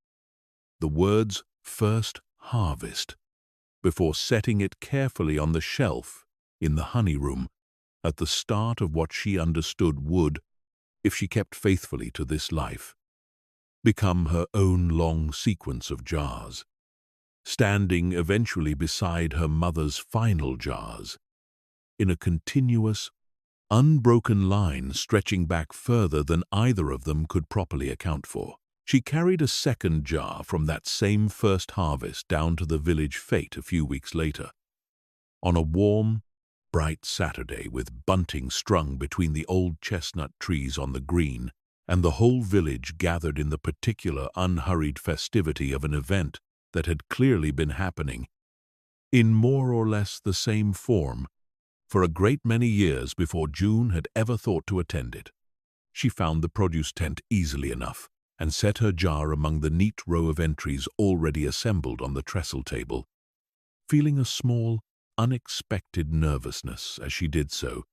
the words "first harvest," before setting it carefully on the shelf in the honey room at the start of what she understood would, if she kept faithfully to this life, become her own long sequence of jars, standing eventually beside her mother's final jars, in a continuous, unbroken line stretching back further than either of them could properly account for. She carried a second jar from that same first harvest down to the village fete a few weeks later, on a warm, bright Saturday with bunting strung between the old chestnut trees on the green, and the whole village gathered in the particular unhurried festivity of an event that had clearly been happening, in more or less the same form, for a great many years before June had ever thought to attend it. She found the produce tent easily enough, and set her jar among the neat row of entries already assembled on the trestle table, feeling a small, unexpected nervousness as she did so,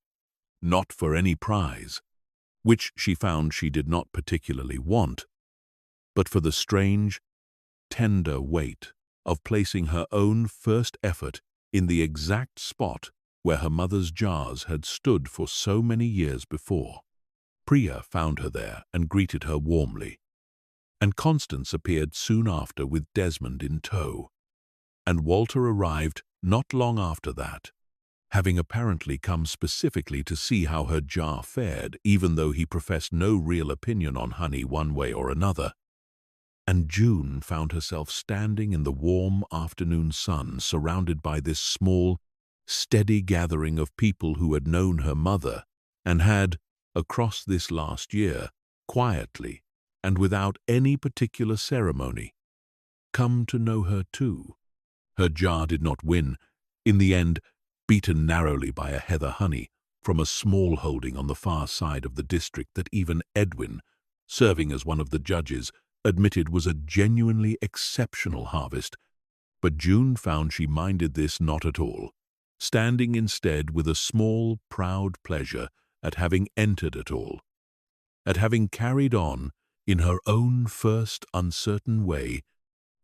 not for any prize, which she found she did not particularly want, but for the strange, tender weight of placing her own first effort in the exact spot where her mother's jars had stood for so many years before. Priya found her there and greeted her warmly, and Constance appeared soon after with Desmond in tow, and Walter arrived not long after that, having apparently come specifically to see how her jar fared, even though he professed no real opinion on honey one way or another. And June found herself standing in the warm afternoon sun, surrounded by this small, steady gathering of people who had known her mother and had, across this last year, quietly, and without any particular ceremony, come to know her too. Her jar did not win, in the end beaten narrowly by a heather honey from a small holding on the far side of the district that even Edwin, serving as one of the judges, admitted was a genuinely exceptional harvest. But June found she minded this not at all, standing instead with a small, proud pleasure at having entered it all, at having carried on, in her own first uncertain way,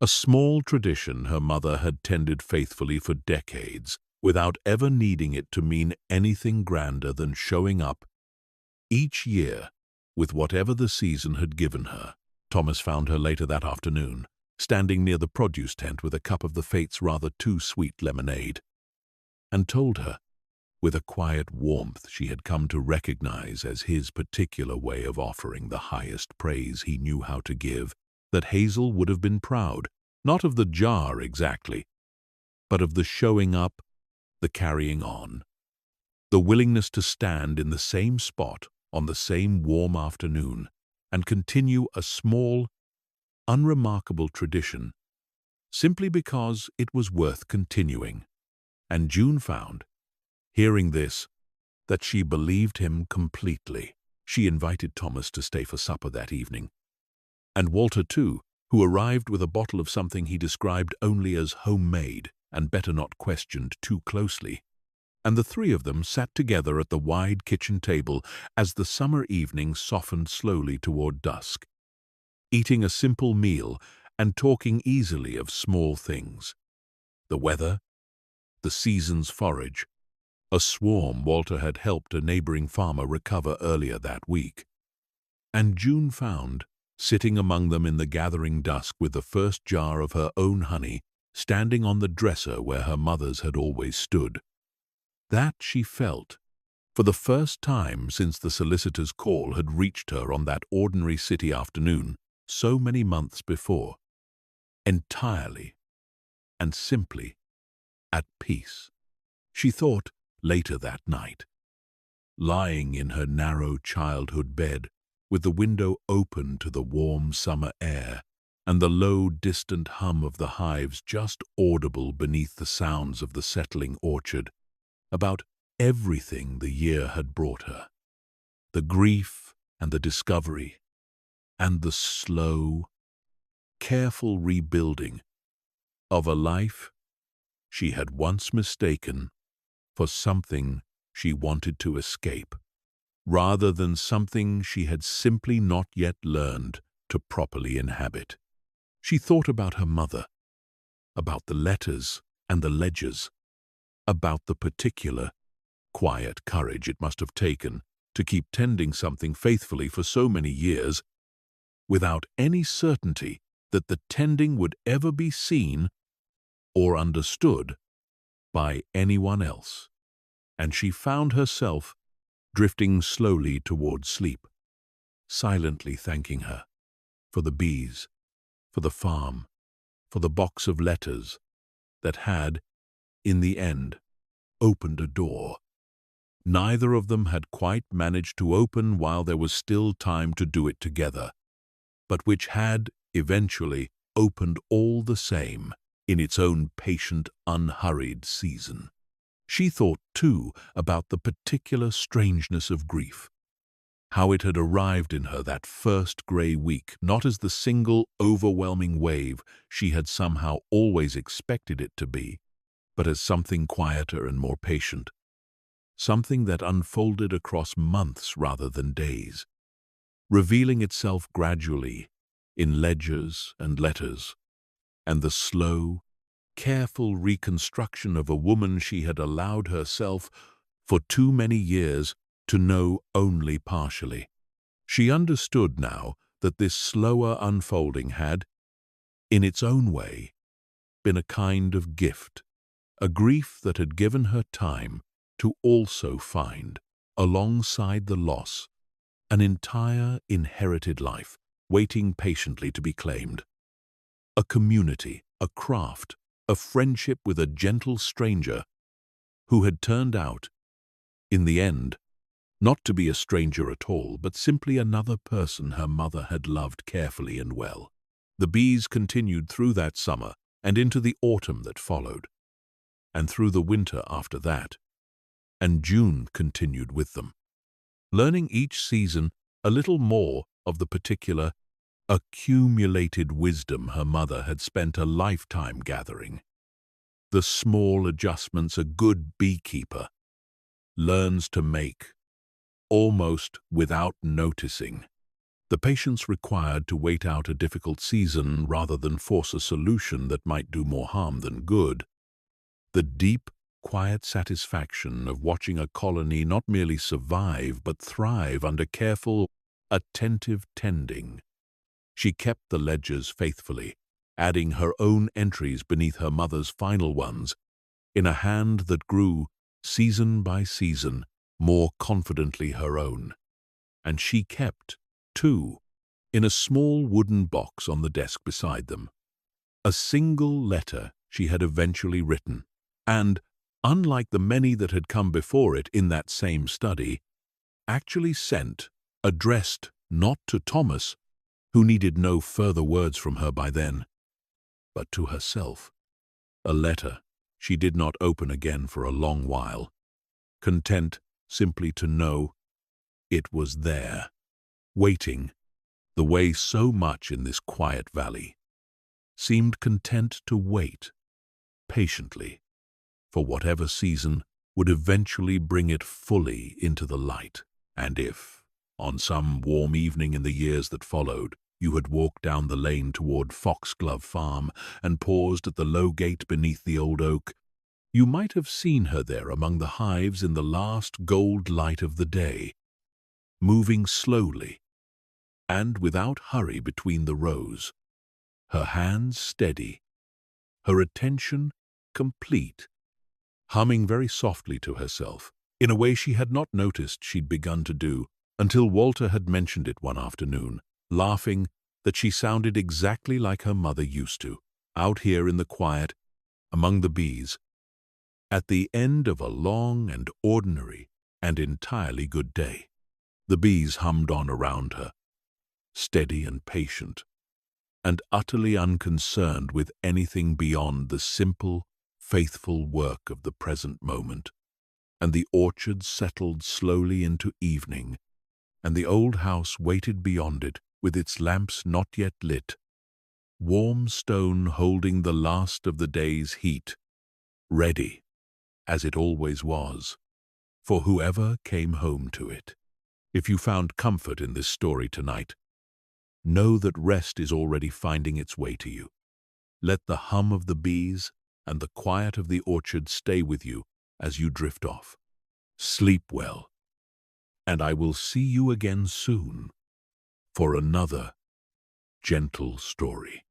a small tradition her mother had tended faithfully for decades, without ever needing it to mean anything grander than showing up each year with whatever the season had given her. Thomas found her later that afternoon, standing near the produce tent with a cup of the fates' rather too sweet lemonade, and told her, with a quiet warmth she had come to recognize as his particular way of offering the highest praise he knew how to give, that Hazel would have been proud, not of the jar exactly, but of the showing up, the carrying on, the willingness to stand in the same spot on the same warm afternoon and continue a small, unremarkable tradition, simply because it was worth continuing. And June found, hearing this, that she believed him completely. She invited Thomas to stay for supper that evening, and Walter too, who arrived with a bottle of something he described only as homemade and better not questioned too closely. And the three of them sat together at the wide kitchen table as the summer evening softened slowly toward dusk, eating a simple meal and talking easily of small things: the weather, the season's forage, a swarm Walter had helped a neighboring farmer recover earlier that week. And June found, sitting among them in the gathering dusk with the first jar of her own honey standing on the dresser where her mother's had always stood, that she felt, for the first time since the solicitor's call had reached her on that ordinary city afternoon so many months before, entirely and simply at peace. She thought later that night, lying in her narrow childhood bed with the window open to the warm summer air and the low, distant hum of the hives just audible beneath the sounds of the settling orchard, about everything the year had brought her, the grief and the discovery, and the slow, careful rebuilding of a life she had once mistaken for something she wanted to escape, rather than something she had simply not yet learned to properly inhabit. She thought about her mother, about the letters and the ledgers, about the particular, quiet courage it must have taken to keep tending something faithfully for so many years, without any certainty that the tending would ever be seen or understood by anyone else. And she found herself drifting slowly toward sleep, silently thanking her for the bees, for the farm, for the box of letters that had, in the end, opened a door neither of them had quite managed to open while there was still time to do it together, but which had, eventually, opened all the same, in its own patient, unhurried season. She thought, too, about the particular strangeness of grief, how it had arrived in her that first grey week, not as the single, overwhelming wave she had somehow always expected it to be, but as something quieter and more patient, something that unfolded across months rather than days, revealing itself gradually in ledgers and letters, and the slow, careful reconstruction of a woman she had allowed herself, for too many years, to know only partially. She understood now that this slower unfolding had, in its own way, been a kind of gift, a grief that had given her time to also find, alongside the loss, an entire inherited life waiting patiently to be claimed. A community, a craft, a friendship with a gentle stranger who had turned out, in the end, Not to be a stranger at all, but simply another person her mother had loved carefully and well. The bees continued through that summer and into the autumn that followed, and through the winter after that, and June continued with them, learning each season a little more of the particular, accumulated wisdom her mother had spent a lifetime gathering. The small adjustments a good beekeeper learns to make, almost without noticing. The patience required to wait out a difficult season rather than force a solution that might do more harm than good. The deep, quiet satisfaction of watching a colony not merely survive but thrive under careful, attentive tending. She kept the ledgers faithfully, adding her own entries beneath her mother's final ones, in a hand that grew, season by season, more confidently her own. And she kept, too, in a small wooden box on the desk beside them, a single letter she had eventually written, and, unlike the many that had come before it in that same study, actually sent, addressed not to Thomas, who needed no further words from her by then, but to herself. A letter she did not open again for a long while, content simply to know it was there, waiting, the way so much in this quiet valley seemed content to wait, patiently, for whatever season would eventually bring it fully into the light. And if, on some warm evening in the years that followed, you had walked down the lane toward Foxglove Farm and paused at the low gate beneath the old oak, you might have seen her there among the hives in the last gold light of the day, moving slowly and without hurry between the rows, her hands steady, her attention complete, humming very softly to herself, in a way she had not noticed she'd begun to do until Walter had mentioned it one afternoon, laughing that she sounded exactly like her mother used to, out here in the quiet, among the bees, at the end of a long and ordinary and entirely good day. The bees hummed on around her, steady and patient, and utterly unconcerned with anything beyond the simple, faithful work of the present moment. And the orchard settled slowly into evening, and the old house waited beyond it with its lamps not yet lit, warm stone holding the last of the day's heat, ready, as it always was, for whoever came home to it. If you found comfort in this story tonight, know that rest is already finding its way to you. Let the hum of the bees and the quiet of the orchard stay with you as you drift off. Sleep well, and I will see you again soon for another gentle story.